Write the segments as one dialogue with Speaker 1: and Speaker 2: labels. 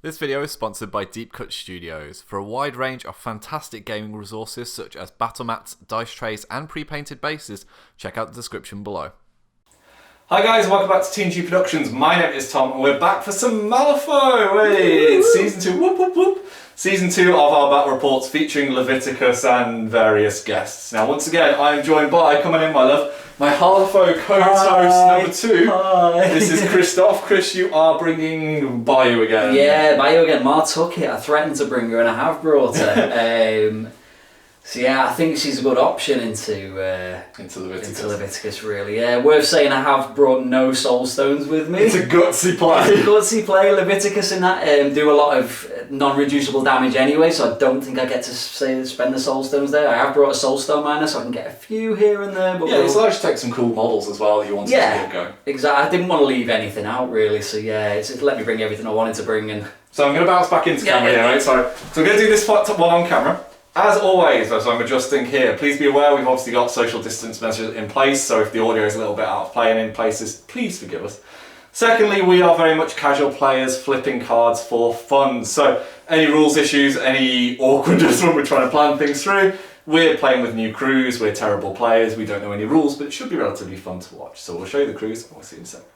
Speaker 1: This video is sponsored by Deep Cut Studios. For a wide range of fantastic gaming resources such as battle mats, dice trays and pre-painted bases, check out the description below.
Speaker 2: Hi guys, welcome back to TNG Productions. My name is Tom and we're back for some Malifaux! Hey, it's Season 2, whoop whoop whoop. Season 2 of our battle reports featuring Leveticus and various guests. Now once again, I am joined by, come on in my love, my Malifaux co-host number 2.
Speaker 3: Hi.
Speaker 2: This is Christoph. Chris, you are bringing Bayou again.
Speaker 3: Yeah, Bayou again. Mah Tucket. I threatened to bring her and I have brought her. So yeah, I think she's a good option into Leveticus really. Yeah, worth saying I have brought no soul stones with me.
Speaker 2: It's a gutsy play.
Speaker 3: It's a gutsy play. Leveticus in that do a lot of non-reducible damage anyway, so I don't think I get to spend the soul stones there. I have brought a soul stone miner, so I can get a few here and there. But
Speaker 2: yeah, it's allowed to take some cool models as well that you wanted to see go.
Speaker 3: Exactly. I didn't want to leave anything out really, so yeah, it's let me bring everything I wanted to bring in.
Speaker 2: So I'm going to bounce back into camera here, right? So we're going to do this one on camera. As always, as I'm adjusting here, please be aware we've obviously got social distance measures in place, so if the audio is a little bit out of play and in places, please forgive us. Secondly, we are very much casual players flipping cards for fun, so any rules issues, any awkwardness when we're trying to plan things through, we're playing with new crews, we're terrible players, we don't know any rules, but it should be relatively fun to watch. So we'll show you the crews and we'll see you in a second.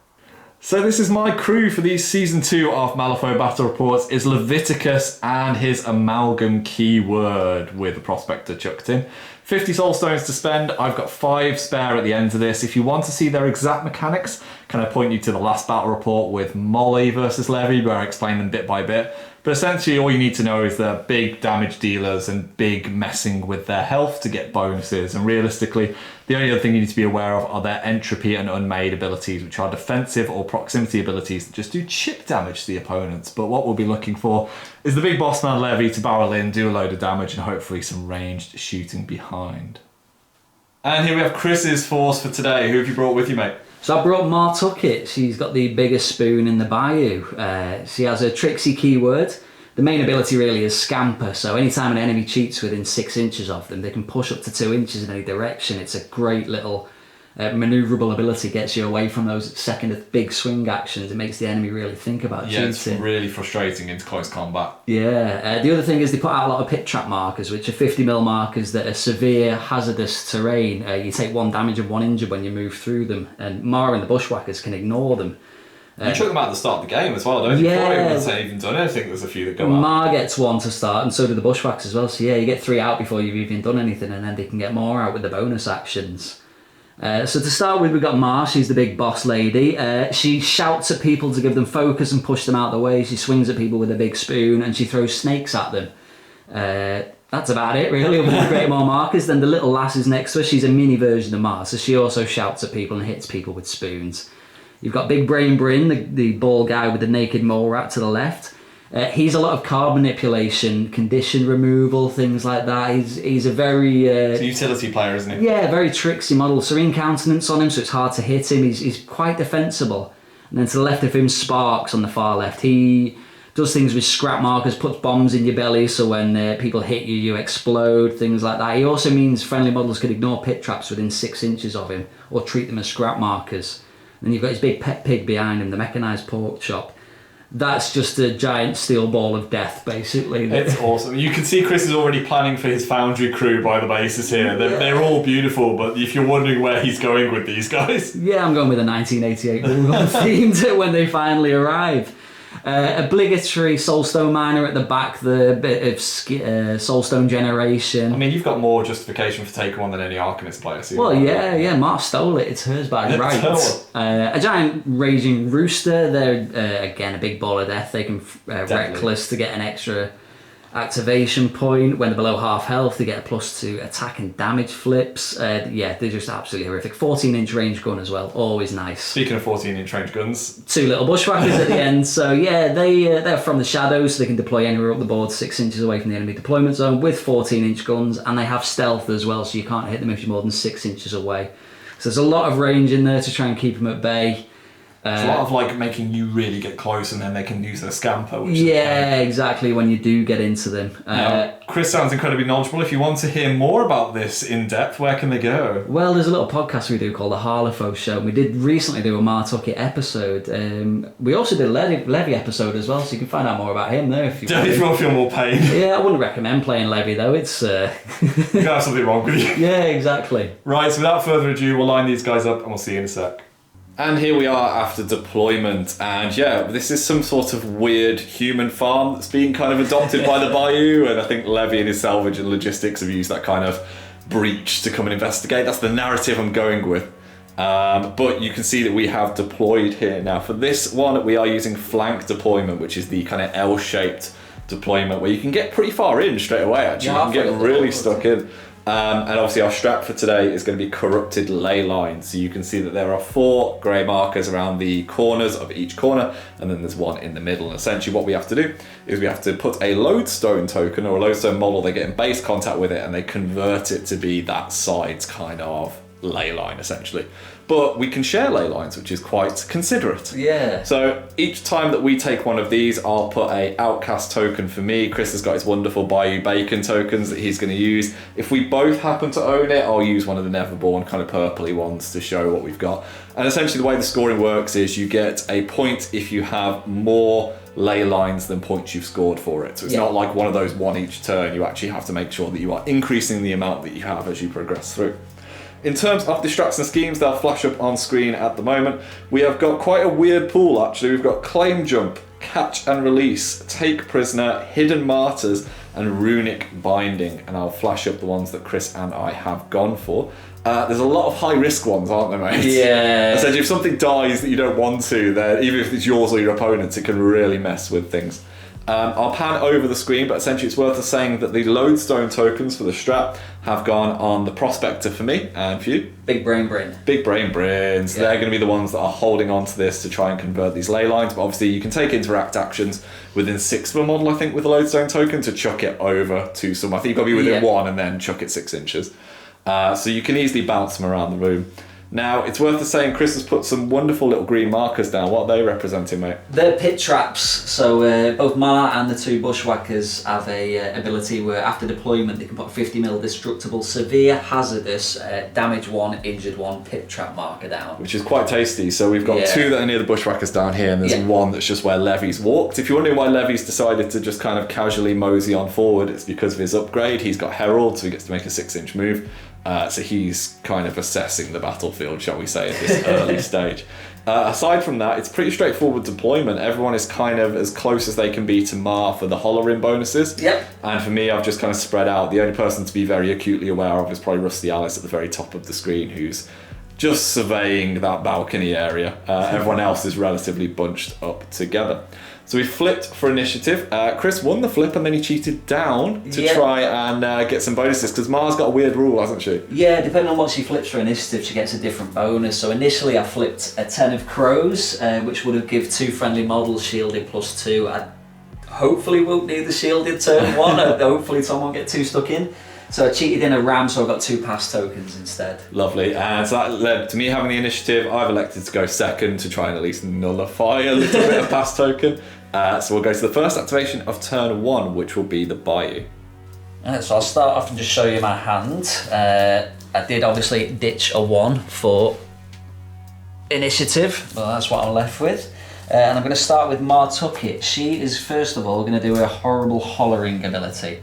Speaker 2: So this is my crew for these Season 2 of Malifaux Battle Reports is Leveticus and his amalgam keyword with a prospector chucked in. 50 soul stones to spend. I've got 5 spare at the end of this. If you want to see their exact mechanics, can I point you to the last battle report with Molly versus Levy where I explain them bit by bit. But essentially all you need to know is they're big damage dealers and big messing with their health to get bonuses. And realistically, the only other thing you need to be aware of are their entropy and unmade abilities, which are defensive or proximity abilities that just do chip damage to the opponents. But what we'll be looking for is the big boss man Levy to barrel in, do a load of damage and hopefully some ranged shooting behind. And here we have Chris's force for today. Who have you brought with you, mate?
Speaker 3: So I brought Mah Tucket. She's got the biggest spoon in the Bayou. She has a tricksy keyword. The main ability really is Scamper, so anytime an enemy cheats within 6 inches of them, they can push up to 2 inches in any direction. It's a great little manoeuvrable ability, gets you away from those second big swing actions. It makes the enemy really think about cheating.
Speaker 2: Yeah, it's really frustrating into close combat.
Speaker 3: Yeah, the other thing is they put out a lot of pit trap markers, which are 50mm markers that are severe, hazardous terrain. You take 1 damage and 1 injury when you move through them, and Mah and the bushwhackers can ignore them.
Speaker 2: You took them out at the start of the game as well, don't you? Before you even done anything, there's a few that go out.
Speaker 3: Mah gets 1 to start, and so do the bushwhackers as well. So yeah, you get 3 out before you've even done anything, and then they can get more out with the bonus actions. So to start with, we've got Mah. She's the big boss lady. She shouts at people to give them focus and push them out of the way. She swings at people with a big spoon, and she throws snakes at them. That's about it, really. Other than creating more markers. Then the little lass is next to her. She's a mini version of Mah, so she also shouts at people and hits people with spoons. You've got Big Brain Bryn, the bald guy with the naked mole rat to the left. He's a lot of card manipulation, condition removal, things like that. He's a very...
Speaker 2: He's a utility player, isn't he?
Speaker 3: Yeah, very tricksy model. Serene countenance on him, so it's hard to hit him. He's quite defensible. And then to the left of him, Sparks on the far left. He does things with scrap markers, puts bombs in your belly, so when people hit you, you explode, things like that. He also means friendly models can ignore pit traps within 6 inches of him, or treat them as scrap markers. Then you've got his big pet pig behind him, the mechanised pork chop. That's just a giant steel ball of death, basically.
Speaker 2: It's awesome. You can see Chris is already planning for his foundry crew by the bases here. They're all beautiful, but if you're wondering where he's going with these guys...
Speaker 3: Yeah, I'm going with a 1988 theme when they finally arrive. Obligatory soulstone miner at the back, the bit of soulstone generation.
Speaker 2: I mean, you've got more justification for taking one than any Arcanist player.
Speaker 3: Well, yeah, Mah stole it. It's hers by right. A giant raging rooster. They're again a big ball of death. They can reckless to get an extra activation point. When they're below half health, they get a +2 attack and damage flips. Yeah, they're just absolutely horrific. 14-inch range gun as well, always nice.
Speaker 2: Speaking of 14-inch range guns,
Speaker 3: 2 little bushwhackers at the end. So yeah, they're from the shadows, so they can deploy anywhere up the board 6 inches away from the enemy deployment zone with 14-inch guns, and they have stealth as well, so you can't hit them if you're more than 6 inches away. So there's a lot of range in there to try and keep them at bay.
Speaker 2: It's a lot of like making you really get close, and then they can use their scamper. Which
Speaker 3: exactly. When you do get into them.
Speaker 2: Chris sounds incredibly knowledgeable. If you want to hear more about this in depth, where can they go?
Speaker 3: Well, there's a little podcast we do called the Malifaux Show. And we did recently do a Mah Tucket episode. We also did a Levy episode as well, so you can find out more about him there if you want.
Speaker 2: If you feel more pain.
Speaker 3: Yeah, I wouldn't recommend playing Levy though. It's
Speaker 2: you can have something wrong with you.
Speaker 3: Yeah, exactly.
Speaker 2: Right. So without further ado, we'll line these guys up, and we'll see you in a sec. And here we are after deployment, and yeah, this is some sort of weird human farm that's being kind of adopted by the Bayou, and I think Levy and his salvage and logistics have used that kind of breach to come and investigate. That's the narrative I'm going with. But you can see that we have deployed here. Now for this one, we are using flank deployment, which is the kind of L-shaped deployment where you can get pretty far in straight away, actually. You can get really stuck in. And obviously our strat for today is going to be corrupted ley lines. So you can see that there are 4 grey markers around the corners of each corner, and then there's one in the middle. And essentially what we have to do is we have to put a lodestone token or a lodestone model, they get in base contact with it and they convert it to be that side's kind of ley line essentially. But we can share ley lines, which is quite considerate.
Speaker 3: Yeah.
Speaker 2: So each time that we take one of these, I'll put a Outcast token for me. Chris has got his wonderful Bayou Bacon tokens that he's going to use. If we both happen to own it, I'll use one of the Neverborn kind of purpley ones to show what we've got. And essentially the way the scoring works is you get a point if you have more ley lines than points you've scored for it. So it's not like one of those one each turn. You actually have to make sure that you are increasing the amount that you have as you progress through. In terms of distracts and schemes, they'll flash up on screen at the moment. We have got quite a weird pool actually. We've got Claim Jump, Catch and Release, Take Prisoner, Hidden Martyrs, and Runic Binding. And I'll flash up the ones that Chris and I have gone for. There's a lot of high risk ones, aren't there, mate?
Speaker 3: Yeah.
Speaker 2: Essentially, if something dies that you don't want to, then even if it's yours or your opponent's, it can really mess with things. I'll pan over the screen, but essentially it's worth saying that the lodestone tokens for the strat have gone on the Prospector for me and for you.
Speaker 3: Big brain brain.
Speaker 2: Big brain brains. Yeah. They're going to be the ones that are holding on to this to try and convert these ley lines, but obviously you can take interact actions within 6 of a model, I think, with a lodestone token to chuck it over to some. I think you've got to be within 1 and then chuck it 6 inches. So you can easily bounce them around the room. Now, it's worth saying Chris has put some wonderful little green markers down. What are they representing, mate?
Speaker 3: They're pit traps. So both Mah and the 2 bushwhackers have a ability where after deployment they can put a 50mm destructible, severe, hazardous, damage 1, injured 1 pit trap marker down.
Speaker 2: Which is quite tasty. So we've got 2 that are near the bushwhackers down here, and there's 1 that's just where Levy's walked. If you're wondering why Levy's decided to just kind of casually mosey on forward, it's because of his upgrade. He's got Herald, so he gets to make a 6-inch move. So he's kind of assessing the battlefield, shall we say, at this early stage. Aside from that, it's pretty straightforward deployment. Everyone is kind of as close as they can be to Mah for the Holorim bonuses.
Speaker 3: Yep.
Speaker 2: And for me, I've just kind of spread out. The only person to be very acutely aware of is probably Rusty Alice at the very top of the screen, who's just surveying that balcony area. Everyone else is relatively bunched up together. So we flipped for initiative. Chris won the flip and then he cheated down to try and get some bonuses, because Mah's got a weird rule, hasn't she?
Speaker 3: Yeah, depending on what she flips for initiative, she gets a different bonus. So initially I flipped a 10 of crows, which would have give 2 friendly models shielded +2. I hopefully won't need the shielded turn 1. Hopefully Tom won't get too stuck in. So I cheated in a ram, so I got 2 pass tokens instead.
Speaker 2: Lovely, and so that led to me having the initiative. I've elected to go second to try and at least nullify a little bit of pass token. So we'll go to the first activation of turn 1, which will be the Bayou.
Speaker 3: So I'll start off and just show you my hand. I did obviously ditch a 1 for initiative, well that's what I'm left with. And I'm going to start with Mah Tucket. She is first of all going to do a horrible hollering ability.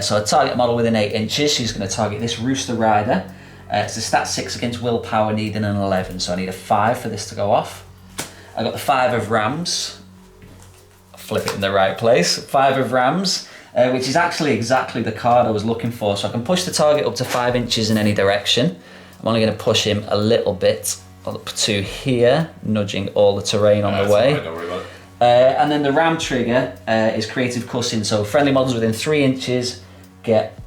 Speaker 3: So a target model within 8 inches, she's going to target this Rooster Rider. It's a stat 6 against willpower, needing an 11, so I need a 5 for this to go off. I got the 5 of rams. Flip it in the right place. 5 of rams, which is actually exactly the card I was looking for. So I can push the target up to 5 inches in any direction. I'm only going to push him a little bit up to here, nudging all the terrain on the way.
Speaker 2: Right, don't worry about it.
Speaker 3: And then the ram trigger is creative cussing. So friendly models within 3 inches get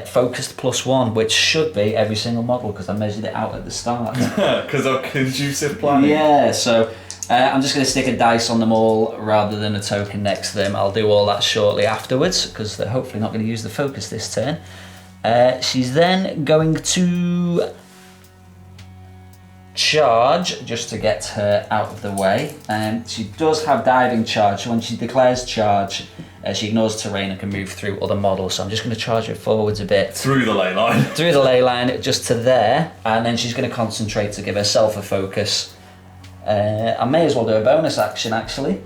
Speaker 3: focused +1, which should be every single model because I measured it out at the start.
Speaker 2: Because of conducive planning.
Speaker 3: Yeah, so I'm just going to stick a dice on them all rather than a token next to them. I'll do all that shortly afterwards because they're hopefully not going to use the focus this turn. She's then going to charge just to get her out of the way. She does have diving charge, so when she declares charge, she ignores terrain and can move through other models. So I'm just going to charge her forwards a bit.
Speaker 2: Through the ley line.
Speaker 3: Through the ley line, just to there, and then she's going to concentrate to give herself a focus. I may as well do a bonus action actually.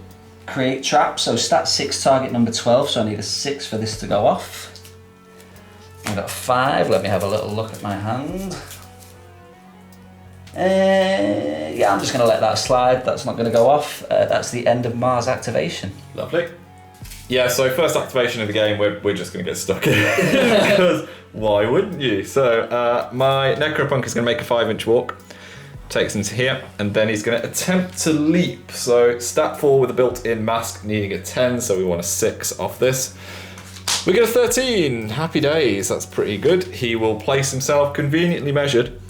Speaker 3: Create trap, so stat 6, target number 12, so I need a 6 for this to go off. I've got a 5, let me have a little look at my hand. Yeah, I'm just going to let that slide, that's not going to go off. That's the end of Mah's activation.
Speaker 2: Lovely. Yeah, so first activation of the game, we're just going to get stuck in. Because why wouldn't you? So my Necropunk is going to make a 5-inch walk. Takes him to here, and then he's going to attempt to leap. So stat 4 with a built-in mask, needing a 10, so we want a 6 off this. We get a 13, happy days, that's pretty good. He will place himself conveniently measured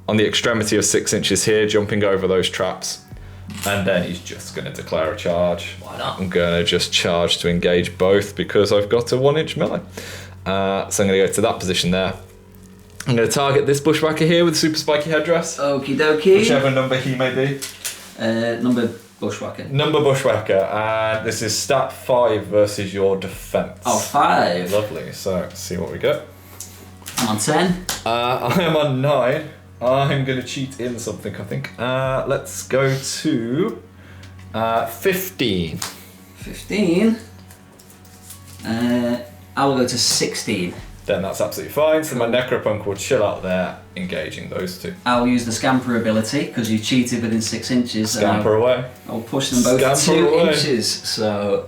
Speaker 2: on the extremity of 6 inches here, jumping over those traps. And then he's just going to declare a charge.
Speaker 3: Why not?
Speaker 2: I'm going to just charge to engage both because I've got a 1-inch melee. So I'm going to go to that position there. I'm going to target this bushwhacker here with a super spiky headdress.
Speaker 3: Okie dokie.
Speaker 2: Whichever number he may be.
Speaker 3: Number bushwhacker.
Speaker 2: Number bushwhacker, and this is stat 5 versus your defense.
Speaker 3: Oh, 5.
Speaker 2: Lovely, so let's see what we get.
Speaker 3: I'm on 10.
Speaker 2: I am on 9. I'm going to cheat in something, I think. Let's go to 15.
Speaker 3: 15. I will go to 16.
Speaker 2: Then that's absolutely fine. So my Necropunk will chill out there, engaging those two.
Speaker 3: I'll use the Scamper ability, because you cheated within 6 inches.
Speaker 2: Scamper away.
Speaker 3: I'll push them both
Speaker 2: Scamper
Speaker 3: 2
Speaker 2: away.
Speaker 3: inches. So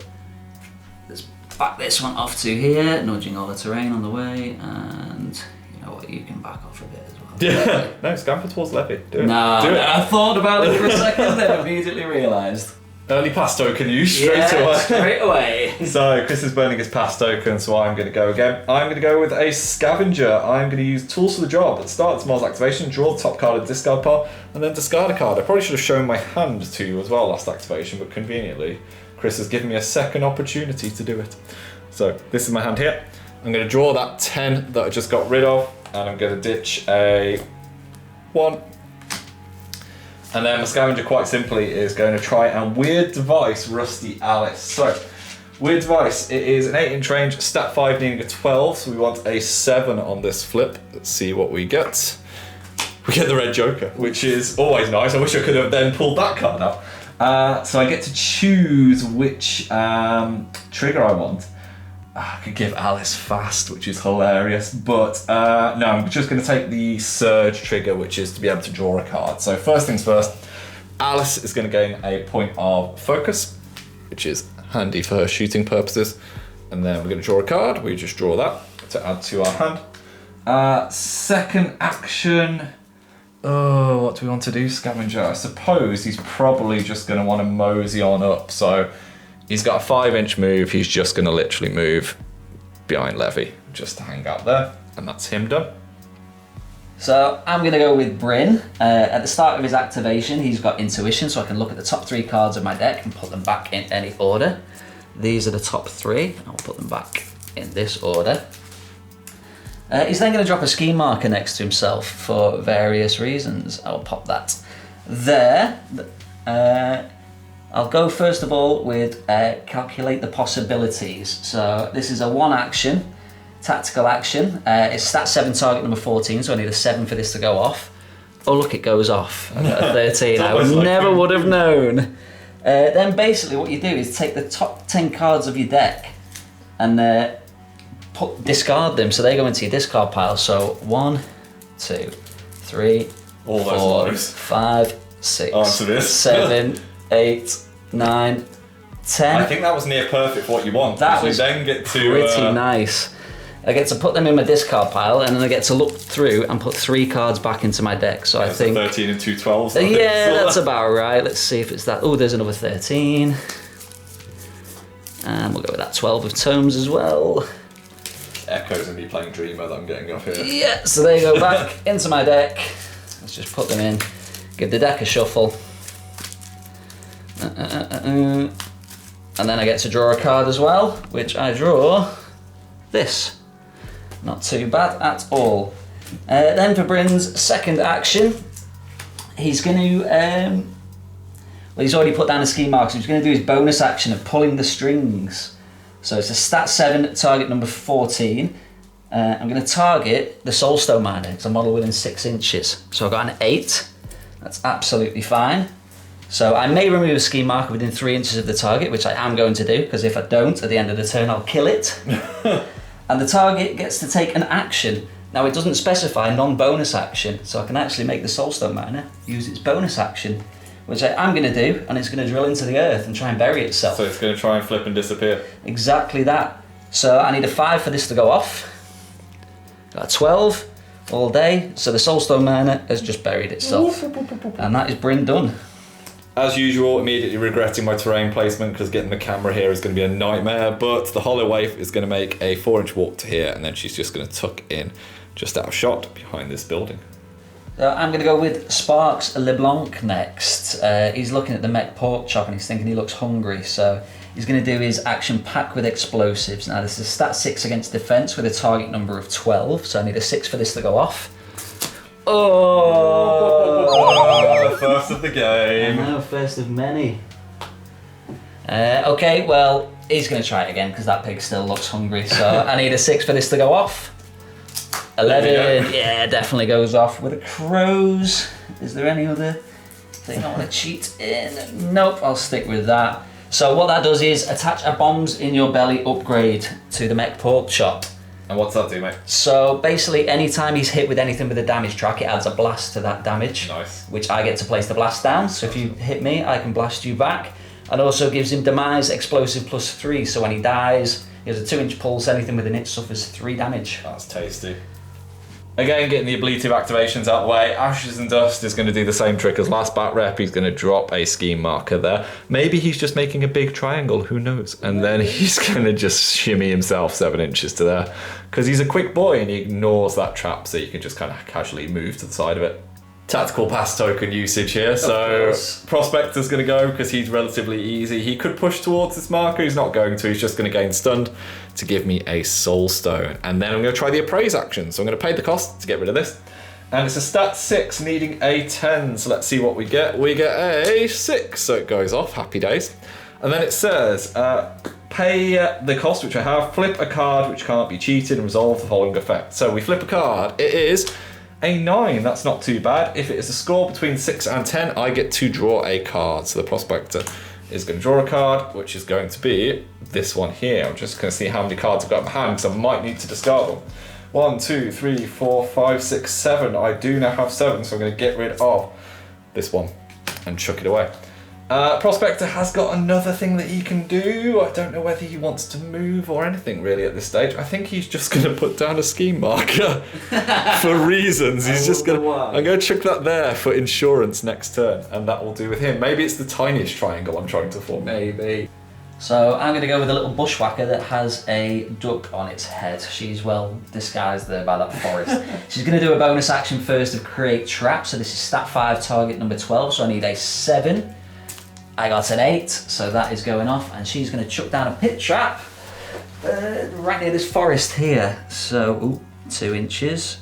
Speaker 3: let's back this one off to here, nudging all the terrain on the way, and you know what, you can back off a bit as well.
Speaker 2: Yeah, no, scamper towards Levy. Do it.
Speaker 3: No,
Speaker 2: Do it.
Speaker 3: I thought about it for a second, then immediately realised.
Speaker 2: Early pass token use straight away.
Speaker 3: Straight away.
Speaker 2: So Chris is burning his pass token, so I'm going to go again. I'm going to go with a scavenger. I'm going to use tools for the job. At the start of tomorrow's activation, draw the top card of the discard pile, and then discard a card. I probably should have shown my hand to you as well last activation, but conveniently, Chris has given me a second opportunity to do it. So this is my hand here. I'm going to draw that 10 that I just got rid of, and I'm going to ditch a 1. And then my scavenger, quite simply, is going to try and Weird Device Rusty Alice. So, Weird Device, it is an 8-inch range, stat 5 needing a 12, so we want a 7 on this flip. Let's see what we get. We get the red joker, which is always nice. I wish I could have then pulled that card out. So I get to choose which trigger I want. I could give Alice fast, which is hilarious, but no, I'm just going to take the surge trigger, which is to be able to draw a card. So first things first, Alice is going to gain a point of focus, which is handy for her shooting purposes. And then we're going to draw a card. We just draw that to add to our hand. Second action. Oh, what do we want to do, Scavenger? I suppose he's probably just going to want to mosey on up. So he's got a 5-inch move. He's just going to literally move behind Levy, just to hang out there. And that's him done.
Speaker 3: So I'm going to go with Bryn. At the start of his activation, he's got intuition, so I can look at the top 3 cards of my deck and put them back in any order. These are the top 3. I'll put them back in this order. He's then going to drop a ski marker next to himself for various reasons. I'll pop that there. I'll go first of all with calculate the possibilities. So this is a 1 action, tactical action. It's stat 7 target number 14, so I need a 7 for this to go off. Oh look, it goes off. I got a 13. I never would have known. Then basically what you do is take the top 10 cards of your deck and discard them, so they go into your discard pile. So 1, 2, 3,
Speaker 2: All
Speaker 3: 4,
Speaker 2: those
Speaker 3: 5, 6,
Speaker 2: Answer this.
Speaker 3: 7, 8, 9, 10.
Speaker 2: I think that was near perfect for what you want.
Speaker 3: That was
Speaker 2: you then get to
Speaker 3: pretty nice. I get to put them in my discard pile, and then I get to look through and put 3 cards back into my deck. So I think
Speaker 2: 13 and 2 12s. I think.
Speaker 3: yeah, that's about right. Let's see if it's that. Oh, there's another 13. And we'll go with that 12 of tomes as well.
Speaker 2: Echoes of me playing Dreamer that I'm getting off here.
Speaker 3: Yeah, so they go back into my deck. Let's just put them in. Give the deck a shuffle. And then I get to draw a card as well, which I draw this. Not too bad at all. Then for Bryn's second action, he's going to... well, he's already put down a ski mark, so he's going to do his bonus action of pulling the strings. So it's a stat 7, target number 14. I'm going to target the Soulstone Miner. It's a model within 6 inches. So I've got an 8. That's absolutely fine. So I may remove a ski marker within 3 inches of the target, which I am going to do, because if I don't, at the end of the turn, I'll kill it. And the target gets to take an action. Now, it doesn't specify non-bonus action, so I can actually make the Soulstone Miner use its bonus action, which I am going to do, and it's going to drill into the earth and try and bury itself.
Speaker 2: So it's going to try and flip and disappear.
Speaker 3: Exactly that. So I need a 5 for this to go off. Got a 12 all day, so the Soulstone Miner has just buried itself. And that is Bryn done.
Speaker 2: As usual, immediately regretting my terrain placement because getting the camera here is going to be a nightmare, but the Hollow Waif is going to make a 4-inch walk to here, and then she's just going to tuck in just out of shot behind this building.
Speaker 3: I'm going to go with Sparks LeBlanc next. He's looking at the mech pork chop and he's thinking he looks hungry, so he's going to do his action pack with explosives. Now this is stat 6 against defense with a target number of 12, so I need a 6 for this to go off.
Speaker 2: Oh, first of the game.
Speaker 3: I know, first of many. Okay, well, he's going to try it again because that pig still looks hungry, so I need a 6 for this to go off. 11, yeah, definitely goes off with a crows. Is there any other thing I want to cheat in? Nope, I'll stick with that. So what that does is attach a bombs in your belly upgrade to the mech pork chop.
Speaker 2: And what's that do, mate?
Speaker 3: So basically, anytime he's hit with anything with a damage track, it adds a blast to that damage.
Speaker 2: Nice.
Speaker 3: Which I get to place the blast down. So if you hit me, I can blast you back. And also gives him demise explosive +3. So when he dies, he has a 2-inch pulse. Anything within it suffers 3 damage.
Speaker 2: That's tasty. Again, getting the ablative activations out of the way, Ashes and Dust is going to do the same trick as last bat rep. He's going to drop a scheme marker there. Maybe he's just making a big triangle, who knows? And then he's going to just shimmy himself 7 inches to there. Because he's a quick boy and he ignores that trap, so you can just kind of casually move to the side of it. Tactical pass token usage here, so Prospector's going to go because he's relatively easy. He could push towards this marker, he's not going to, he's just going to gain stunned to give me a soul stone. And then I'm going to try the appraise action, so I'm going to pay the cost to get rid of this. And it's a stat 6 needing a 10, so let's see what we get. We get a 6, so it goes off, happy days. And then it says, pay the cost, which I have, flip a card which can't be cheated and resolve the following effect. So we flip a card, it is a 9, that's not too bad. If it is a score between 6 and 10, I get to draw a card. So the Prospector is going to draw a card, which is going to be this one here. I'm just going to see how many cards I've got in my hand, because I might need to discard them. 1, 2, 3, 4, 5, 6, 7. I do now have 7, so I'm going to get rid of this one and chuck it away. Prospector has got another thing that he can do. I don't know whether he wants to move or anything really at this stage. I think he's just going to put down a scheme marker for reasons. He's just going to... I'm going to chuck that there for insurance next turn, and that will do with him. Maybe it's the tiniest triangle I'm trying to form. Maybe.
Speaker 3: So I'm going to go with a little bushwhacker that has a duck on its head. She's well disguised there by that forest. She's going to do a bonus action first of create trap. So this is stat 5, target number 12. So I need a 7. I got an 8, so that is going off, and she's going to chuck down a pit trap right near this forest here. So, 2 inches.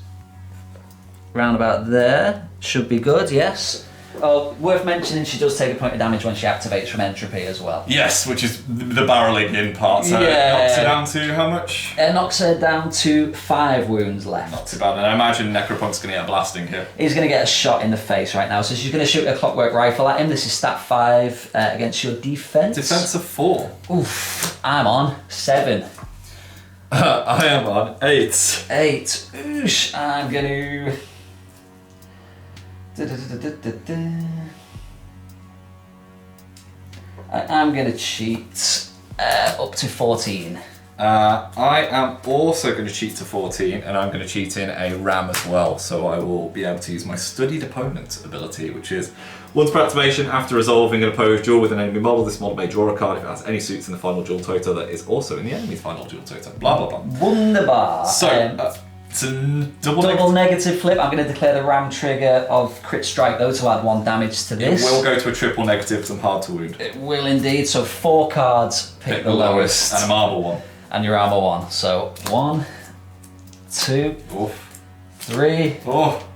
Speaker 3: Round about there. Should be good, yes. Oh, worth mentioning, she does take a point of damage when she activates from entropy as well.
Speaker 2: Yes, which is the barreling in part. So
Speaker 3: yeah.
Speaker 2: It knocks her down to how much?
Speaker 3: It knocks her down to 5 wounds left.
Speaker 2: Not too bad. And I imagine Necropunk's going to get a blasting here.
Speaker 3: He's going to get a shot in the face right now. So she's going to shoot a clockwork rifle at him. This is stat 5 against your defense.
Speaker 2: Defense of 4.
Speaker 3: Oof. I'm on 7.
Speaker 2: I am on 8.
Speaker 3: 8. Oosh. I'm going to... I'm going to cheat up to 14.
Speaker 2: I am also going to cheat to 14, and I'm going to cheat in a ram as well, so I will be able to use my Studied Opponent ability, which is once per activation, after resolving an opposed duel with an enemy model, this model may draw a card if it has any suits in the final duel total that is also in the enemy's final duel total. Blah blah blah.
Speaker 3: Wunderbar.
Speaker 2: So, it's a
Speaker 3: double negative flip. I'm going to declare the ram trigger of crit strike though to add 1 damage to this.
Speaker 2: It will go to a triple negative because I'm hard to wound.
Speaker 3: It will indeed. So 4 cards, pick the lowest.
Speaker 2: And a marble one.
Speaker 3: And your armor 1. So 1, 2,
Speaker 2: Oof.
Speaker 3: 3,
Speaker 2: Oh.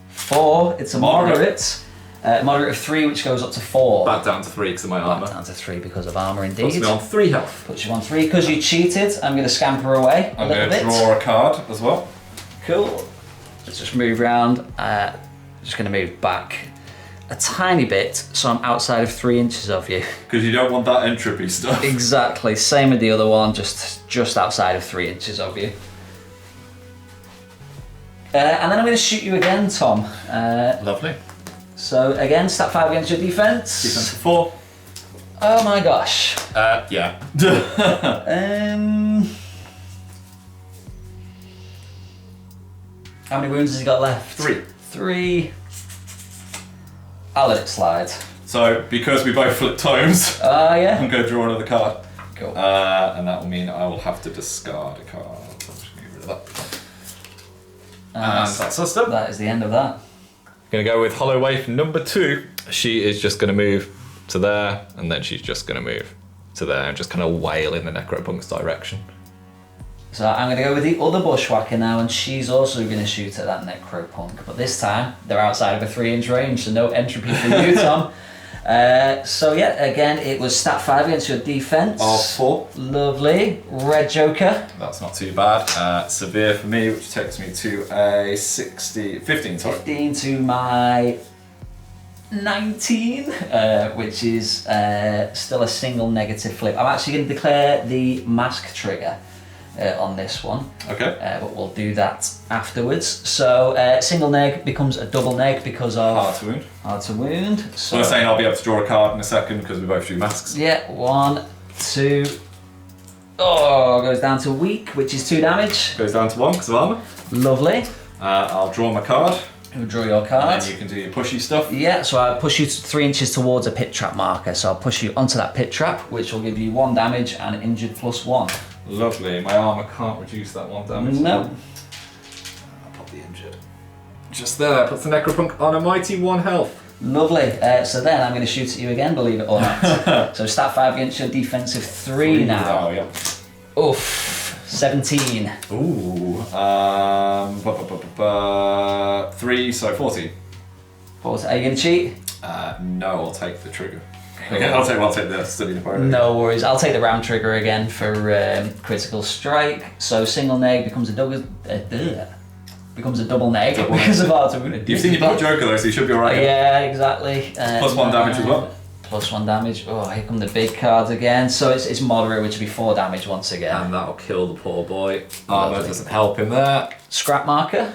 Speaker 3: 4. It's a moderate. Moderate of 3, which goes up to 4.
Speaker 2: Back down to 3 because of my armour.
Speaker 3: Back down to 3 because of armour, indeed.
Speaker 2: Puts me on 3 health.
Speaker 3: Puts you on 3. Because you cheated, I'm going to scamper away a little bit.
Speaker 2: I'm going to draw a card as well.
Speaker 3: Cool. Let's just move around. Just going to move back a tiny bit so I'm outside of 3 inches of you.
Speaker 2: Because you don't want that entropy stuff.
Speaker 3: Exactly. Same with the other one, just outside of 3 inches of you. And then I'm going to shoot you again, Tom.
Speaker 2: Lovely.
Speaker 3: So again, stat 5 against your defense.
Speaker 2: Defense of 4.
Speaker 3: Oh my gosh.
Speaker 2: Yeah.
Speaker 3: How many wounds has he got left? 3. I'll let it slide.
Speaker 2: So, because we both flip tomes,
Speaker 3: Yeah.
Speaker 2: I'm going to draw another card.
Speaker 3: Cool.
Speaker 2: And that will mean I will have to discard a card. I'm just going to get rid of that. And that's us done.
Speaker 3: That is the end of that.
Speaker 1: Going to go with Hollow Waif number 2. She is just going to move to there, and then she's just going to move to there and just kind of wail in the Necropunk's direction.
Speaker 3: So I'm going to go with the other bushwhacker now, and she's also going to shoot at that Necropunk. But this time, they're outside of a 3-inch range, so no entropy for you, Tom. So yeah, again, it was stat 5 against your defense.
Speaker 2: Of 4.
Speaker 3: Lovely. Red Joker.
Speaker 2: That's not too bad. Severe for me, which takes me to a 15, sorry.
Speaker 3: 15 to my 19, which is still a single negative flip. I'm actually going to declare the mask trigger on this one.
Speaker 2: Okay.
Speaker 3: But we'll do that afterwards. So single neg becomes a double neg because of
Speaker 2: Hard to wound.
Speaker 3: hard to wound. So
Speaker 2: So I'm saying I'll be able to draw a card in a second because we both do masks.
Speaker 3: yeah, 1, 2. Oh, goes down to weak, which is 2 damage.
Speaker 2: Goes down to 1 because of armour.
Speaker 3: Lovely.
Speaker 2: I'll draw my card.
Speaker 3: You'll draw your card.
Speaker 2: And then you can do your pushy stuff.
Speaker 3: Yeah, so I push you 3 inches towards a pit trap marker. So I'll push you onto that pit trap, which will give you 1 damage and injured +1.
Speaker 2: Lovely. My armour can't reduce that 1 damage.
Speaker 3: No.
Speaker 2: I'll pop the injured. Just there. Puts the Necropunk on a mighty 1 health.
Speaker 3: Lovely. So then I'm going to shoot at you again, believe it or not. So stat 5 against your defensive 3 now.
Speaker 2: Oh, yeah.
Speaker 3: Oof. 17.
Speaker 2: Ooh. 3, so 14.
Speaker 3: Are you going to cheat?
Speaker 2: No, I'll take the trigger. Okay, I'll take the study opponent.
Speaker 3: No worries. I'll take the ram trigger again for critical strike. So single neg becomes a double neg because of hard to wound.
Speaker 2: You've seen your Black Joker though, so you should be alright.
Speaker 3: Yeah, exactly.
Speaker 2: +1 damage as well.
Speaker 3: +1 damage. Oh, here come the big cards again. So it's moderate, which will be 4 damage once again.
Speaker 2: And that'll kill the poor boy. Armour doesn't help him there.
Speaker 3: Scrap marker.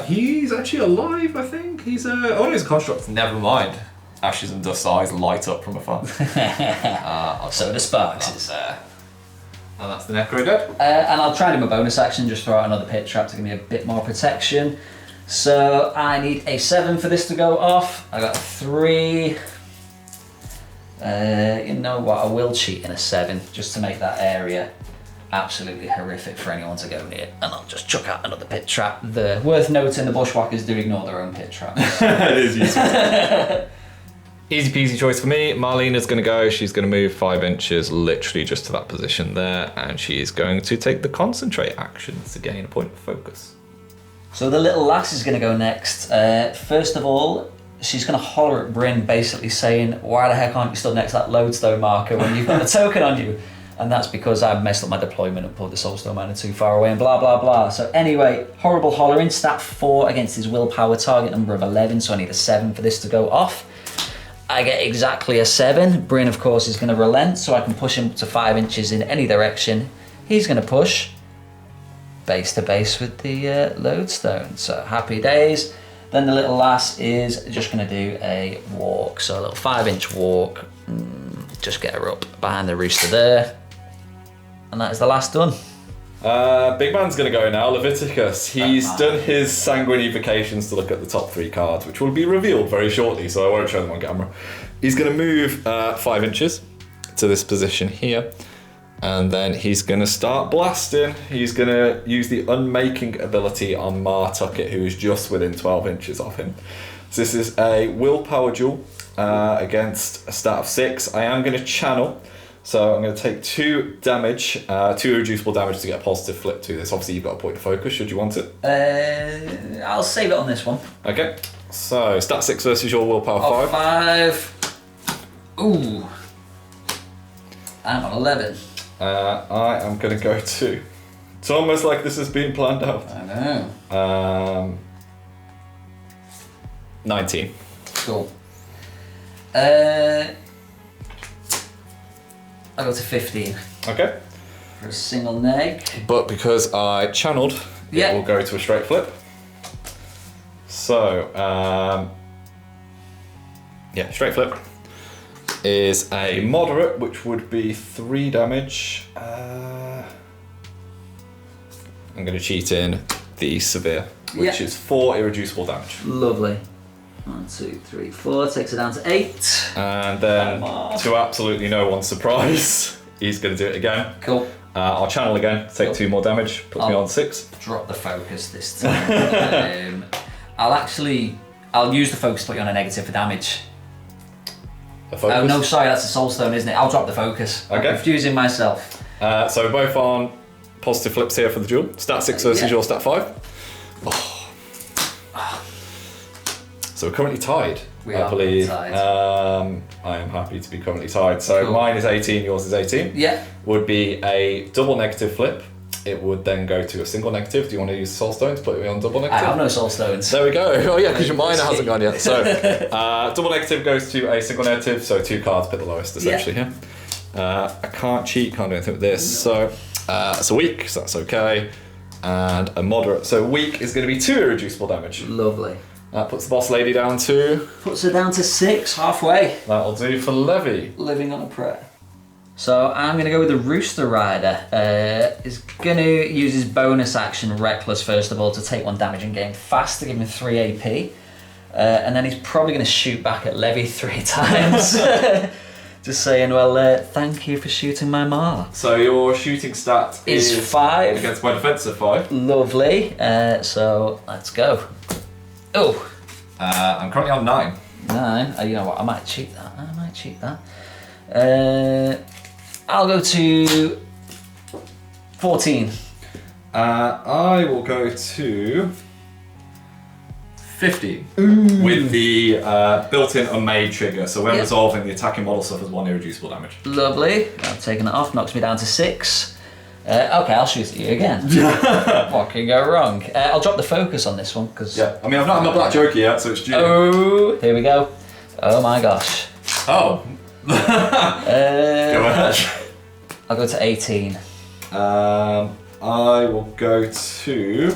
Speaker 2: He's actually alive, I think. He's only his construct. Never mind. Ashes and dust eyes light up from afar.
Speaker 3: So the sparks is
Speaker 2: there. And that's the Necro dead.
Speaker 3: and I'll try and do my bonus action, just throw out another pit trap to give me a bit more protection. So I need a 7 for this to go off. I got a 3. You know what, I will cheat in a 7 just to make that area absolutely horrific for anyone to go near. And I'll just chuck out another pit trap. The worth noting, the bushwhackers do ignore their own pit traps.
Speaker 2: It is useful.
Speaker 1: Easy peasy choice for me. Marlena's going to go. She's going to move 5 inches, literally just to that position there, and she is going to take the concentrate actions to gain a point of focus.
Speaker 3: So the little lass is going to go next. First of all, she's going to holler at Bryn, basically saying, why the heck aren't you still next to that lodestone marker when you've got a token on you? And that's because I've messed up my deployment and pulled the Soulstone Miner too far away and blah, blah, blah. So anyway, horrible hollering, stat 4 against his willpower, target number of 11, so I need a 7 for this to go off. I get exactly a 7. Bryn, of course, is going to relent, so I can push him to 5 inches in any direction. He's going to push base to base with the lodestone. So happy days. Then the little lass is just going to do a walk. So a little 5-inch walk. Just get her up behind the rooster there. And that is the last done.
Speaker 2: Big man's going to go now, Leveticus. He's done his sanguinifications to look at the top 3 cards, which will be revealed very shortly, so I won't show them on camera. He's going to move 5 inches to this position here, and then he's going to start blasting. He's going to use the Unmaking ability on Mah Tucket, who is just within 12 inches of him. So this is a willpower duel against a stat of 6. I am going to channel So I'm going to take 2 damage, 2 irreducible damage to get a positive flip to this. Obviously, you've got a point of focus should you want it.
Speaker 3: I'll save it on this one.
Speaker 2: Okay. So stat 6 versus your willpower 5.
Speaker 3: 5. Ooh. I'm on 11.
Speaker 2: I am going to go 2. It's almost like this has been planned out.
Speaker 3: I know.
Speaker 2: 19.
Speaker 3: Cool. I go to 15
Speaker 2: Okay.
Speaker 3: for a single neg.
Speaker 2: But because I channeled,
Speaker 3: Yeah.
Speaker 2: it will go to a straight flip. So, yeah, straight flip is a moderate, which would be 3 damage. I'm going to cheat in the severe, which
Speaker 3: Yeah.
Speaker 2: is 4 irreducible damage.
Speaker 3: Lovely. 1, 2, 3, 4. Takes it down to 8.
Speaker 2: And then, to absolutely no one's surprise, he's going to do it again.
Speaker 3: Cool.
Speaker 2: I'll channel again, take
Speaker 3: Cool.
Speaker 2: 2 more damage, puts me on 6.
Speaker 3: Drop the focus this time. I'll use the focus to put you on a negative for damage.
Speaker 2: A focus.
Speaker 3: Oh no, sorry, that's a soul stone, isn't it? I'll drop the focus.
Speaker 2: Okay.
Speaker 3: I'm confusing myself.
Speaker 2: So both on positive flips here for the duel. Stat 6 versus
Speaker 3: Yeah.
Speaker 2: your stat 5. Oh. So we're currently tied,
Speaker 3: We
Speaker 2: I
Speaker 3: are
Speaker 2: believe.
Speaker 3: tied.
Speaker 2: I am happy to be currently tied. So
Speaker 3: Cool.
Speaker 2: mine is 18, yours is 18.
Speaker 3: Yeah.
Speaker 2: Would be a double negative flip. It would then go to a single negative. Do you want to use soul stone to put me on double
Speaker 3: I
Speaker 2: negative?
Speaker 3: have no soul stones.
Speaker 2: There we go. Oh yeah, because your minor hasn't gone yet. So double negative goes to a single negative. So 2 cards, pick the lowest essentially here. I can't cheat, can't do anything with this. So it's a weak, so that's okay. And a moderate. So weak is going to be 2 irreducible damage.
Speaker 3: Lovely.
Speaker 2: That puts the boss lady down to.
Speaker 3: Puts her down to 6, halfway.
Speaker 2: That'll do for Levy.
Speaker 3: Living on a prayer. So I'm going to go with the Rooster Rider. He's going to use his bonus action, Reckless, first of all, to take 1 damage and gain fast to give him 3 AP. And then he's probably going to shoot back at Levy 3 times. Just saying, well, thank you for shooting my Mah.
Speaker 2: So your shooting stat
Speaker 3: Is 5.
Speaker 2: against my defensive 5.
Speaker 3: Lovely. So let's go. Oh,
Speaker 2: I'm currently on 9.
Speaker 3: 9. You know what? I might cheat that. I'll go to 14.
Speaker 2: I will go to 15 with the built-in unmade trigger. So when
Speaker 3: Yeah.
Speaker 2: resolving, the attacking model suffers 1 irreducible damage.
Speaker 3: Lovely. I've taken it off. Knocks me down to 6. Okay, I'll shoot at you again. What can go wrong? I'll drop the focus on this one because.
Speaker 2: Yeah, I mean I've not had my black joker yet, so it's due.
Speaker 3: Oh, here we go. Oh my gosh.
Speaker 2: Oh. Go ahead.
Speaker 3: I'll go to 18.
Speaker 2: I will go to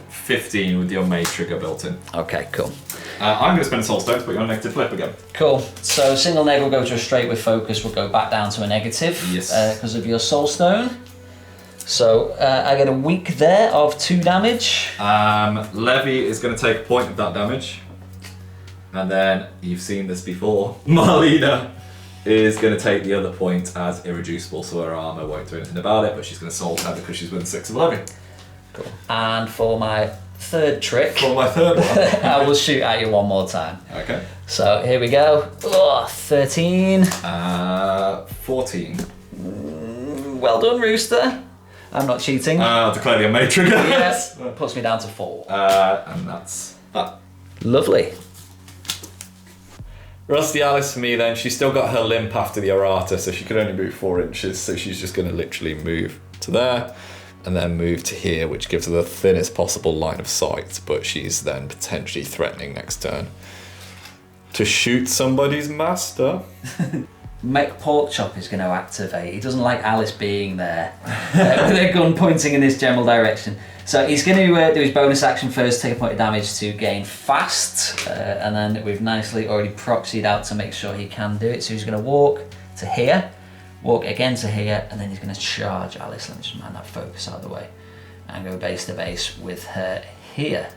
Speaker 2: 15 with the unmade trigger built in.
Speaker 3: Okay, cool.
Speaker 2: I'm going to spend a soul stone to put you on a negative flip again.
Speaker 3: Cool. So single neg will go to a straight with focus. We'll go back down to a negative.
Speaker 2: Yes.
Speaker 3: Because of your soul stone. So I get a weak there of 2 damage.
Speaker 2: Levy is going to take a point of that damage. And then, you've seen this before, Marlena is going to take the other point as irreducible, so her armour won't do anything about it, but she's going to soul her because she's within 6 of Levy.
Speaker 3: Cool. And for my 3rd trick,
Speaker 2: For my 3rd one.
Speaker 3: I will shoot at you 1 more time.
Speaker 2: Okay.
Speaker 3: So here we go. 13.
Speaker 2: 14.
Speaker 3: Well done, Rooster. I'm not cheating.
Speaker 2: I'll declare the unmade trigger.
Speaker 3: Yes. Puts me down to 4.
Speaker 2: And that's that.
Speaker 3: Lovely.
Speaker 2: Rusty Alice for me then, she's still got her limp after the errata, so she could only move 4 inches, so she's just going to literally move to there, and then move to here, which gives her the thinnest possible line of sight, but she's then potentially threatening next turn to shoot somebody's master.
Speaker 3: Mech Porkchop is going to activate. He doesn't like Alice being there with a gun pointing in this general direction. So he's going to do his bonus action first, take a point of damage to gain fast, and then we've nicely already proxied out to make sure he can do it. So he's going to walk to here, walk again to here, and then he's going to charge Alice. Let me just man that focus out of the way and go base to base with her here.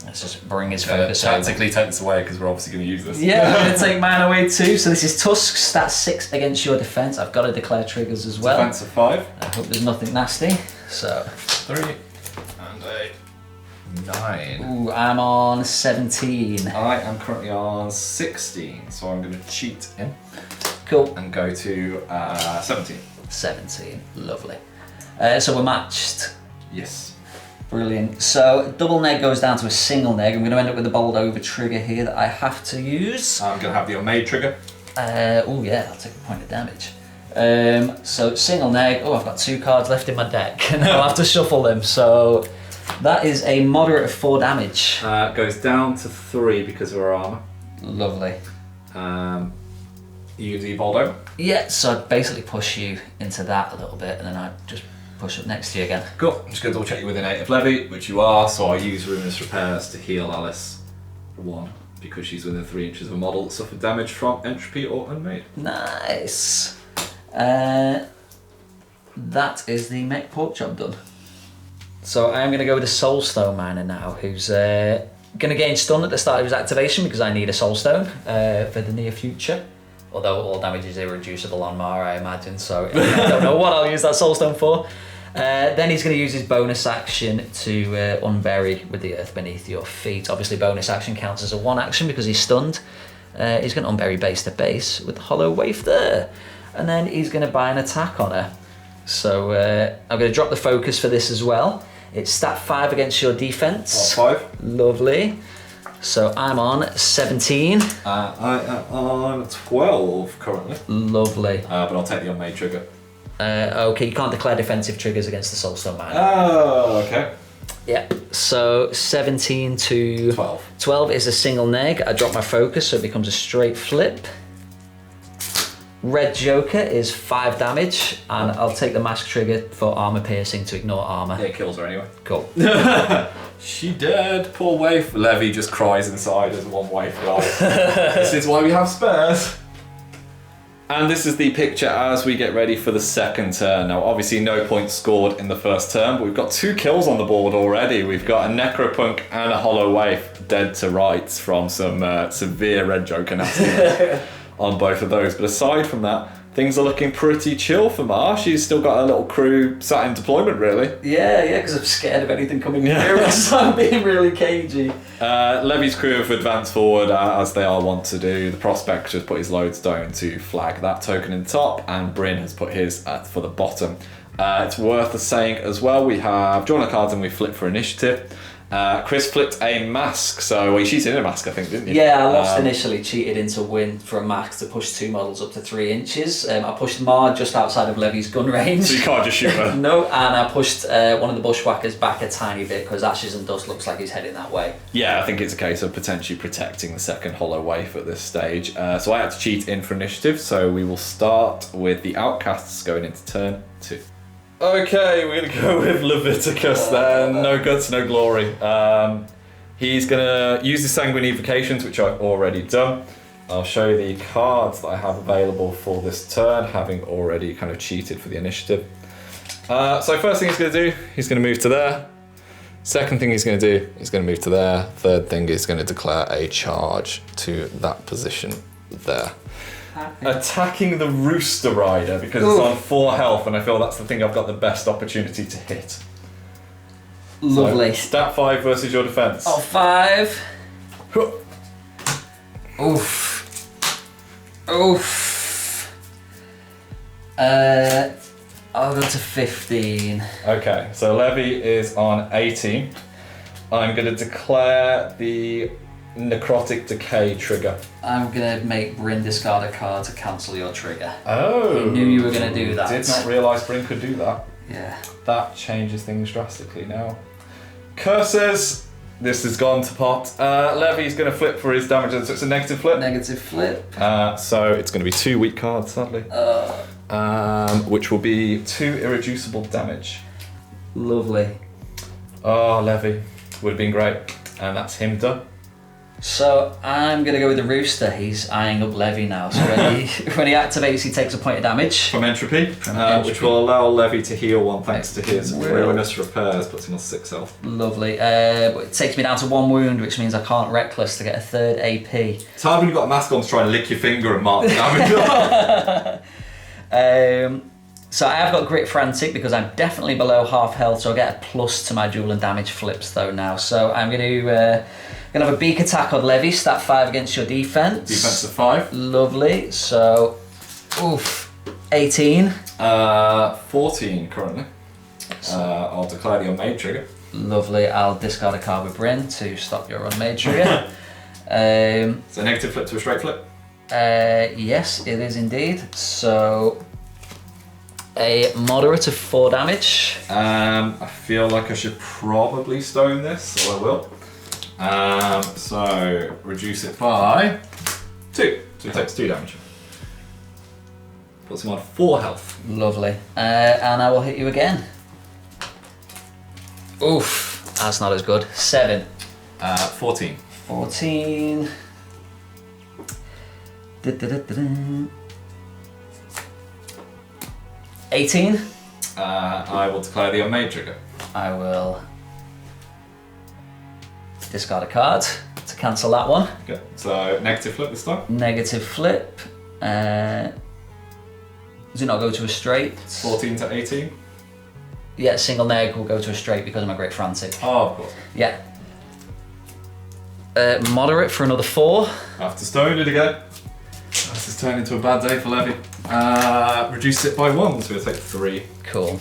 Speaker 3: Let's just bring his focus over.
Speaker 2: Tactically take this away because we're obviously going to use this.
Speaker 3: Yeah, I'm going to take mine away too. So this is Tusk, stat 6 against your defense. I've got to declare triggers as well.
Speaker 2: Defense of 5.
Speaker 3: I hope there's nothing nasty. So
Speaker 2: 3 and a 9.
Speaker 3: Ooh, I'm on 17.
Speaker 2: I am currently on 16, so I'm going to cheat in.
Speaker 3: Cool.
Speaker 2: And go to 17.
Speaker 3: 17, lovely. So we're matched.
Speaker 2: Yes.
Speaker 3: Brilliant. So double neg goes down to a single neg. I'm going to end up with a bold over trigger here that I have to use.
Speaker 2: I'm going to have the unmade trigger.
Speaker 3: Oh yeah, I'll take a point of damage. So single neg. Oh, I've got 2 cards left in my deck, and I'll have to shuffle them. So that is a moderate of 4 damage.
Speaker 2: Goes down to 3 because of her armour.
Speaker 3: Lovely.
Speaker 2: You do bold over?
Speaker 3: Yeah, so I'd basically push you into that a little bit, and then I'd just push up next to you again.
Speaker 2: Cool. I'm just going to double check you within 8 of levy, which you are, so I'll use Ruinous Repairs to heal Alice 1, because she's within 3 inches of a model that suffered damage from entropy or unmade.
Speaker 3: Nice. That is the mech pork chop done. So I'm going to go with a Soulstone Miner now, who's going to gain stun at the start of his activation because I need a Soulstone for the near future. Although all damage is irreducible on Mah, I imagine, so I don't know what I'll use that Soulstone for. Then he's going to use his bonus action to unbury with the earth beneath your feet. Obviously bonus action counts as a 1 action because he's stunned. He's going to unbury base to base with the hollow waif there. And then he's going to buy an attack on her. So I'm going to drop the focus for this as well. It's stat 5 against your defense.
Speaker 2: 5.
Speaker 3: Lovely. So I'm on 17.
Speaker 2: I am on 12 currently.
Speaker 3: Lovely.
Speaker 2: But I'll take the unmade trigger.
Speaker 3: Okay, you can't declare defensive triggers against the Soulstone Miner.
Speaker 2: Oh, okay.
Speaker 3: Yep. So 17 to
Speaker 2: 12.
Speaker 3: 12 is a single neg. I drop my focus, so it becomes a straight flip. Red Joker is 5 damage, and I'll take the mask trigger for armor piercing to ignore armor.
Speaker 2: Yeah, it kills her anyway.
Speaker 3: Cool.
Speaker 2: She dead, poor waif. Levy just cries inside as one waif dies. This is why we have spares. And this is the picture as we get ready for the second turn. Now, obviously, no points scored in the first turn, but we've got 2 kills on the board already. We've got a Necropunk and a Hollow Waif dead to rights from some severe Red Joker nastiness on both of those. But aside from that, things are looking pretty chill for Mah. She's still got a little crew sat in deployment, really.
Speaker 3: Yeah, because I'm scared of anything coming near, so I'm being really cagey.
Speaker 2: Levy's crew have advanced forward as they are wont to do. The Prospect has put his lodestone to flag that token in the top, and Bryn has put his for the bottom. It's worth saying as well, we have drawn our cards and we flip for initiative. Chris flipped a mask, so well, you cheated in a mask, I think, didn't you?
Speaker 3: Yeah, I lost initially, cheated into win for a mask to push 2 models up to 3 inches. I pushed Mah just outside of Levy's gun range.
Speaker 2: So you can't just shoot her?
Speaker 3: No, and I pushed one of the bushwhackers back a tiny bit because Ashes and Dust looks like he's heading that way.
Speaker 2: Yeah, I think it's a case of potentially protecting the second Hollow Waif at this stage. So I had to cheat in for initiative, so we will start with the Outcasts going into turn 2. Okay, we're going to go with Leveticus then. No guts, no glory. He's going to use the Sanguine Evocations, which I've already done. I'll show you the cards that I have available for this turn, having already kind of cheated for the initiative. So first thing he's going to do, he's going to move to there. Second thing he's going to do, he's going to move to there. Third thing is going to declare a charge to that position there. Attacking the Rooster Rider because it's on 4 health, and I feel that's the thing I've got the best opportunity to hit.
Speaker 3: Lovely.
Speaker 2: So, stat 5 versus your defense.
Speaker 3: Oh, 5. Oof. Oof. I'll go to 15.
Speaker 2: Okay, so Levy is on 18. I'm going to declare the Necrotic Decay trigger.
Speaker 3: I'm going to make Bryn discard a card to cancel your trigger.
Speaker 2: Oh.
Speaker 3: I knew you were going to do that.
Speaker 2: Did not realise Bryn could do that.
Speaker 3: Yeah.
Speaker 2: That changes things drastically now. Curses. This has gone to pot. Levy's going to flip for his damage, so it's a negative flip.
Speaker 3: Negative flip.
Speaker 2: So it's going to be 2 weak cards, sadly. Which will be 2 irreducible damage.
Speaker 3: Lovely.
Speaker 2: Oh, Levy. Would have been great. And that's him done.
Speaker 3: So I'm going to go with the Rooster. He's eyeing up Levy now. So when he activates, he takes a point of damage.
Speaker 2: From entropy, which will allow Levy to heal 1 thanks to his Ruinous Repairs, puts him on 6 health.
Speaker 3: Lovely. But it takes me down to 1 wound, which means I can't Reckless to get a 3rd AP.
Speaker 2: It's hard when you've got a mask on to try and lick your finger and mark the damage.
Speaker 3: So I have got Grit Frantic because I'm definitely below half health, so I get a plus to my duel and damage flips though now. So I'm going to have a beak attack on Levy, stat 5 against your defense.
Speaker 2: Defense of 5.
Speaker 3: Lovely. So, 18.
Speaker 2: 14 currently. I'll declare the unmade trigger.
Speaker 3: Lovely. I'll discard a card with Bryn to stop your unmade trigger.
Speaker 2: So negative flip to a straight flip?
Speaker 3: Yes, it is indeed. So, a moderate of 4 damage.
Speaker 2: I feel like I should probably stone this, so I will. So reduce it by 2. So it takes 2 damage. Puts him on 4 health.
Speaker 3: Lovely. And I will hit you again. Oof, that's not as good. 7.
Speaker 2: 14.
Speaker 3: 14. 18.
Speaker 2: I will declare the unmade trigger.
Speaker 3: I will discard a card to cancel that one.
Speaker 2: Okay, so negative flip this time.
Speaker 3: Negative flip. Does it not go to a straight?
Speaker 2: 14 to 18.
Speaker 3: Yeah, single neg will go to a straight because I'm a Great Frantic.
Speaker 2: Oh, of course.
Speaker 3: Yeah. Moderate for another 4.
Speaker 2: I have to stone it again. This has turned into a bad day for Levy. Reduce it by 1, so we'll take 3.
Speaker 3: Cool.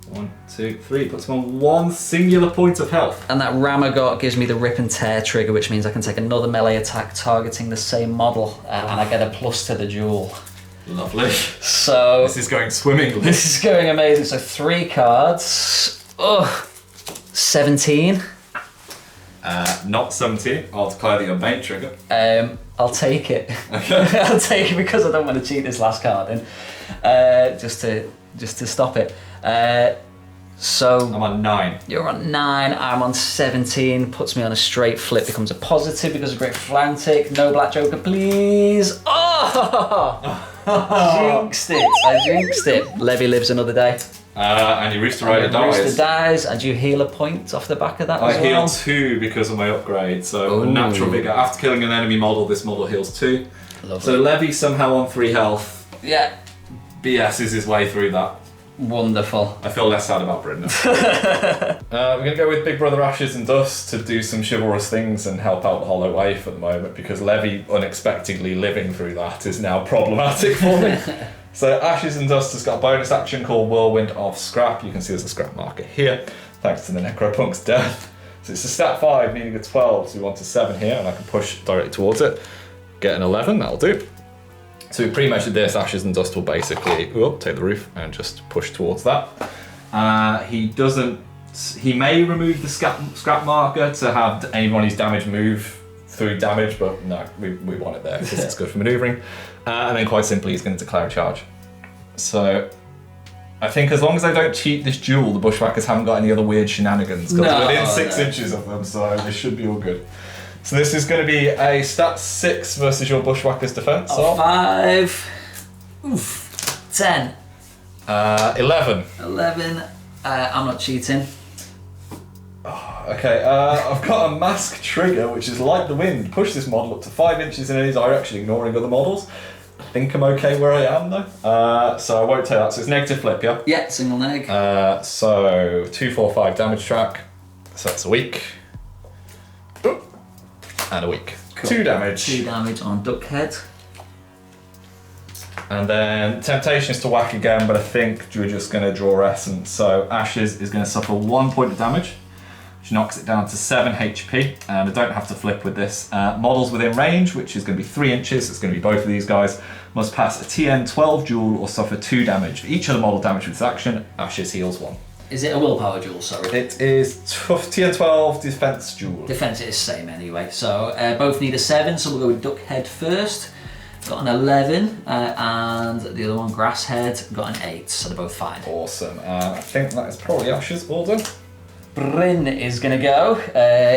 Speaker 2: 1, 2, 3. Puts him on 1 singular point of health.
Speaker 3: And that Ramagot gives me the Rip and Tear trigger, which means I can take another melee attack targeting the same model, and I get a plus to the duel.
Speaker 2: Lovely.
Speaker 3: So
Speaker 2: This is going swimmingly.
Speaker 3: this is going amazing. So 3 cards. 17.
Speaker 2: Not 17. I'll declare the unmade trigger.
Speaker 3: I'll take it.
Speaker 2: Okay.
Speaker 3: I'll take it because I don't want to cheat this last card in. Just to stop it. So
Speaker 2: I'm on 9.
Speaker 3: you're on 9, I'm on 17, puts me on a straight flip, becomes a positive because of Great Frantic. No Black Joker, please. Oh! Jinxed it. I jinxed it. Levy lives another day.
Speaker 2: And your Rooster Rider
Speaker 3: Rooster
Speaker 2: dies.
Speaker 3: dies, and you heal a point off the back of that
Speaker 2: I
Speaker 3: as
Speaker 2: heal
Speaker 3: well.
Speaker 2: 2 because of my upgrade, so
Speaker 3: Ooh.
Speaker 2: natural vigor. After killing an enemy model, this model heals 2.
Speaker 3: Lovely.
Speaker 2: So Levy somehow on 3 health
Speaker 3: Yeah,
Speaker 2: BS's his way through that.
Speaker 3: wonderful.
Speaker 2: I feel less sad about Britain. We're going to go with Big Brother Ashes and Dust to do some chivalrous things and help out the Hollow Waif at the moment, because Levy unexpectedly living through that is now problematic for me. So Ashes and Dust has got a bonus action called Whirlwind of Scrap. You can see there's a scrap marker here, thanks to the Necropunk's death. So it's a stat 5, needing a 12, so we want a 7 here, and I can push directly towards it. Get an 11, that'll do. So we pre-measured this, Ashes and Dust will basically take the roof and just push towards that. He may remove the scrap marker to have anybody's damage move through damage, but no, we want it there because it's good for manoeuvring. And then quite simply, he's going to declare a charge. So I think as long as I don't cheat this duel, the Bushwhackers haven't got any other weird shenanigans, because
Speaker 3: No,
Speaker 2: we're within 6
Speaker 3: no.
Speaker 2: inches of them, so they should be all good. So this is going to be a stat 6 versus your Bushwhackers defense.
Speaker 3: Oh, 5. Oof. 10.
Speaker 2: 11.
Speaker 3: 11. I'm not cheating.
Speaker 2: Okay, I've got a mask trigger, which is like the wind. Push this model up to 5 inches in any direction, ignoring other models. I think I'm okay where I am though. So I won't take that. So it's negative flip, yeah?
Speaker 3: Yeah, single neg.
Speaker 2: So 2, 4, 5 damage track. So that's a week. Ooh. And a week.
Speaker 3: Cool.
Speaker 2: 2 damage.
Speaker 3: 2 damage on Duckhead.
Speaker 2: And then Temptation is to whack again, but I think we're just going to draw Essence. So Ashes is going to suffer 1 point of damage, which knocks it down to 7 HP. And I don't have to flip with this. Models within range, which is going to be 3 inches, it's going to be both of these guys, must pass a TN 12 duel or suffer 2 damage. For each of the model damage with this action, Ashes heals 1.
Speaker 3: Is it a willpower duel, sorry?
Speaker 2: It is TN 12 defense duel.
Speaker 3: Defense is the same anyway. So both need a 7, so we'll go with Duckhead first. Got an 11, and the other one, Grasshead, got an 8, so they're both fine.
Speaker 2: Awesome. I think that is probably Ashes all done.
Speaker 3: Bryn is going to go.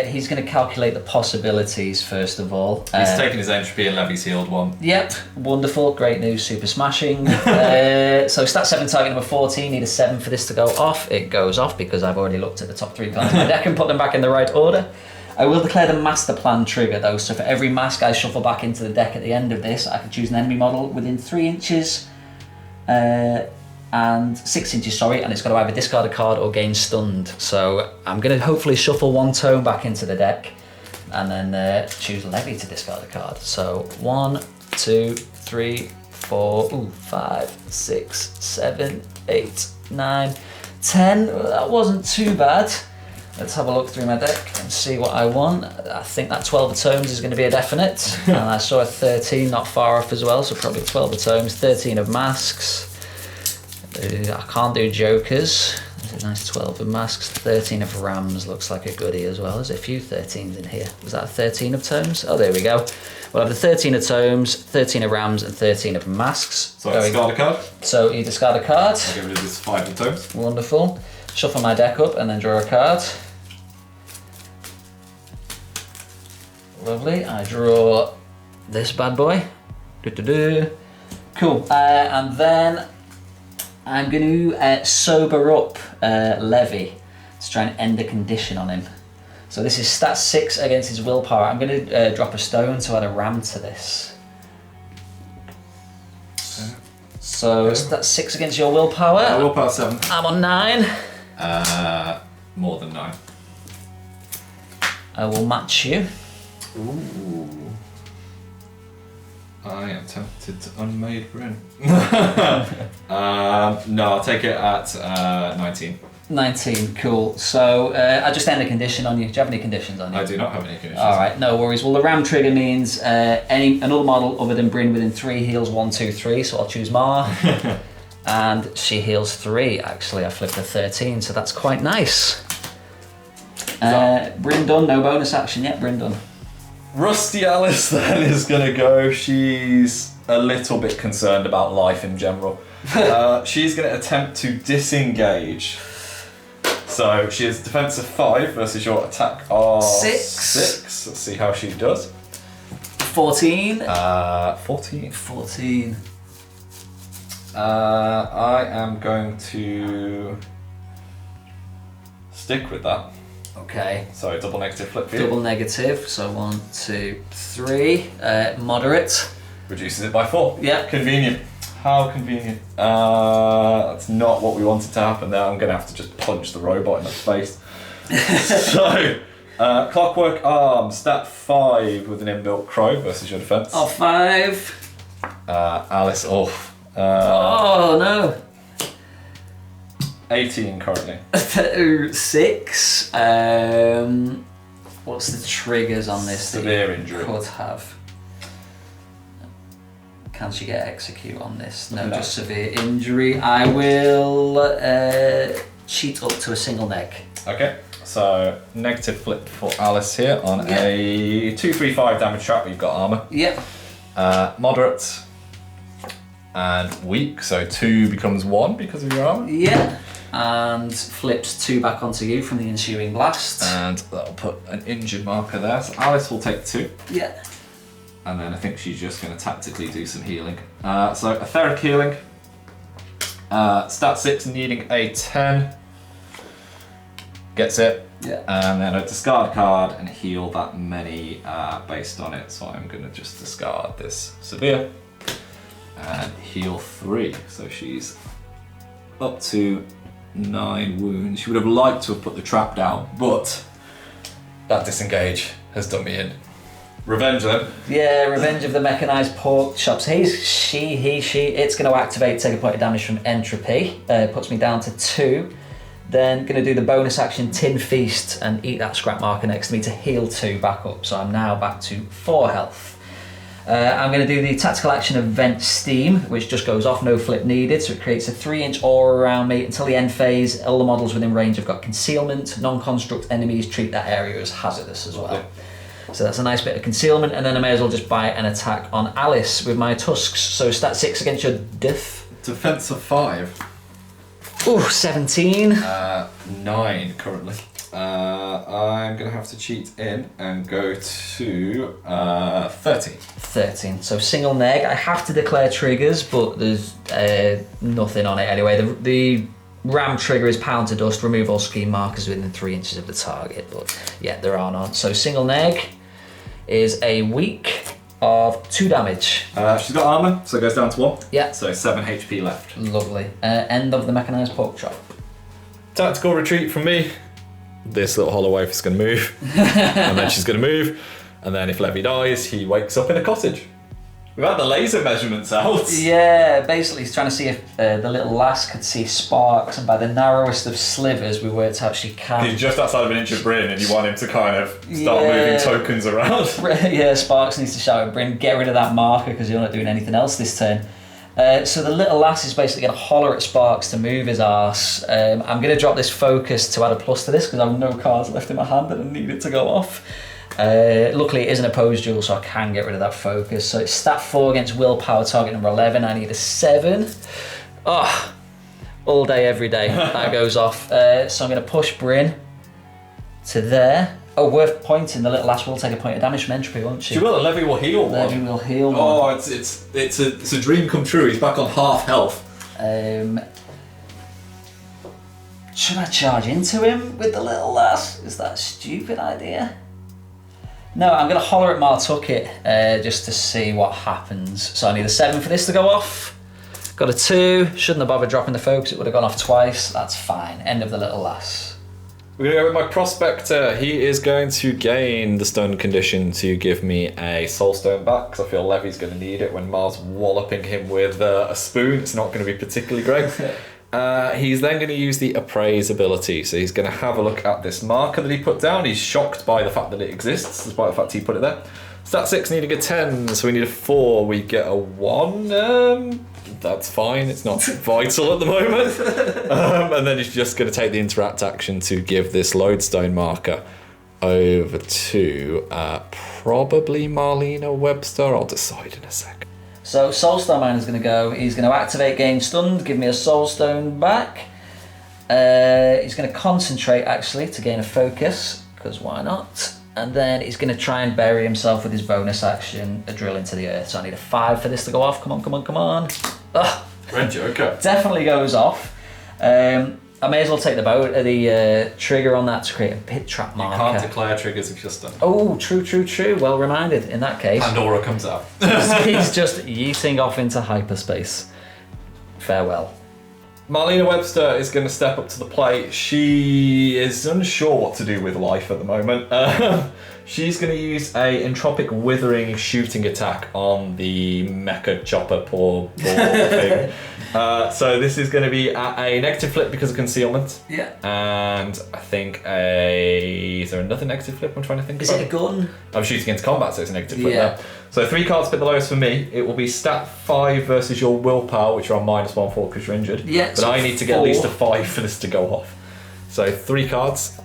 Speaker 3: He's going to calculate the possibilities first of all.
Speaker 2: He's taken his entropy and Levy's healed 1.
Speaker 3: Yep, wonderful, great news, super smashing. So stat 7 target number 14, need a 7 for this to go off. It goes off because I've already looked at the top 3 cards of my deck and put them back in the right order. I will declare the master plan trigger though, so for every mask I shuffle back into the deck at the end of this, I can choose an enemy model within 3 inches and 6 inches, sorry, and it's got to either discard a card or gain stunned. So I'm going to hopefully shuffle 1 tome back into the deck and then choose Levy to discard a card. So 1, 2, 3, 4, 5, 6, 7, 8, 9, 10. That wasn't too bad. Let's have a look through my deck and see what I want. I think that 12 of tomes is going to be a definite. And I saw a 13 not far off as well, so probably 12 of tomes, 13 of masks. I can't do jokers. There's a nice 12 of masks. 13 of rams looks like a goodie as well. There's a few 13s in here. Was that a 13 of tomes? Oh, there we go. We'll have the 13 of tomes, 13 of rams, and 13 of masks.
Speaker 2: So I discard a card.
Speaker 3: So you discard a card.
Speaker 2: I'll get rid of this 5 of tomes.
Speaker 3: Wonderful. Shuffle my deck up and then draw a card. Lovely. I draw this bad boy. Cool. And then I'm going to sober up Levy to try and end a condition on him. So this is stat 6 against his willpower. I'm going to drop a stone to add a ram to this. So stat 6 against your willpower.
Speaker 2: Willpower 7.
Speaker 3: I'm on 9.
Speaker 2: More than 9.
Speaker 3: I will match you.
Speaker 2: Ooh. I am tempted to unmade Bryn. No, I'll take it at 19.
Speaker 3: 19, cool. So I just end a condition on you. Do you have any conditions on you?
Speaker 2: I do not have any conditions.
Speaker 3: Alright, no worries. Well, the ram trigger means another model other than Bryn within 3 heals 1, 2, 3, so I'll choose Mah. And she heals 3, actually. I flipped a 13, so that's quite nice. Bryn done, no bonus action yet, Bryn done.
Speaker 2: Rusty Alice then is going to go. She's a little bit concerned about life in general. She's going to attempt to disengage. So she has defense of 5 versus your attack of 6. Let's see how she does.
Speaker 3: 14.
Speaker 2: 14.
Speaker 3: 14.
Speaker 2: I am going to stick with that.
Speaker 3: Okay.
Speaker 2: So double negative flip for you.
Speaker 3: Double negative, so 1, 2, 3. Moderate.
Speaker 2: Reduces it by 4.
Speaker 3: Yep.
Speaker 2: Convenient. How convenient. That's not what we wanted to happen there. I'm going to have to just punch the robot in the face. So, Clockwork Arm, stat 5 with an inbuilt crow versus your defense.
Speaker 3: Oh, 5.
Speaker 2: Alice off.
Speaker 3: Oh, no.
Speaker 2: 18 currently.
Speaker 3: 6. What's the triggers on this?
Speaker 2: Severe injury.
Speaker 3: Could have. Can she get execute on this? No, just severe injury. I will cheat up to a single neg.
Speaker 2: Okay, so negative flip for Alice here on a 2-3-5 damage trap. You've got armor.
Speaker 3: Yep.
Speaker 2: Moderate and weak, so 2 becomes 1 because of your armor.
Speaker 3: Yeah. And flips 2 back onto you from the ensuing blast.
Speaker 2: And that'll put an injured marker there. So Alice will take 2.
Speaker 3: Yeah.
Speaker 2: And then I think she's just going to tactically do some healing. So etheric healing. Stat 6 needing a 10. Gets it.
Speaker 3: Yeah.
Speaker 2: And then a discard card and heal that many based on it. So I'm going to just discard this severe and heal 3. So she's up to 9 wounds. She would have liked to have put the trap down, but that disengage has done me in. Revenge then.
Speaker 3: Yeah, Revenge of the Mechanized Pork Chops. He, she. It's going to activate, take a point of damage from entropy. Puts me down to 2. Then going to do the bonus action Tin Feast and eat that scrap marker next to me to heal 2 back up. So I'm now back to 4 health. I'm going to do the tactical action of Vent Steam, which just goes off, no flip needed. So it creates a 3-inch aura around me until the end phase. All the models within range have got concealment. Non-construct enemies treat that area as hazardous as well.
Speaker 2: Okay.
Speaker 3: So that's a nice bit of concealment, and then I may as well just buy an attack on Alice with my tusks. So stat 6 against your diff.
Speaker 2: Defense of 5.
Speaker 3: Ooh, 17.
Speaker 2: 9 currently. I'm going to have to cheat in and go to 13.
Speaker 3: 13. So single neg. I have to declare triggers, but there's nothing on it anyway. The ram trigger is pound to dust, remove all scheme markers within 3 inches of the target. But yeah, there are none. So single neg is a weak of 2 damage.
Speaker 2: She's got armour, so it goes down to 1.
Speaker 3: Yeah.
Speaker 2: So 7 HP left.
Speaker 3: Lovely. End of the mechanised pork chop.
Speaker 1: Tactical retreat from me. This little hollow waif is going to move, and then she's going to move, and then if Levy dies, he wakes up in a cottage. We've had the laser measurements out.
Speaker 3: Yeah, basically he's trying to see if the little lass could see sparks, and by the narrowest of slivers we worked out she can.
Speaker 2: He's just outside of an inch of Bryn, and you want him to kind of start moving tokens around.
Speaker 3: Yeah, Sparks needs to shout at Bryn, get rid of that marker because you're not doing anything else this turn. So the little lass is basically going to holler at Sparks to move his arse. I'm going to drop this focus to add a plus to this because I have no cards left in my hand and I need it to go off. Luckily it is an opposed duel, so I can get rid of that focus. So it's stat 4 against willpower, target number 11. I need a 7. Oh, all day, every day. That goes off. So I'm going to push Bryn to there. Oh, worth pointing, the little lass will take a point of damage from entropy, won't she?
Speaker 2: She will, and Levy will heal one.
Speaker 3: Levy will heal one.
Speaker 2: Oh, it's a dream come true. He's back on half health.
Speaker 3: Should I charge into him with the little lass? Is that a stupid idea? No, I'm going to holler at Mah Tucket just to see what happens. So I need a 7 for this to go off. Got a 2. Shouldn't have bothered dropping the focus. It would have gone off twice. That's fine. End of the little lass.
Speaker 1: We're going to go with my Prospector. He is going to gain the stone condition to give me a soul stone back, because I feel Levy's going to need it when Mar's walloping him with a spoon. It's not going to be particularly great. He's then going to use the appraise ability, so he's going to have a look at this marker that he put down. He's shocked by the fact that it exists, despite the fact he put it there. Stat 6 needing a 10, so we need a 4, we get a 1. That's fine, it's not vital at the moment. And then he's just going to take the interact action to give this lodestone marker over to probably Marlena Webster. I'll decide in a sec.
Speaker 3: So Soulstone Man is going to go, he's going to activate gain stunned, give me a Soulstone back. He's going to concentrate actually to gain a focus, because why not? And then he's going to try and bury himself with his bonus action, a drill into the earth. So I need a 5 for this to go off. Come on, come on, come on. Ugh.
Speaker 2: Red Joker.
Speaker 3: Definitely goes off. I may as well take the trigger on that to create a pit trap marker.
Speaker 2: You can't declare triggers if you're stunned.
Speaker 3: Oh, true, true, true. Well reminded. In that case,
Speaker 2: Pandora comes out.
Speaker 3: he's just yeeting off into hyperspace. Farewell.
Speaker 2: Marlena Webster is going to step up to the plate. She is unsure what to do with life at the moment. She's going to use a entropic withering shooting attack on the mecha chopper poor thing. So this is going to be at a negative flip because of concealment.
Speaker 3: Yeah.
Speaker 2: And I think is there another negative flip I'm trying to think
Speaker 3: Is
Speaker 2: about?
Speaker 3: it a gun?
Speaker 2: I'm shooting into combat, so it's a negative flip
Speaker 3: Yeah.
Speaker 2: there. So 3 cards pick the lowest for me. It will be stat 5 versus your willpower, which are on -1 for because you're injured.
Speaker 3: Yeah,
Speaker 2: But
Speaker 3: so
Speaker 2: I need to get at
Speaker 3: 4.
Speaker 2: least a 5 for this to go off. So 3 cards.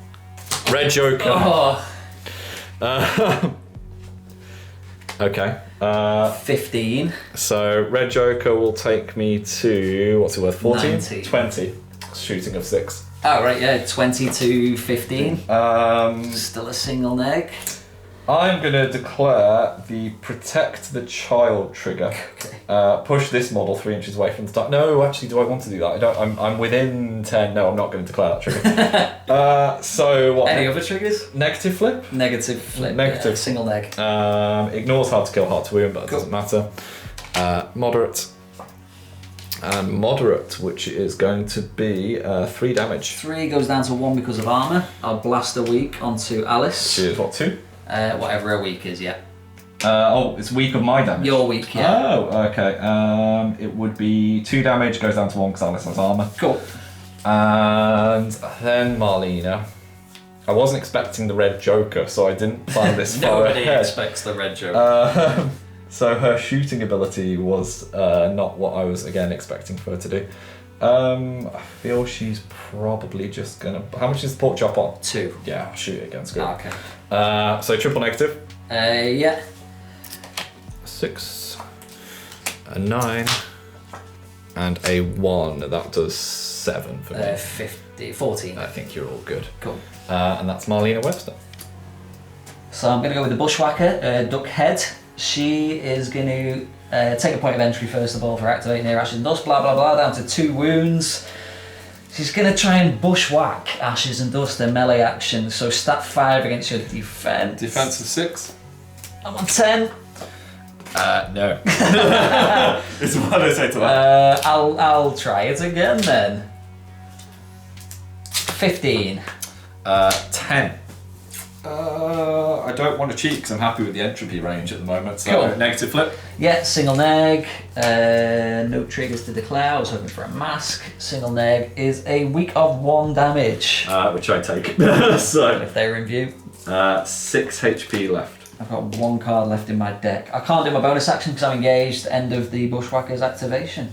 Speaker 2: Red Joker.
Speaker 3: Oh,
Speaker 2: Okay.
Speaker 3: 15.
Speaker 2: So Red Joker will take me to, what's it worth, 14?
Speaker 3: 19.
Speaker 2: 20. Shooting of 6.
Speaker 3: Oh, right, yeah, 20 to 15. Still a single neg.
Speaker 2: I'm going to declare the Protect the Child trigger.
Speaker 3: Okay.
Speaker 2: Push this model 3 inches away from the start. No, actually, do I want to do that? I don't. I'm within 10. No, I'm not going to declare that trigger. So what?
Speaker 3: Any other triggers?
Speaker 2: Negative flip?
Speaker 3: Negative flip.
Speaker 2: Negative.
Speaker 3: Yeah, single neg.
Speaker 2: Ignores hard to kill, hard to wound, but it
Speaker 3: Cool.
Speaker 2: doesn't matter. Moderate. And moderate, which is going to be 3 damage.
Speaker 3: 3 goes down to 1 because of armour. I'll blast a weak onto Alice.
Speaker 2: Which is what, 2?
Speaker 3: Whatever a weak is, yeah.
Speaker 2: It's weak of my damage.
Speaker 3: Your weak, yeah.
Speaker 2: Oh, okay. It would be 2 damage, goes down to 1 because Alice has armour.
Speaker 3: Cool.
Speaker 2: And then Marlena. I wasn't expecting the Red Joker, so I didn't plan this far
Speaker 3: Nobody
Speaker 2: ahead.
Speaker 3: expects the red joke.
Speaker 2: So her shooting ability was not what I was, again, expecting for her to do. I feel she's probably just going to... How much is the pork chop on?
Speaker 3: 2.
Speaker 2: Yeah, I'll shoot it against good.
Speaker 3: Okay.
Speaker 2: So triple negative.
Speaker 3: Yeah.
Speaker 2: 6, a 9, and a 1. That does 7 for me.
Speaker 3: 14.
Speaker 2: I think you're all good.
Speaker 3: Cool.
Speaker 2: And that's Marlena Webster.
Speaker 3: So I'm going to go with the Bushwhacker, Duck Head. She is going to take a point of entry first of all for activating near Ashes and Dust, blah blah blah, down to 2 wounds. She's going to try and bushwhack Ashes and Dust, their melee action, so stat 5 against your defense.
Speaker 2: Defense of 6.
Speaker 3: I'm on 10.
Speaker 1: No.
Speaker 2: It's what I say to that.
Speaker 3: I'll try it again then. 15.
Speaker 1: 10. I don't want to cheat because I'm happy with the entropy range at the moment. So
Speaker 3: Cool.
Speaker 2: Negative flip.
Speaker 3: Yeah, single neg. No triggers to declare. I was hoping for a mask. Single neg is a week of 1 damage.
Speaker 2: Which I take. So
Speaker 3: If they're in view.
Speaker 2: 6 HP left.
Speaker 3: I've got 1 card left in my deck. I can't do my bonus action because I'm engaged. End of the Bushwhacker's activation.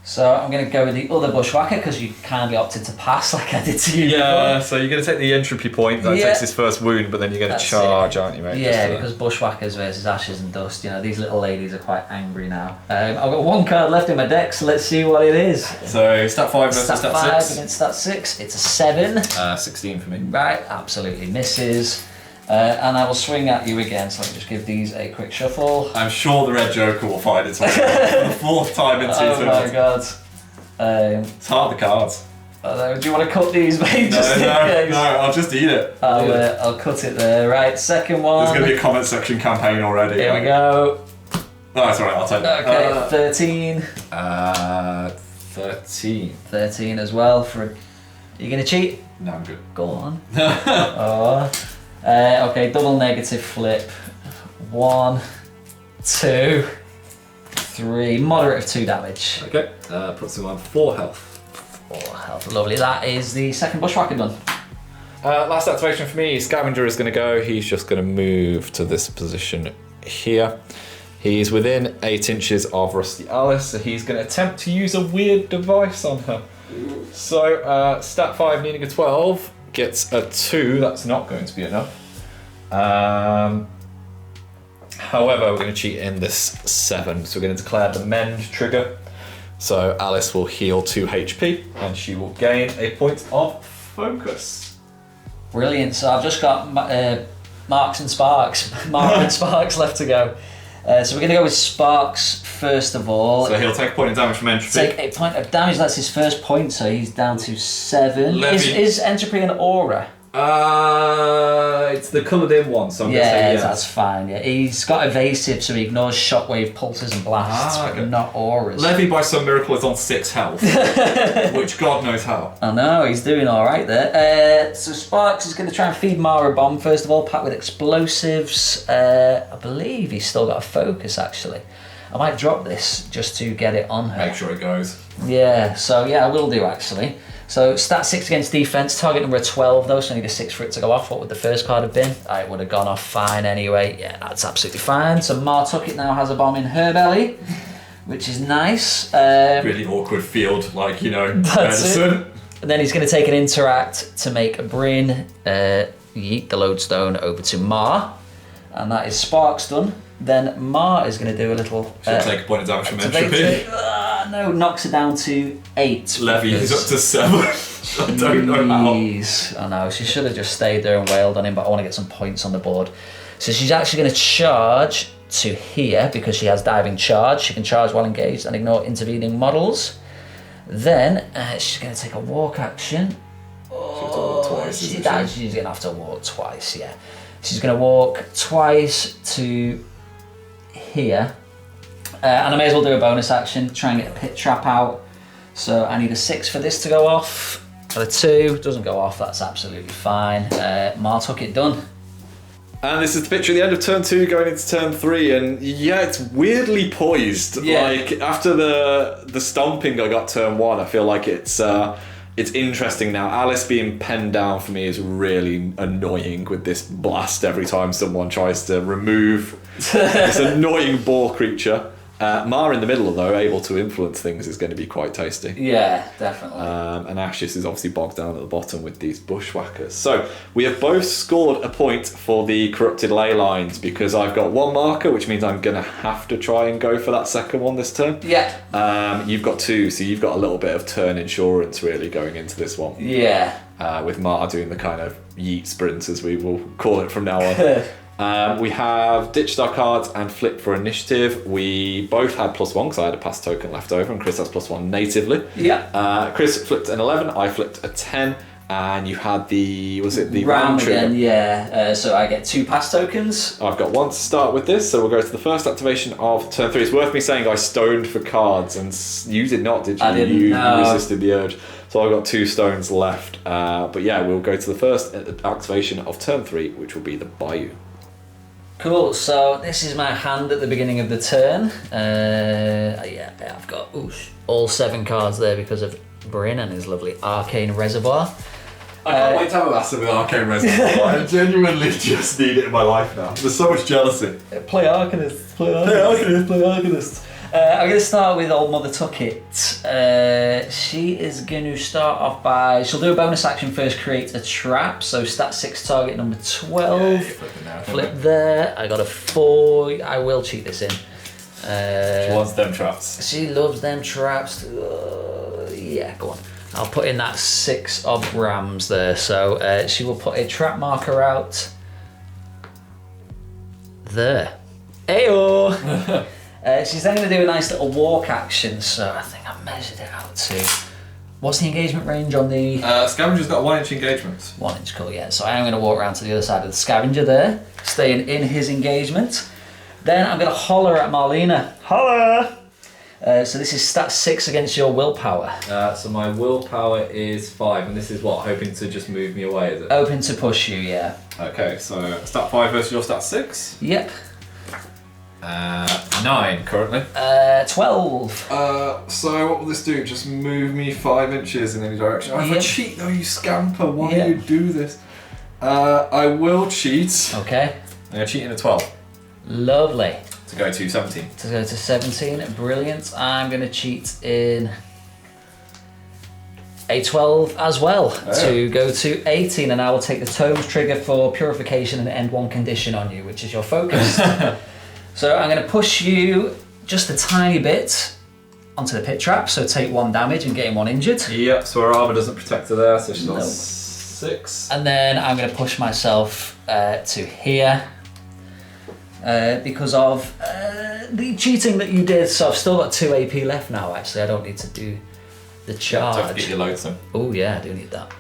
Speaker 3: So I'm going to go with the other Bushwhacker because you kindly opted to pass like I did to you.
Speaker 1: Yeah,
Speaker 3: before.
Speaker 1: so you're going to take the entropy point, that
Speaker 3: Yeah.
Speaker 1: takes his first wound, but then you're going to
Speaker 3: That's
Speaker 1: charge,
Speaker 3: it.
Speaker 1: aren't you, mate?
Speaker 3: Yeah,
Speaker 1: Just,
Speaker 3: because Bushwhackers versus Ashes and Dust, you know, these little ladies are quite angry now. I've got 1 card left in my deck, so let's see what it is.
Speaker 2: So stat 5 versus
Speaker 3: Stat
Speaker 2: stat
Speaker 3: 5
Speaker 2: 6.
Speaker 3: against stat 6, it's a 7.
Speaker 1: 16 for me.
Speaker 3: Right, absolutely misses. And I will swing at you again, so let me just give these a quick shuffle.
Speaker 2: I'm sure the red joker will find its way for the 4th time in 2
Speaker 3: Oh my
Speaker 2: turns.
Speaker 3: god.
Speaker 2: It's hard the cards.
Speaker 3: Do you want to cut these, mate?
Speaker 2: No,
Speaker 3: Just in case?
Speaker 2: no, I'll just eat it.
Speaker 3: I'll cut it there. Right, second one.
Speaker 2: There's going to be a comment section campaign already.
Speaker 3: Here we go.
Speaker 2: No, it's alright, I'll take that.
Speaker 3: Okay, 13.
Speaker 1: 13.
Speaker 3: 13 as well. Are you going to cheat?
Speaker 2: No, I'm good.
Speaker 3: Go on. Okay, double negative flip. 1, 2, 3. Moderate of 2 damage.
Speaker 1: Okay, puts him on 4 health.
Speaker 3: 4 health. Lovely. That is the second Bushwhacker done.
Speaker 1: Last activation for me, Scavenger is going to go. He's just going to move to this position here. He's within 8 inches of Rusty Alice, so he's going to attempt to use a weird device on her. So, stat 5 needing a 12, gets a 2, that's not going to be enough. However, we're going to cheat in this 7, so we're going to declare the mend trigger. So Alice will heal 2 HP, and she will gain a point of focus.
Speaker 3: Brilliant. So I've just got Marks and Sparks. Mark and Sparks left to go. So we're going to go with Sparks first of all.
Speaker 2: So he'll take a point of damage from entropy.
Speaker 3: Take a point of damage. That's his first point, so he's down to 7. Is entropy an aura?
Speaker 1: It's the coloured in one, so I'm going to say yes.
Speaker 3: That's fine. Yeah, he's got evasive, so he ignores shockwave pulses and blasts, but
Speaker 2: okay.
Speaker 3: not auras.
Speaker 2: Levy, by some miracle, is on 6 health, which God knows how.
Speaker 3: I know, he's doing all right there. So Sparks is going to try and feed Mara a bomb first of all, packed with explosives. I believe he's still got a focus actually. I might drop this just to get it on her.
Speaker 2: Make sure it goes.
Speaker 3: Yeah, so yeah, I will do actually. So stat 6 against defense, target number 12 though, so I need a 6 for it to go off. What would the first card have been? It would have gone off fine anyway. Yeah, that's absolutely fine. So Mah Tucket now has a bomb in her belly, which is nice.
Speaker 2: Really awkward field, like, you know, medicine.
Speaker 3: And then he's going to take an interact to make a Bryn yeet the lodestone over to Mah, and that is Sparks done. Then Mah is going to do a little.
Speaker 2: Should take a point of damage from entropy.
Speaker 3: No, knocks her down to 8.
Speaker 2: Levy is up to 7. I don't know how.
Speaker 3: Jeez, I know. She should have just stayed there and wailed on him, but I want to get some points on the board. So she's actually going to charge to here because she has diving charge. She can charge while engaged and ignore intervening models. Then she's going to take a walk action. She's going to have to walk twice, yeah. She's going to walk twice to here. And I may as well do a bonus action, try and get a pit trap out. So I need a 6 for this to go off. Got a 2, doesn't go off, that's absolutely fine. Mah Tucket done.
Speaker 1: And this is the picture at the end of turn 2 going into turn 3, and yeah, it's weirdly poised.
Speaker 3: Yeah.
Speaker 1: Like after the stomping I got turn 1, I feel like it's interesting now. Alice being penned down for me is really annoying with this blast every time someone tries to remove this annoying boar creature. Mah in the middle, though, able to influence things, is going to be quite tasty.
Speaker 3: Yeah, definitely.
Speaker 1: And Ashes is obviously bogged down at the bottom with these bushwhackers. So we have both scored a point for the corrupted ley lines because I've got 1 marker, which means I'm going to have to try and go for that second one this turn.
Speaker 3: Yeah.
Speaker 1: You've got 2, so you've got a little bit of turn insurance really going into this one.
Speaker 3: Yeah.
Speaker 1: With Mah doing the kind of yeet sprint, as we will call it from now on. We have ditched our cards and flipped for initiative. We both had +1 because I had a pass token left over, and Chris has +1 natively.
Speaker 3: Yeah.
Speaker 1: Chris flipped an 11, I flipped a 10, And you had the
Speaker 3: Ram
Speaker 1: trigger?
Speaker 3: again, yeah. So I get 2 pass tokens.
Speaker 1: I've got 1 to start with this, so we'll go to the first activation of turn 3. It's worth me saying I stoned for cards, and you did not, did you?
Speaker 3: I didn't,
Speaker 1: You
Speaker 3: no.
Speaker 1: resisted the urge. So I've got 2 stones left. But yeah, we'll go to the first activation of turn 3, which will be the Bayou.
Speaker 3: Cool, so this is my hand at the beginning of the turn. Yeah, I've got all 7 cards there because of Bryn and his lovely Arcane Reservoir.
Speaker 1: I can't wait to have a master with Arcane Reservoir. I genuinely just need it in my life now. There's so much jealousy.
Speaker 3: Play Arcanist, play Arcanist. I'm going to start with old Mah Tucket. She is going to start off by... She'll do a bonus action first, create a trap. So stat 6 target number 12. Flip there. I got a 4. I will cheat this in.
Speaker 1: She wants them traps.
Speaker 3: She loves them traps. Yeah, go on. I'll put in that 6 of rams there. So she will put a trap marker out there. Ayo! She's then going to do a nice little walk action. So I think I measured it out to... What's the engagement range on the...
Speaker 1: Scavenger's got a 1-inch engagement.
Speaker 3: 1 inch, cool, yeah. So I am going to walk around to the other side of the scavenger there, staying in his engagement. Then I'm going to holler at Marlena. Holler! So this is stat 6 against your willpower.
Speaker 1: So my willpower is 5, and this is what, hoping to just move me away, is it?
Speaker 3: Open to push you, yeah.
Speaker 1: Okay, so stat 5 versus your stat 6?
Speaker 3: Yep.
Speaker 1: 9 currently.
Speaker 3: 12.
Speaker 1: So what will this do? Just move me 5 inches in any direction. Oh, if I
Speaker 3: Yep.
Speaker 1: cheat though, you scamper, why
Speaker 3: Yep.
Speaker 1: do you do this? I will cheat.
Speaker 3: Okay.
Speaker 1: I'm going to cheat in a 12
Speaker 3: Lovely.
Speaker 1: to go to 17.
Speaker 3: To go to 17, brilliant. I'm going to cheat in a 12 as well to go to 18, and I will take the Tomes trigger for purification and end 1 condition on you, which is your focus. So I'm going to push you just a tiny bit onto the pit trap, so take 1 damage and get him 1 injured.
Speaker 1: Yep, so her armour doesn't protect her there, so she's got
Speaker 3: Nope.
Speaker 1: 6.
Speaker 3: And then I'm going to push myself to here because of the cheating that you did. So I've still got 2 AP left now, actually. I don't need to do the
Speaker 1: Don't
Speaker 3: charge.
Speaker 1: forget your loads then.
Speaker 3: Oh yeah, I do need that.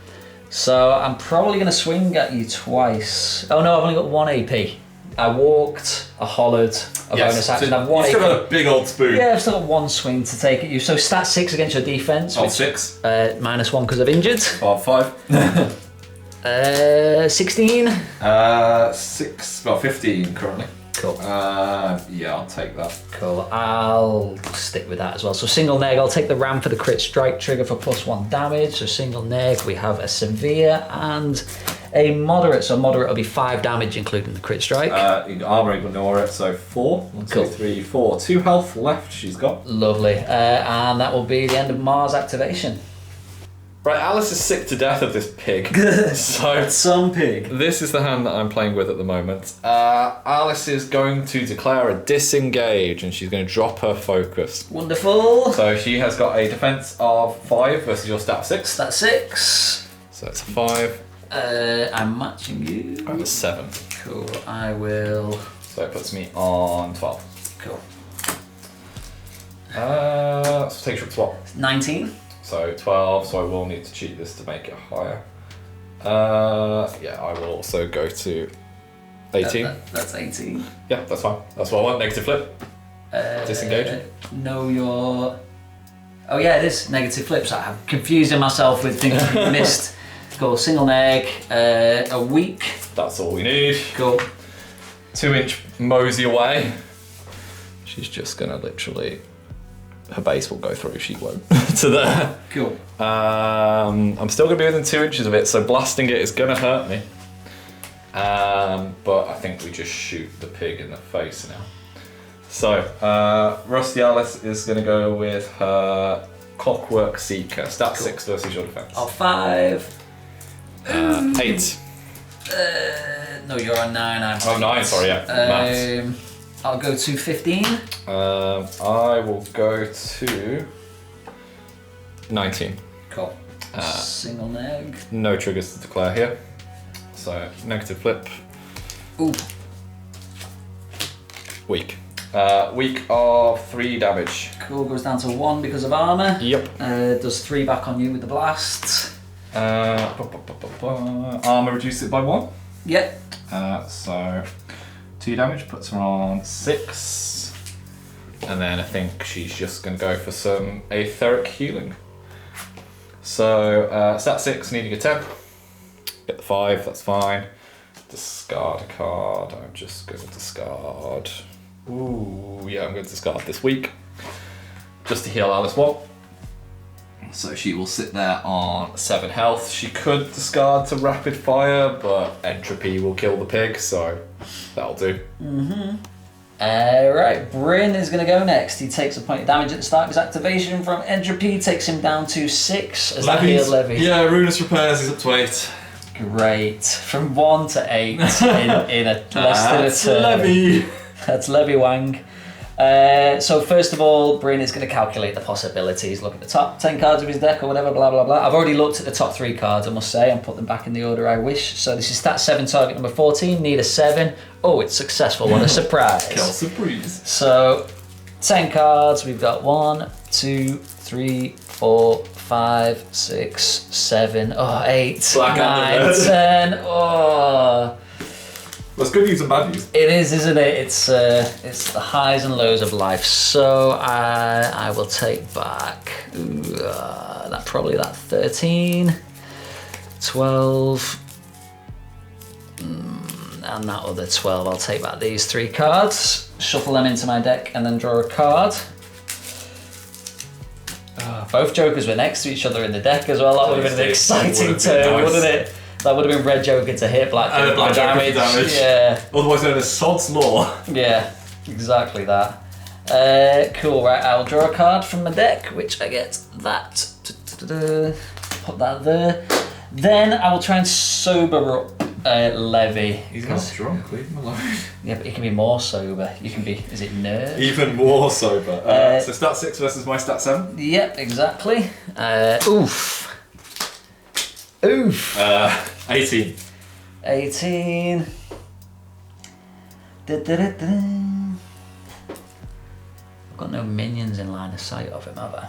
Speaker 3: So I'm probably going to swing at you twice. Oh no, I've only got 1 AP. I walked, I hollered, a bonus action. I've 1
Speaker 1: You've still
Speaker 3: AP.
Speaker 1: got a big old spoon.
Speaker 3: Yeah, I've still got 1 swing to take at you. So stat 6 against your defense.
Speaker 1: Oh, 6.
Speaker 3: -1 because I've injured.
Speaker 1: 5.
Speaker 3: 16.
Speaker 1: 6, well 15 currently.
Speaker 3: Cool.
Speaker 1: Yeah, I'll take that.
Speaker 3: Cool. I'll stick with that as well. So single neg, I'll take the ram for the crit strike trigger for +1 damage. So single neg, we have a severe and a moderate. So moderate will be 5 damage, including the crit strike.
Speaker 1: Armour, ignore it, so 4. 1, 2,
Speaker 3: Cool.
Speaker 1: 3, 4. 2 health left she's got.
Speaker 3: Lovely. And that will be the end of Mars activation.
Speaker 1: Right, Alice is sick to death of this pig. So
Speaker 3: Some pig.
Speaker 1: this is the hand that I'm playing with at the moment. Alice is going to declare a disengage, and she's going to drop her focus.
Speaker 3: Wonderful.
Speaker 1: So she has got a defense of 5 versus your stat 6.
Speaker 3: That's 6.
Speaker 1: So that's a 5.
Speaker 3: I'm matching you.
Speaker 1: I have a 7.
Speaker 3: Cool. I will.
Speaker 1: So it puts me on 12.
Speaker 3: Cool.
Speaker 1: So take your swap.
Speaker 3: 19.
Speaker 1: So 12, so I will need to cheat this to make it higher. Yeah, I will also go to 18.
Speaker 3: That's 18.
Speaker 1: Yeah, that's fine. That's what I want. Negative flip. Disengage.
Speaker 3: No, your. Oh yeah, it is negative flips. I'm confusing myself with things you missed. Cool. Single neg. A week.
Speaker 1: That's all we need.
Speaker 3: Cool.
Speaker 1: 2-inch mosey away. She's just gonna literally. Her base will go through. She won't to there.
Speaker 3: Cool.
Speaker 1: I'm still gonna be within 2 inches of it, so blasting it is gonna hurt me. But I think we just shoot the pig in the face now. So Rusty Alice is gonna go with her Clockwork Seeker. Stat 6 versus your defense.
Speaker 3: Oh, 5.
Speaker 1: 8.
Speaker 3: No, you're on 9. I'm.
Speaker 1: Oh, 9. Sorry, yeah. Maths.
Speaker 3: I'll go to 15.
Speaker 1: I will go to 19.
Speaker 3: Cool. Single neg.
Speaker 1: No triggers to declare here. So negative flip.
Speaker 3: Ooh.
Speaker 1: Weak. Weak of 3 damage.
Speaker 3: Cool, goes down to 1 because of armour.
Speaker 1: Yep.
Speaker 3: Does 3 back on you with the blast.
Speaker 2: Armor reduces it by 1.
Speaker 3: Yep.
Speaker 2: So 2 damage puts her on 6.
Speaker 1: And then I think she's just going to go for some etheric healing. So stat 6, needing a 10. Get the 5, that's fine. Discard a card. I'm just going to discard. Ooh, yeah, I'm going to discard this week. Just to heal Alice 1. So she will sit there on 7 health. She could discard to rapid fire, but entropy will kill the pig, so that'll do.
Speaker 3: Right, Bryn is going to go next. He takes a point of damage at the start of his activation from entropy, takes him down to 6 as that healed Levy.
Speaker 2: Yeah, Runus repairs, he's up to 8.
Speaker 3: Great. From 1 to 8 in a less than a turn.
Speaker 2: Levy.
Speaker 3: That's Levy Wang. So first of all, Bryn is going to calculate the possibilities. Look at the top 10 cards of his deck or whatever, blah, blah, blah. I've already looked at the top 3 cards, I must say, and put them back in the order I wish. So this is stat 7, target number 14, need a 7. Oh, it's successful, what a surprise.
Speaker 2: Surprise.
Speaker 3: So 10 cards, we've got 1, 2, 3, 4, 5, 6, 7, 8,
Speaker 2: Black
Speaker 3: 9, 10. Oh.
Speaker 2: Well, it's good news and bad news.
Speaker 3: It is, isn't it? It's the highs and lows of life. So I will take back that 13, 12, and that other 12. I'll take back these 3 cards, shuffle them into my deck, and then draw a card. Both Jokers were next to each other in the deck as well. That would have been an exciting turn, wouldn't it? That would have been red Joker to hit, black Joker for damage. Yeah.
Speaker 2: Otherwise known as Sod's Law.
Speaker 3: Yeah, exactly that. Cool, right, I'll draw a card from my deck, which I get that. Put that there. Then I will try and sober up Levy.
Speaker 2: He's not drunk, leave him alone.
Speaker 3: Yeah, but he can be more sober. You can be, is it nerd?
Speaker 2: Even more sober. So stat 6 versus my stat 7?
Speaker 3: Yep, exactly. Oof.
Speaker 2: 18.
Speaker 3: 18. I've got no minions in line of sight of him, have I?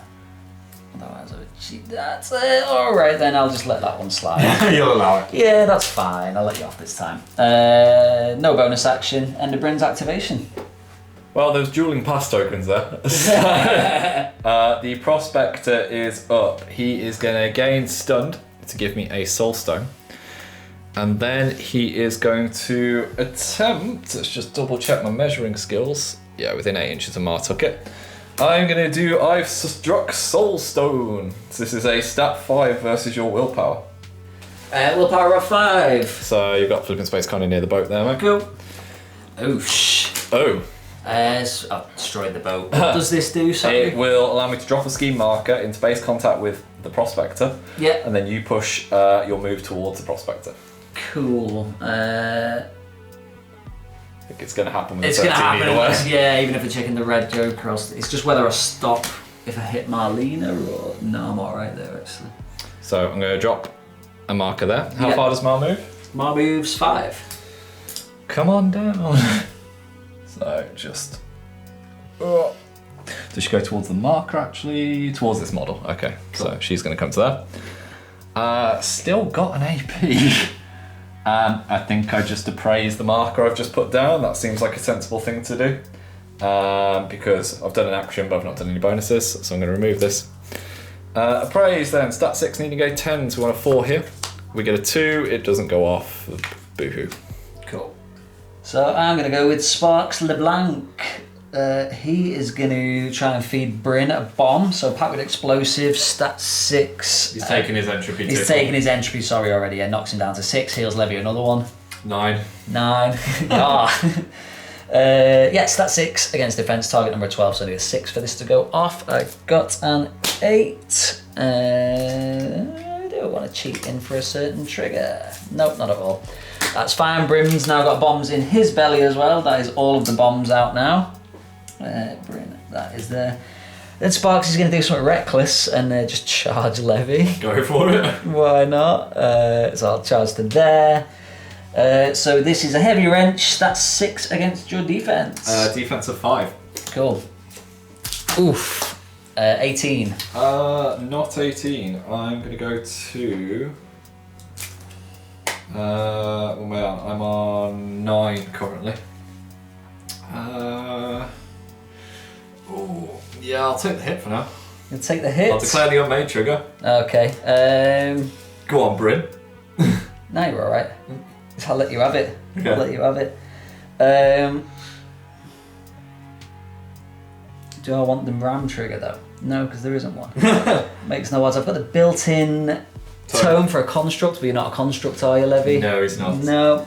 Speaker 3: Otherwise I would cheat. That's it. Alright then, I'll just let that one slide.
Speaker 2: You'll allow it.
Speaker 3: Yeah, that's fine. I'll let you off this time. No bonus action. End of Bryn's activation.
Speaker 1: Well, there's dueling pass tokens there. The Prospector is up. He is going to gain stunned to give me a soul stone. And then he is going to attempt, let's just double check my measuring skills. Yeah, within 8 inches of Mah Tucket. I'm going to do I've struck soul stone. So this is a stat 5 versus your willpower.
Speaker 3: Willpower of 5.
Speaker 1: So you've got flipping space kind of near the boat there, mate.
Speaker 3: Cool. Oosh.
Speaker 1: Oh.
Speaker 3: So I've destroyed the boat. What does this do, sorry?
Speaker 1: It will allow me to drop a scheme marker into base contact with the Prospector.
Speaker 3: Yeah.
Speaker 1: And then you push your move towards the Prospector.
Speaker 3: Cool.
Speaker 1: I think it's going to happen with
Speaker 3: It's
Speaker 1: the
Speaker 3: going to
Speaker 1: 13
Speaker 3: happen,
Speaker 1: either way.
Speaker 3: unless, yeah, even if I check in the red Joker. It's just whether I stop if I hit Marlena or... No, I'm alright there, actually.
Speaker 1: So I'm going to drop a marker there. How
Speaker 3: Yeah.
Speaker 1: far does Mar move?
Speaker 3: Mar moves 5.
Speaker 1: Come on down. So just... Does she go towards the marker actually? Towards this model. Okay,
Speaker 3: Cool.
Speaker 1: So she's going to come to there. Still got an AP. I think I just appraise the marker I've just put down. That seems like a sensible thing to do. Because I've done an action but I've not done any bonuses, so I'm going to remove this. Appraise then, stat 6 needing a 10, so we want a 4 here. We get a 2, it doesn't go off. Boo-hoo.
Speaker 3: Cool. So I'm going to go with Sparks LeBlanc. He is going to try and feed Bryn a bomb. So packed with explosives, stat 6.
Speaker 2: He's taking his entropy.
Speaker 3: He's taking his entropy, sorry, already. Yeah, knocks him down to 6, heals Levy another one.
Speaker 2: 9.
Speaker 3: 9. Yeah, stat 6 against defense, target number 12, so I need a 6 for this to go off. I got an 8. I do want to cheat in for a certain trigger. Nope, not at all. That's fine. Bryn's now got bombs in his belly as well. That is all of the bombs out now. Bryn, that is there. Then Sparks is going to do something reckless and just charge Levy.
Speaker 2: Go for it.
Speaker 3: Why not? So I'll charge to there. So this is a heavy wrench. That's 6 against your defense.
Speaker 2: Defense of 5.
Speaker 3: Cool. Oof. 18.
Speaker 1: Not 18. I'm going to go to... what am I on? I'm on 9 currently. Yeah, I'll take the hit for now.
Speaker 3: You'll take the hit?
Speaker 1: I'll declare the unmade trigger.
Speaker 3: Okay.
Speaker 1: Go on, Bryn.
Speaker 3: No, you're alright. I'll let you have it.
Speaker 1: Okay.
Speaker 3: I'll let you have it. Do I want the ram trigger though? No, because there isn't one. Makes no odds. I've got the built-in tome for a construct, but you're not a construct, are you, Levy?
Speaker 1: No, he's not.
Speaker 3: No.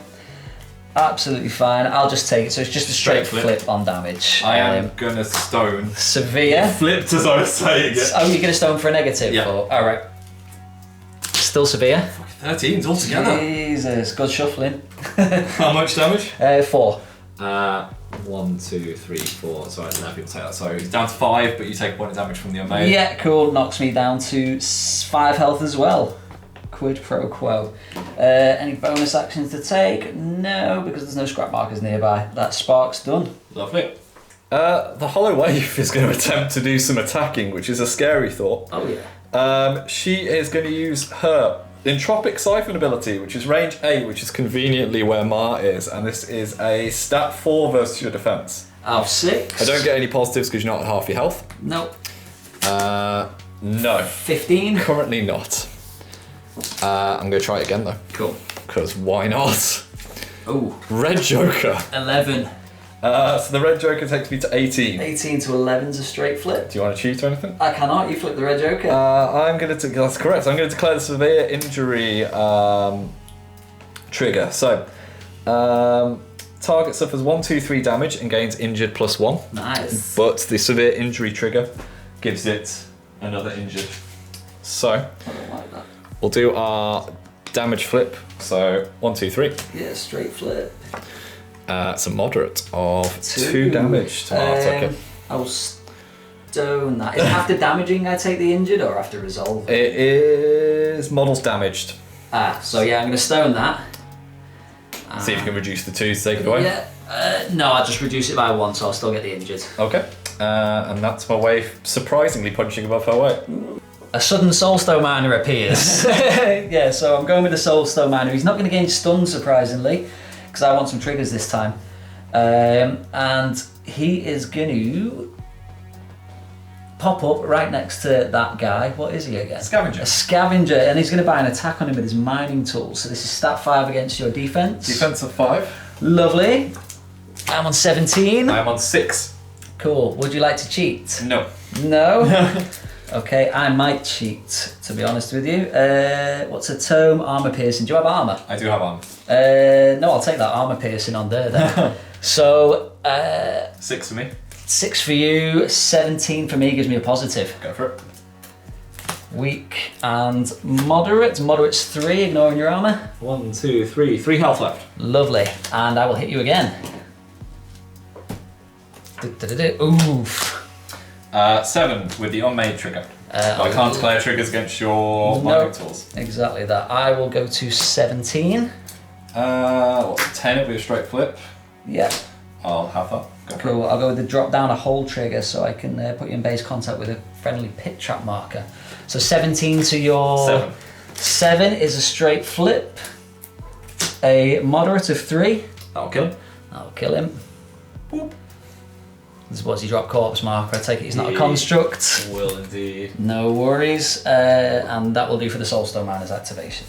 Speaker 3: Absolutely fine. I'll just take it. So it's just a straight flip on damage.
Speaker 1: I am gonna stone.
Speaker 3: Severe.
Speaker 1: Flipped as I was saying it.
Speaker 3: Oh, you're gonna stone for a negative?
Speaker 1: Yeah.
Speaker 3: Alright. Still severe.
Speaker 1: 13s altogether.
Speaker 3: Jesus, good shuffling.
Speaker 1: How much damage?
Speaker 3: 4.
Speaker 1: 1, 2, 3, 4. Sorry, Levy will take that. So he's down to 5, but you take a point of damage from the unmade.
Speaker 3: Yeah, cool. Knocks me down to 5 health as well. Quid pro quo. Any bonus actions to take? No, because there's no scrap markers nearby. That spark's done.
Speaker 1: Lovely. The Hollow Wave is going to attempt to do some attacking, which is a scary thought.
Speaker 3: Oh yeah.
Speaker 1: She is going to use her Entropic Siphon ability, which is range 8, which is conveniently where Mah is, and this is a stat 4 versus your defense.
Speaker 3: Oh, 6.
Speaker 1: I don't get any positives because you're not at half your health.
Speaker 3: Nope.
Speaker 1: No.
Speaker 3: 15.
Speaker 1: Currently not. I'm going to try it again though.
Speaker 3: Cool.
Speaker 1: Because why not?
Speaker 3: Oh.
Speaker 1: Red Joker.
Speaker 3: 11.
Speaker 1: So the Red Joker takes me to 18.
Speaker 3: 18 to 11's a straight flip.
Speaker 1: Do you want to cheat or anything?
Speaker 3: I cannot. You flip the Red Joker.
Speaker 1: I'm going to... That's correct. I'm going to declare the severe injury trigger. So, target suffers 1, 2, 3 damage and gains injured +1.
Speaker 3: Nice.
Speaker 1: But the severe injury trigger gives it another injured. So,
Speaker 3: I don't like that.
Speaker 1: we'll do our damage flip. So, 1, 2, 3.
Speaker 3: Yeah, straight flip.
Speaker 1: It's a moderate of 2 damage to Mah Tucket.
Speaker 3: I'll stone that. Is it after damaging I take the injured or after resolve?
Speaker 1: It is models damaged.
Speaker 3: So yeah, I'm going to stone that.
Speaker 1: See if you can reduce the 2 to take it away.
Speaker 3: Yeah. No, I'll just reduce it by 1, so I'll still get the injured.
Speaker 1: Okay. And that's my way surprisingly punching above her weight.
Speaker 3: A sudden Soulstone Miner appears. Yeah, so I'm going with the Soulstone Miner. He's not going to gain stun, surprisingly, because I want some triggers this time. And he is going to pop up right next to that guy. What is he again?
Speaker 1: Scavenger.
Speaker 3: A scavenger, and he's going to buy an attack on him with his mining tools. So this is stat 5 against your defense.
Speaker 1: Defense of 5.
Speaker 3: Lovely. I'm on 17.
Speaker 1: I'm on 6.
Speaker 3: Cool. Would you like to cheat?
Speaker 1: No.
Speaker 3: No? Okay, I might cheat, to be honest with you. What's a tome? Armor piercing. Do you have armor?
Speaker 1: I do have armor.
Speaker 3: No, I'll take that armor piercing on there then. So,
Speaker 1: 6 for me.
Speaker 3: 6 for you, 17 for me gives me a positive.
Speaker 1: Go for it.
Speaker 3: Weak and moderate. Moderate's 3, ignoring your armor.
Speaker 1: 1, 2, 3. 3 health left.
Speaker 3: Lovely. And I will hit you again. Oof.
Speaker 1: 7 with the unmade trigger. I can't declare triggers against your mining tools.
Speaker 3: Exactly that. I will go to 17.
Speaker 1: What's 10? It'll be a straight flip.
Speaker 3: Yeah.
Speaker 1: I'll have that. Go for it.
Speaker 3: Cool. I'll go with the drop down a hole trigger so I can put you in base contact with a friendly pit trap marker. So 17 to your
Speaker 1: 7.
Speaker 3: 7 is a straight flip. A moderate of 3.
Speaker 1: That'll kill him.
Speaker 3: I'll kill him.
Speaker 1: Boop.
Speaker 3: Was he drop corpse marker? I take it he's not a construct.
Speaker 1: Will indeed.
Speaker 3: No worries. And that will do for the Soulstone Miner's activation.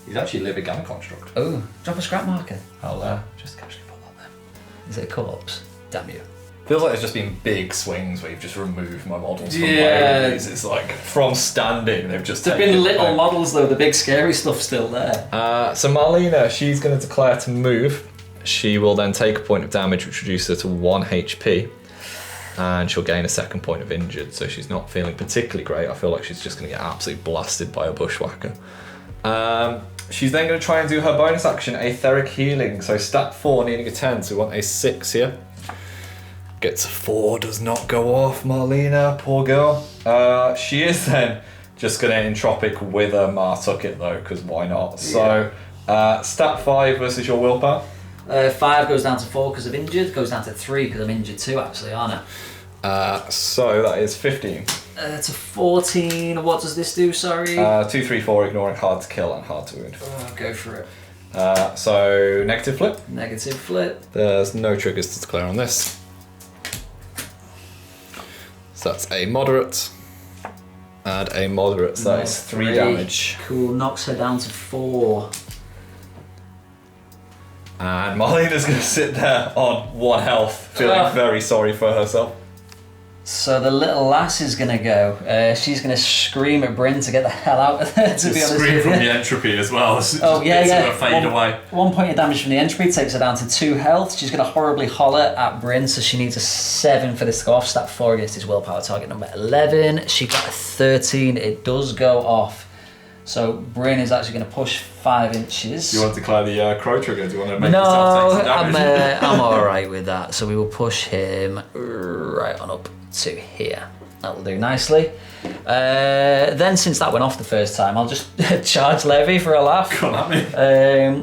Speaker 1: He's actually living and a construct.
Speaker 3: Oh, drop a scrap marker.
Speaker 1: I'll just casually put that there.
Speaker 3: Is it a corpse? Damn you.
Speaker 1: Feels like there's just been big swings where you've just removed my models from
Speaker 3: Yeah.
Speaker 1: my It's like from standing, they've just
Speaker 3: There've
Speaker 1: taken
Speaker 3: been little
Speaker 1: away.
Speaker 3: models though, the big scary stuff's still there.
Speaker 1: So Marlena, she's going to declare to move. She will then take a point of damage, which reduces her to 1 HP. And she'll gain a 2nd point of injured, so she's not feeling particularly great. I feel like she's just going to get absolutely blasted by a bushwhacker. She's then going to try and do her bonus action, Aetheric Healing. So stat 4, needing a 10, so we want a 6 here. Gets a 4, does not go off, Marlena, poor girl. She is then just going to entropic with a Mah Tucket though, because why not? So stat 5 versus your willpower.
Speaker 3: 5 goes down to 4 because of injured, goes down to 3 because I'm injured too actually, aren't I?
Speaker 1: So that is 15.
Speaker 3: It's a 14. What does this do, sorry?
Speaker 1: 2, 3, 4, ignoring hard to kill and hard to wound.
Speaker 3: Oh, go for it.
Speaker 1: So negative flip.
Speaker 3: Negative flip.
Speaker 1: There's no triggers to declare on this. So that's a moderate. And a moderate, so that is 3 damage.
Speaker 3: Cool, knocks her down to 4.
Speaker 1: And Marlena's going to sit there on 1 health, feeling very sorry for herself.
Speaker 3: So the little lass is going to go. She's going to scream at Bryn to get the hell out of there, to be honest
Speaker 2: Scream
Speaker 3: with
Speaker 2: from
Speaker 3: you.
Speaker 2: the entropy as well.
Speaker 3: Oh, yeah.
Speaker 2: Fade away.
Speaker 3: 1 point of damage from the entropy takes her down to 2 health. She's going to horribly holler at Bryn, so she needs a 7 for this to go off. Stat 4 against his willpower target number 11. She got a 13. It does go off. So Bryn is actually going to push 5 inches.
Speaker 2: Do you want to declare the crow trigger? Do you want to make yourself take some damage?
Speaker 3: I'm alright with that. So we will push him right on up to here. That will do nicely. Then since that went off the first time, I'll just charge Levy for a laugh.
Speaker 2: Come at me.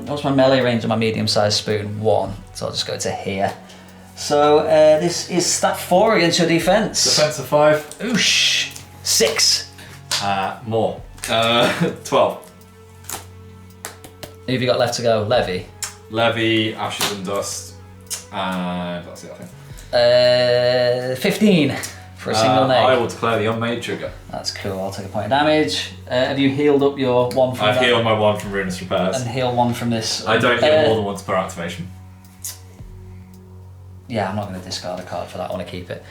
Speaker 3: What's my melee range on my medium-sized spoon? 1. So I'll just go to here. So this is stat 4 against your defense.
Speaker 2: Defense of 5.
Speaker 3: Oosh. 6.
Speaker 2: More. 12.
Speaker 3: Who have you got left to go? Levy.
Speaker 2: Levy, Ashes and Dust, and that's it, I think.
Speaker 3: 15 for a single neg.
Speaker 2: I will declare the unmade trigger.
Speaker 3: That's cool. I'll take a point of damage. Have you healed up your 1 from
Speaker 2: I've
Speaker 3: that?
Speaker 2: healed my 1 from Ruinous Repairs.
Speaker 3: And heal 1 from this.
Speaker 2: I don't heal more than once per activation.
Speaker 3: Yeah, I'm not going to discard a card for that. I want to keep it.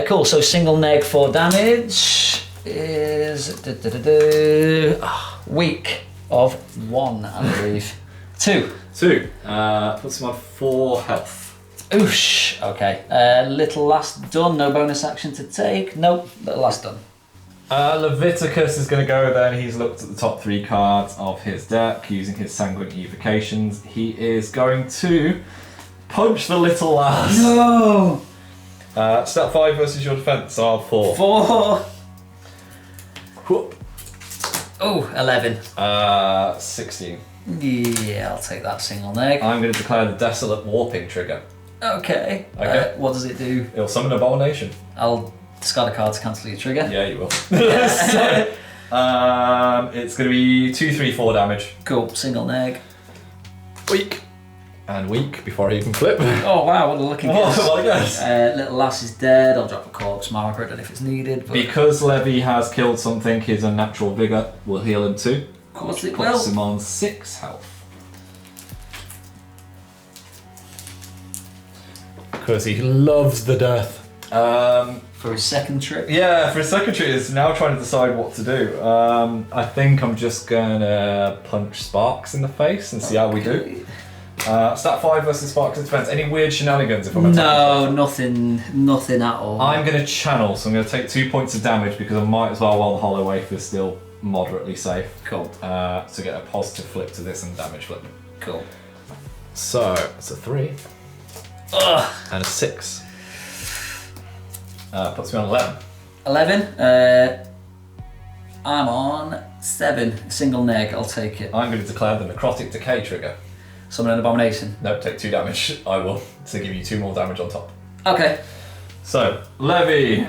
Speaker 3: Cool. So single neg for damage is weak of 1, I believe. 2.
Speaker 2: 2. Puts him on 4 health.
Speaker 3: Oosh. Okay. Little last done. No bonus action to take. Nope. Little last done.
Speaker 1: Leveticus is going to go then. He's looked at the top 3 cards of his deck using his sanguine evocations. He is going to punch the little lass.
Speaker 3: No.
Speaker 1: Stat 5 versus your defense are 4.
Speaker 3: 4.
Speaker 1: Whoop.
Speaker 3: Oh, 11.
Speaker 1: 16.
Speaker 3: Yeah, I'll take that single neg.
Speaker 1: I'm going to declare the Desolate Warping trigger.
Speaker 3: Okay.
Speaker 1: Okay.
Speaker 3: What does it do?
Speaker 1: It'll summon Abomination.
Speaker 3: I'll discard a card to cancel your trigger.
Speaker 1: Yeah, you will. So, it's going to be 2, 3, 4 damage.
Speaker 3: Cool. Single neg.
Speaker 1: Weak. And weak before I even flip.
Speaker 3: Oh wow, what a looking guess.
Speaker 1: Well, I guess.
Speaker 3: Little lass is dead. I'll drop a corpse marker. I don't know if it's needed. But
Speaker 1: Because Levy has killed something, his unnatural vigour will heal him too.
Speaker 3: of course it
Speaker 1: Puts
Speaker 3: will.
Speaker 1: him on 6 health. Because he loves the death.
Speaker 3: For his second trip.
Speaker 1: Yeah, for his secretary is now trying to decide what to do. I think I'm just gonna punch Sparks in the face and see how we do. Stat 5 versus Sparks in defense. Any weird shenanigans if I'm attacking?
Speaker 3: No, nothing at all.
Speaker 1: I'm gonna channel, so I'm gonna take 2 points of damage because I might as well while the Hollow Waif is still moderately safe.
Speaker 3: Cool.
Speaker 1: To get a positive flip to this and damage flip.
Speaker 3: Cool.
Speaker 1: So it's a 3
Speaker 3: Ugh.
Speaker 1: and a 6. Puts me on 11.
Speaker 3: 11. I'm on 7. Single neg. I'll take it.
Speaker 1: I'm going to declare the Necrotic Decay trigger.
Speaker 3: Summon an abomination.
Speaker 1: No, take 2 damage. I will, to give you 2 more damage on top.
Speaker 3: Okay.
Speaker 1: So, Levy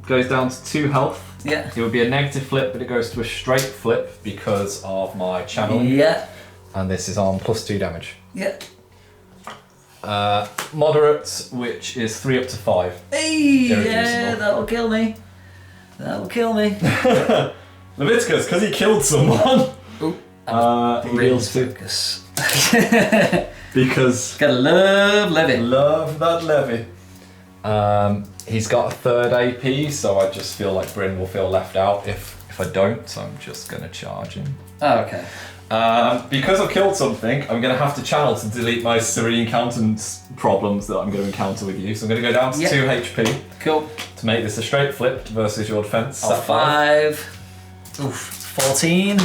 Speaker 1: goes down to 2 health.
Speaker 3: Yeah.
Speaker 1: It would be a negative flip, but it goes to a straight flip because of my channeling.
Speaker 3: Yeah.
Speaker 1: And this is on +2 damage.
Speaker 3: Yeah.
Speaker 1: Moderate, which is 3 up to 5.
Speaker 3: Hey,
Speaker 1: Irreducible.
Speaker 3: yeah, that'll kill me. That'll kill me.
Speaker 1: Leveticus, because he killed someone.
Speaker 3: Ooh.
Speaker 1: He heals 2.
Speaker 3: Focus.
Speaker 1: Because
Speaker 3: Gotta love Levy.
Speaker 1: love that Levy. He's got a 3rd AP, so I just feel like Bryn will feel left out if I don't, so I'm just going to charge him.
Speaker 3: Oh, okay.
Speaker 1: Because I've killed something, I'm going to have to channel to delete my Serene Countenance problems that I'm going to encounter with you. So I'm going to go down to 2 HP
Speaker 3: Cool.
Speaker 1: to make this a straight flip versus your defense.
Speaker 3: Oh, 5. Oof. 14.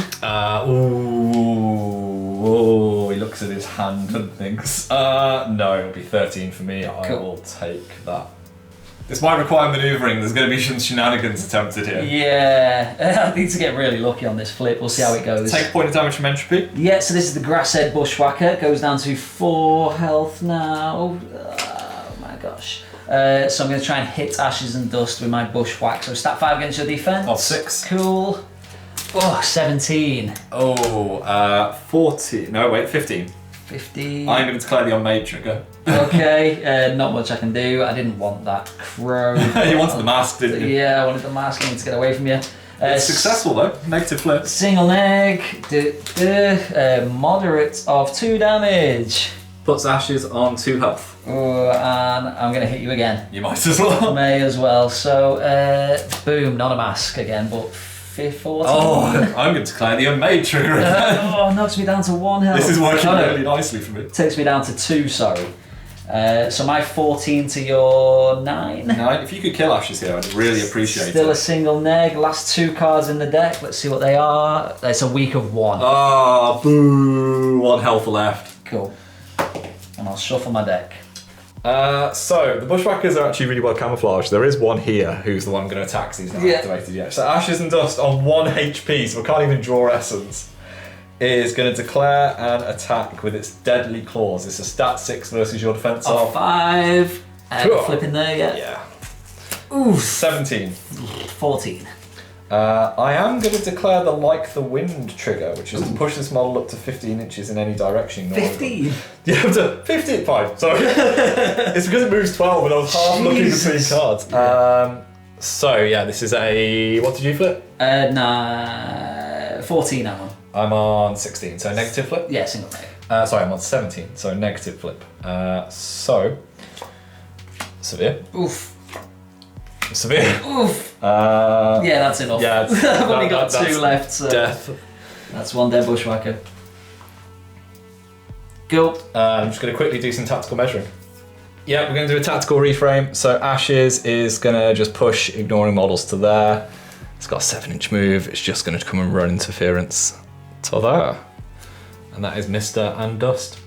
Speaker 1: Ooh, he looks at his hand and thinks, no, it'll be 13 for me. I
Speaker 3: Cool.
Speaker 1: will take that. This might require manoeuvring. There's going to be some shenanigans attempted here.
Speaker 3: Yeah. I need to get really lucky on this flip. We'll see how it goes.
Speaker 1: Take a point of damage from entropy.
Speaker 3: Yeah, so this is the Grasshead Bushwhacker. Goes down to 4 health now. Oh my gosh. So I'm going to try and hit Ashes and Dust with my Bushwhack. So stat 5 against your defense.
Speaker 1: Of 6.
Speaker 3: Cool. Oh, 17.
Speaker 1: Oh, 14. No, wait, 15.
Speaker 3: 15.
Speaker 1: I'm going to declare the unmade trigger.
Speaker 3: Okay, not much I can do. I didn't want that crow.
Speaker 1: You wanted the mask, didn't you?
Speaker 3: Yeah, I wanted the mask. I need to get away from you.
Speaker 1: It's successful though. Negative flip.
Speaker 3: Single neg. Moderate of 2 damage.
Speaker 1: Puts Ashes on 2 health.
Speaker 3: Oh, and I'm going to hit you again.
Speaker 1: You might as well.
Speaker 3: May as well. So, boom, not a mask again, but 14.
Speaker 1: Oh, I'm going to declare the unmade trigger again.
Speaker 3: Knocks me down to 1 health.
Speaker 1: This is working really nicely for me.
Speaker 3: Takes me down to 2, sorry. So my 14 to your 9.
Speaker 1: 9. If you could kill Ashes here, I'd really appreciate
Speaker 3: Still
Speaker 1: it.
Speaker 3: a single neg. Last 2 cards in the deck. Let's see what they are. It's a week of 1.
Speaker 1: Oh, boo. 1 health left.
Speaker 3: Cool. And I'll shuffle my deck.
Speaker 1: So the Bushwhackers are actually really well camouflaged. There is one here who's the one going to attack, so he's not activated yet. So Ashes and Dust on 1 HP, so we can't even draw Essence, is going to declare an attack with its Deadly Claws. It's a stat 6 versus your defense of
Speaker 3: 5.
Speaker 1: Cool.
Speaker 3: Flip in there, yeah.
Speaker 1: Yeah.
Speaker 3: Ooh,
Speaker 1: 17.
Speaker 3: 14.
Speaker 1: I am going to declare the Like the Wind trigger, which is to push this model up to 15 inches in any direction.
Speaker 3: 15?
Speaker 1: Yeah, up to 15. Fine, sorry. It's because it moves 12 and I was half looking between cards. So yeah, this is a... What did you flip?
Speaker 3: 14 I'm on.
Speaker 1: I'm on 16, so negative flip?
Speaker 3: Yeah, single neg.
Speaker 1: Sorry, I'm on 17, so negative flip. So... Severe.
Speaker 3: Oof.
Speaker 1: Severe.
Speaker 3: Oof. Yeah, that's enough.
Speaker 1: Yeah,
Speaker 3: I've only got 2 left, so
Speaker 1: death.
Speaker 3: that's 1 dead Bushwhacker. Cool.
Speaker 1: I'm just going to quickly do some tactical measuring. Yeah, we're going to do a tactical reframe. So Ashes is going to just push ignoring models to there. It's got a 7-inch move. It's just going to come and run interference to there. And that is Mr. and Dust.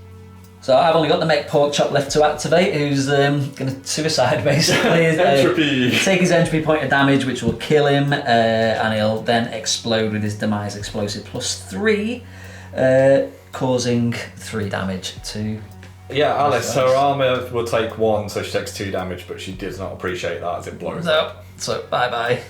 Speaker 3: So I've only got the mech pork chop left to activate, who's going to suicide basically.
Speaker 1: Entropy.
Speaker 3: Take his entropy point of damage, which will kill him, and he'll then explode with his demise explosive +3, causing 3 damage to...
Speaker 1: Yeah, Alice, her armour will take 1, so she takes 2 damage, but she does not appreciate that as it blows.
Speaker 3: No, so bye-bye.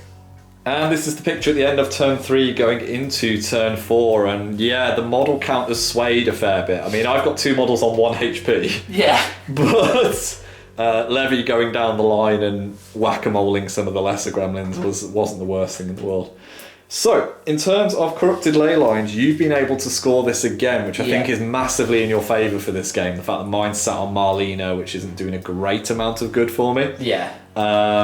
Speaker 1: And this is the picture at the end of turn 3 going into turn 4, and yeah, the model count has swayed a fair bit. I mean, I've got 2 models on 1 HP.
Speaker 3: Yeah.
Speaker 1: But Levy going down the line and whack-a-moling some of the lesser gremlins wasn't the worst thing in the world. So, in terms of corrupted ley lines, you've been able to score this again, which I think is massively in your favour for this game. The fact that mine's sat on Marlena, which isn't doing a great amount of good for me.
Speaker 3: Yeah.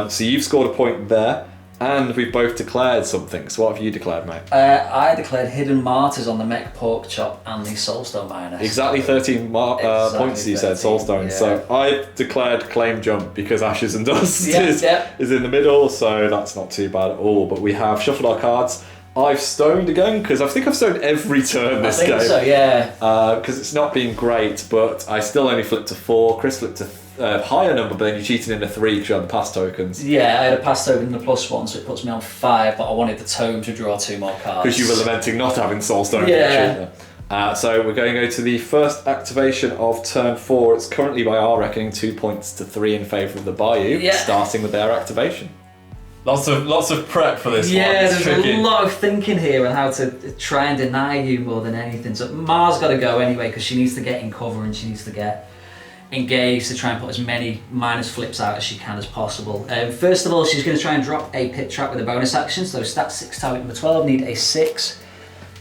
Speaker 1: So you've scored a point there. And we've both declared something. So what have you declared, mate?
Speaker 3: I declared Hidden Martyrs on the mech pork chop and the Soulstone Miner.
Speaker 1: Exactly 13 points you said, Soulstone.
Speaker 3: Yeah.
Speaker 1: So I declared Claim Jump because Ashes and Dust is in the middle, so that's not too bad at all. But we have shuffled our cards. I've stoned again, because I think I've stoned every turn this game.
Speaker 3: I think so, yeah.
Speaker 1: Because it's not been great, but I still only flipped to 4. Chris flipped to higher number, but then you cheated into 3 because you had the pass tokens.
Speaker 3: Yeah, I had a pass token and a +1, so it puts me on 5, but I wanted the tome to draw 2 more cards.
Speaker 1: Because you were lamenting not having Soulstone.
Speaker 3: Yeah.
Speaker 1: So we're going to go to the first activation of turn 4. It's currently, by our reckoning, 2 points to 3 in favour of the Bayou, starting with their activation. Lots of prep for this one.
Speaker 3: Yeah,
Speaker 1: it's
Speaker 3: there's
Speaker 1: tricky.
Speaker 3: a lot of thinking here on how to try and deny you more than anything. So Mah's got to go anyway, because she needs to get in cover and she needs to get engaged to try and put as many minus flips out as she can as possible. First of all, she's going to try and drop a pit trap with a bonus action. So stat 6 target number 12, need a 6.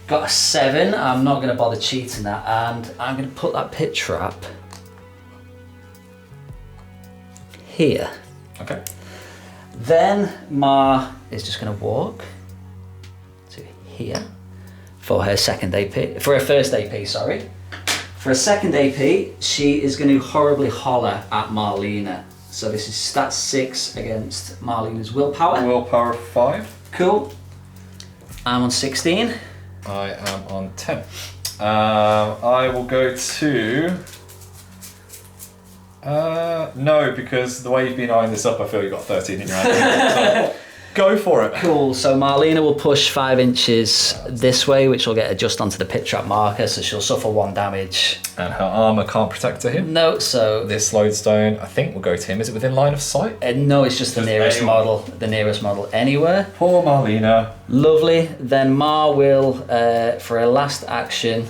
Speaker 3: Got a 7. I'm not going to bother cheating that, and I'm going to put that pit trap here.
Speaker 1: Okay.
Speaker 3: Then Mah is just going to walk to here for her second AP, for her first AP, sorry. For her second AP, she is going to horribly holler at Marlena. So this is stat 6 against Marlena's willpower.
Speaker 1: Willpower 5.
Speaker 3: Cool. I'm on 16.
Speaker 1: I am on 10. I will go to... no, because the way you've been eyeing this up, I feel you've got 13 in your hand. Go for it.
Speaker 3: Cool, so Marlena will push 5 inches this way, which will get adjusted onto the pit trap marker, so she'll suffer 1 damage.
Speaker 1: And her armour can't protect her here.
Speaker 3: No, so...
Speaker 1: This lodestone, I think, will go to him. Is it within line of sight?
Speaker 3: No, it's just the nearest
Speaker 1: anyone.
Speaker 3: model. The nearest model anywhere.
Speaker 1: Poor Marlena.
Speaker 3: Lovely. Then Mah will, for a last action...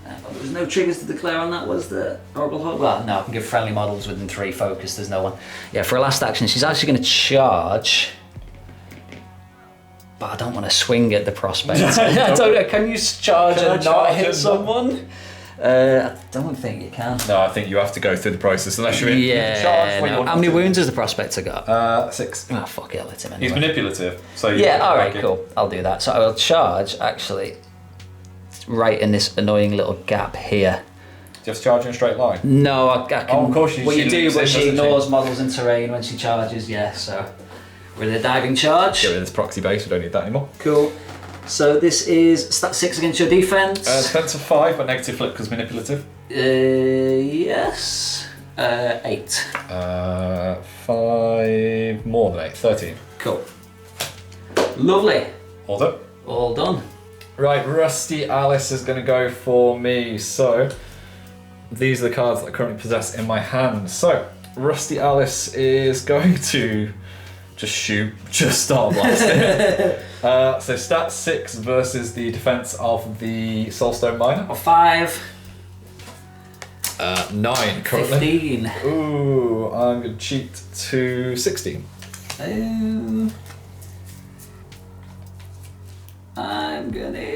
Speaker 3: there was no triggers to declare on that, was there? Horrible Hog? Well, no, I can give friendly models within 3 focus, there's no one. Yeah, for a last action, she's actually going to charge... But I don't want to swing at the prospect. I don't know, can you charge and not hit someone? I don't think you can.
Speaker 1: No, I think you have to go through the process unless you're in.
Speaker 3: Yeah, no. How many wounds has the prospect got?
Speaker 1: 6.
Speaker 3: Oh, fuck it, I'll let him anyway.
Speaker 1: He's manipulative, so
Speaker 3: Yeah, alright, cool. I'll do that. So I will charge, actually, right in this annoying little gap here.
Speaker 1: Just charge in a straight line?
Speaker 3: No, I can...
Speaker 1: Oh, of course she
Speaker 3: Well, you do, but she ignores
Speaker 1: she?
Speaker 3: models and terrain when she charges, yeah, so... We're in a diving charge.
Speaker 1: Get rid of this proxy base, we don't need that anymore.
Speaker 3: Cool. So this is stat 6 against your defense.
Speaker 1: Defense of 5, but negative flip because manipulative.
Speaker 3: Yes. 8.
Speaker 1: 5 more than 8, 13.
Speaker 3: Cool. Lovely.
Speaker 1: Hold up.
Speaker 3: All done.
Speaker 1: Right, Rusty Alice is going to go for me. So these are the cards that I currently possess in my hand. So Rusty Alice is going to just shoot, just start blasting. So stat 6 versus the defense of the Soulstone Miner.
Speaker 3: Or 5.
Speaker 1: 9 currently.
Speaker 3: 15.
Speaker 1: Ooh, I'm going to cheat to 16.
Speaker 3: I'm gonna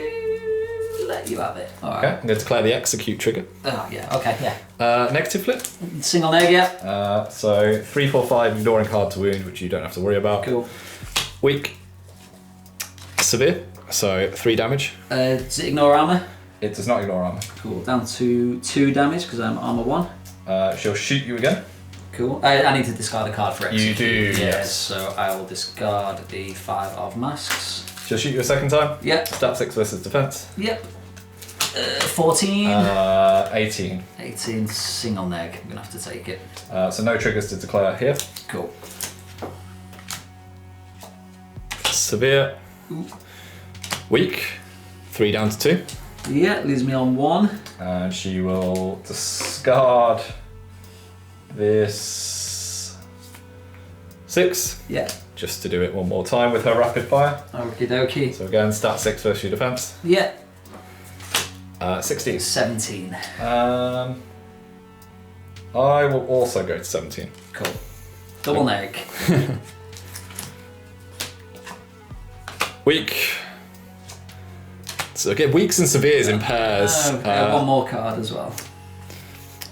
Speaker 3: let you have it. All
Speaker 1: Okay,
Speaker 3: right.
Speaker 1: I'm going to declare the execute trigger.
Speaker 3: Oh yeah. Okay. Yeah.
Speaker 1: Negative flip.
Speaker 3: Single neg. Yeah.
Speaker 1: So 3, 4, 5, ignoring hard to wound, which you don't have to worry about.
Speaker 3: Cool.
Speaker 1: Weak. Severe. So 3 damage.
Speaker 3: Does it ignore armor?
Speaker 1: It does not ignore armor.
Speaker 3: Cool. Down to 2 damage because I'm armor 1.
Speaker 1: She'll shoot you again.
Speaker 3: Cool. I need to discard a card for execute.
Speaker 1: You do, yes.
Speaker 3: So I will discard the 5 of masks.
Speaker 1: She'll shoot you a second time.
Speaker 3: Yep.
Speaker 1: Stat 6 versus defense.
Speaker 3: Yep. 14.
Speaker 1: 18.
Speaker 3: 18 single neg. I'm gonna have to take it.
Speaker 1: So no triggers to declare here.
Speaker 3: Cool.
Speaker 1: Severe. Weak. 3 down to 2.
Speaker 3: Yeah, leaves me on 1.
Speaker 1: And she will discard this 6.
Speaker 3: Yeah.
Speaker 1: Just to do it one more time with her rapid fire.
Speaker 3: Okie dokie.
Speaker 1: So again, stat 6 versus your defense.
Speaker 3: Yeah.
Speaker 1: 16.
Speaker 3: 17.
Speaker 1: I will also go to 17.
Speaker 3: Cool. Double neg.
Speaker 1: Weak. So get weaks and severes in pairs.
Speaker 3: One more card as well.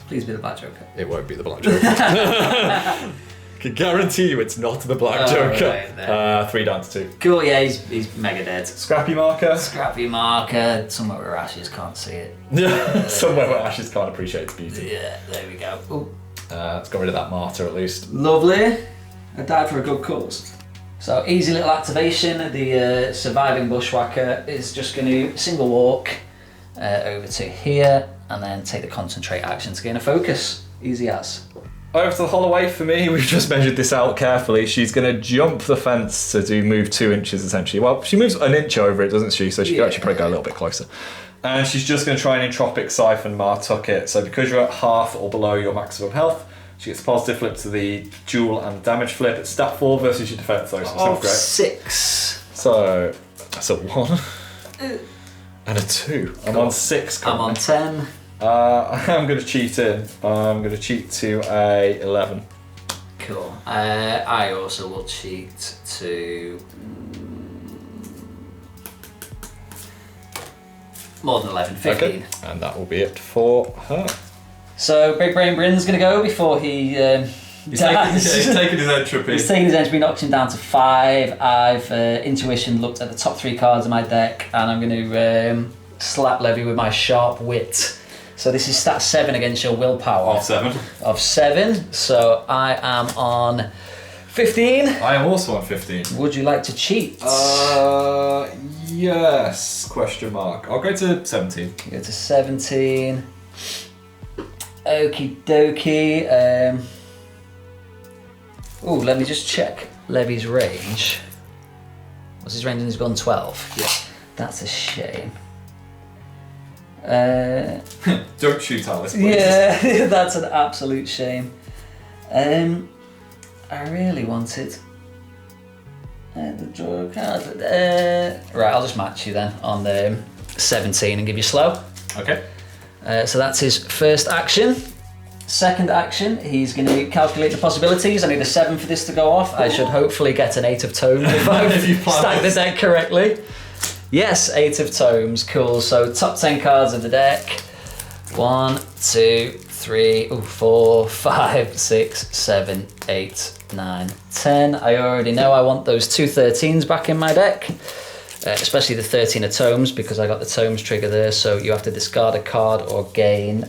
Speaker 3: Please be the Black Joker.
Speaker 1: It won't be the Black Joker. I can guarantee you it's not the Black Joker.
Speaker 3: Right,
Speaker 1: 3 down to 2.
Speaker 3: Cool, yeah, he's mega dead.
Speaker 1: Scrappy marker.
Speaker 3: Scrappy marker, somewhere where Ashes can't see it.
Speaker 1: Somewhere where Ashes can't appreciate its beauty.
Speaker 3: Yeah, there we go. Ooh.
Speaker 1: Let's get rid of that martyr at least.
Speaker 3: Lovely. I died for a good cause. So easy little activation. The surviving bushwhacker is just going to single walk over to here and then take the concentrate action to gain a focus. Easy as.
Speaker 1: Over to the Holloway for me. We've just measured this out carefully. She's going to jump the fence to move 2 inches essentially. Well, she moves an inch over it, doesn't she? So she can actually probably go a little bit closer. And she's just going to try and entropic siphon Mah Tucket. So because you're at half or below your maximum health, she gets a positive flip to the duel and damage flip. It's stat 4 versus your defense though, so it's not great.
Speaker 3: 6.
Speaker 1: So that's a 1 and a 2. I'm on 6 currently.
Speaker 3: I'm on 10.
Speaker 1: I'm going to cheat in. I'm going to cheat to a 11.
Speaker 3: Cool. I also will cheat to more than 11, 15.
Speaker 1: Okay. And that will be it for her.
Speaker 3: So Big Brain Bryn's going to go before he dies.
Speaker 2: He's taking his entropy.
Speaker 3: He's taking his entropy, knocks him down to 5. I've intuition looked at the top 3 cards of my deck and I'm going to slap Levy with my sharp wit. So this is stat 7 against your willpower.
Speaker 2: Of 7.
Speaker 3: 7. So I am on 15.
Speaker 2: I am also on 15.
Speaker 3: Would you like to cheat?
Speaker 2: Yes, question mark. I'll go to 17.
Speaker 3: You go to 17. Okie dokie. Let me just check Levy's range. Was his range and he's gone 12?
Speaker 2: Yeah.
Speaker 3: That's a shame.
Speaker 2: Don't shoot Alice, please.
Speaker 3: Yeah, that's an absolute shame. I really wanted the draw a card. Right, I'll just match you then on the 17 and give you slow.
Speaker 2: Okay.
Speaker 3: So that's his first action. Second action, he's going to calculate the possibilities. I need a 7 for this to go off. I should hopefully get an 8 of tomes if I've stacked the deck correctly. Yes, 8 of tomes, cool. So top 10 cards of the deck. 1, 2, 3, 4, 5, 6, 7, 8, 9, 10. I already know I want those 2 13s back in my deck. Especially the 13 of tomes, because I got the tomes trigger there, so you have to discard a card or gain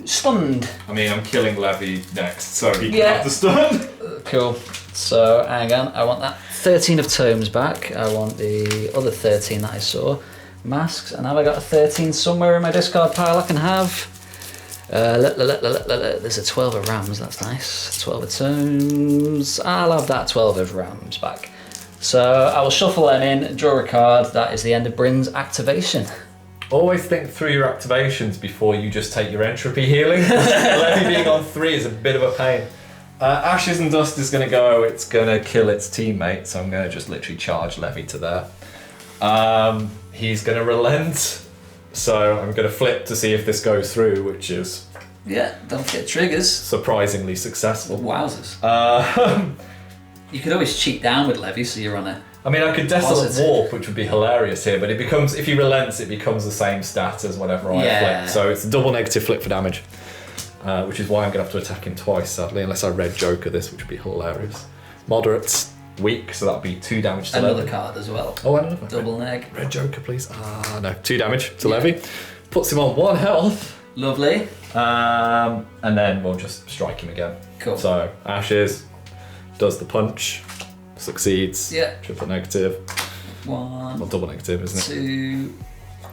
Speaker 3: stunned.
Speaker 2: I mean, I'm killing Levy next, so he can have the stun.
Speaker 3: Cool. So hang on, I want that 13 of tomes back. I want the other 13 that I saw. Masks, and have I got a 13 somewhere in my discard pile I can have? There's a 12 of rams, that's nice. 12 of tomes. I'll have that 12 of rams back. So I will shuffle them in, draw a card. That is the end of Bryn's activation.
Speaker 1: Always think through your activations before you just take your entropy healing. Levy being on 3 is a bit of a pain. Ashes and Dust is going to go, it's going to kill its teammate, so I'm going to just literally charge Levy to there. He's going to relent, so I'm going to flip to see if this goes through, which is...
Speaker 3: Yeah, don't forget triggers.
Speaker 1: Surprisingly successful.
Speaker 3: Wowzers. You could always cheat down with Levy, so you're on a...
Speaker 1: I mean, I could Desolate Warp, which would be hilarious here, but it becomes, if he relents, it becomes the same stat as whenever I flip. So it's a double negative flip for damage, which is why I'm going to have to attack him twice, sadly, unless I red Joker this, which would be hilarious. Moderate's weak, so that'll be 2 damage to
Speaker 3: Another
Speaker 1: Levy.
Speaker 3: card as well.
Speaker 1: Oh, another.
Speaker 3: Double neg.
Speaker 1: Red Joker, please. No. 2 damage to Levy. Puts him on 1 health.
Speaker 3: Lovely.
Speaker 1: And then we'll just strike him again.
Speaker 3: Cool.
Speaker 1: So, Ashes does the punch. Succeeds.
Speaker 3: Yeah.
Speaker 1: Triple negative.
Speaker 3: 1.
Speaker 1: Well, double negative, isn't it?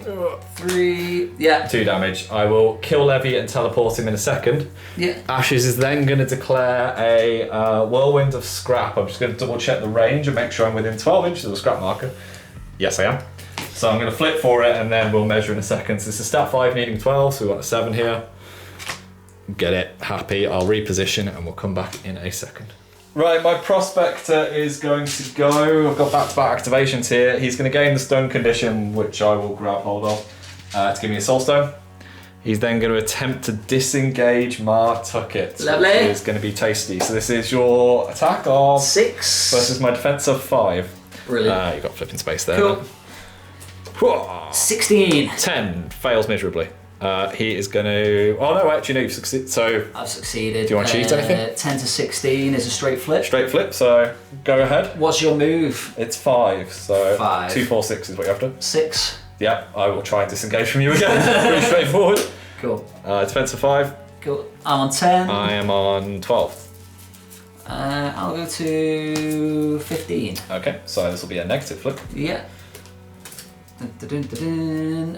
Speaker 3: 2, 3. Yeah.
Speaker 1: 2 damage. I will kill Levy and teleport him in a second.
Speaker 3: Yeah.
Speaker 1: Ashes is then going to declare a Whirlwind of Scrap. I'm just going to double check the range and make sure I'm within 12 inches of a scrap marker. Yes, I am. So I'm going to flip for it and then we'll measure in a second. So this is stat 5 needing 12, so we want a 7 here. Get it. Happy. I'll reposition and we'll come back in a second. Right, my Prospector is going to go. I've got back-to-back activations here. He's going to gain the stun condition, which I will grab hold of, to give me a Soul Stone. He's then going to attempt to disengage Mah Tucket,
Speaker 3: Lovely.
Speaker 1: which is going to be tasty. So this is your attack of
Speaker 3: 6
Speaker 1: versus my defense of 5.
Speaker 3: Brilliant.
Speaker 1: You've got flipping space there.
Speaker 3: Cool.
Speaker 1: Then.
Speaker 3: 16.
Speaker 1: 10 fails miserably. He is going to... Oh no, actually no, you've succeeded. So
Speaker 3: I've succeeded.
Speaker 1: Do you want to cheat anything?
Speaker 3: 10 to 16 is a straight flip.
Speaker 1: straight flip, so go ahead.
Speaker 3: What's your move?
Speaker 1: It's 5, so
Speaker 3: 5.
Speaker 1: 2, 4, 6 is what you have to.
Speaker 3: 6.
Speaker 1: Yeah, I will try and disengage from you again. Pretty straightforward.
Speaker 3: Cool.
Speaker 1: Defense of 5.
Speaker 3: Cool. I'm on 10.
Speaker 1: I am on 12.
Speaker 3: I'll go to 15.
Speaker 1: Okay, so this will be a negative flip.
Speaker 3: Yeah.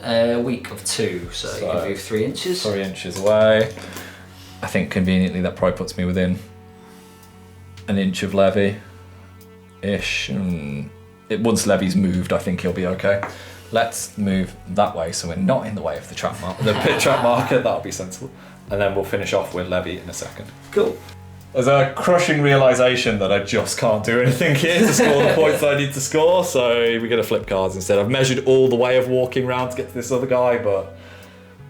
Speaker 3: A week of 2, so you can move 3 inches.
Speaker 1: 3 inches away. I think conveniently that probably puts me within an inch of Levy-ish. Once Levy's moved, I think he'll be okay. Let's move that way so we're not in the way of the trap marker. The pit trap marker, that'll be sensible. And then we'll finish off with Levy in a second.
Speaker 3: Cool.
Speaker 1: There's a crushing realisation that I just can't do anything here to score the points that I need to score, so we're going to flip cards instead. I've measured all the way of walking around to get to this other guy, but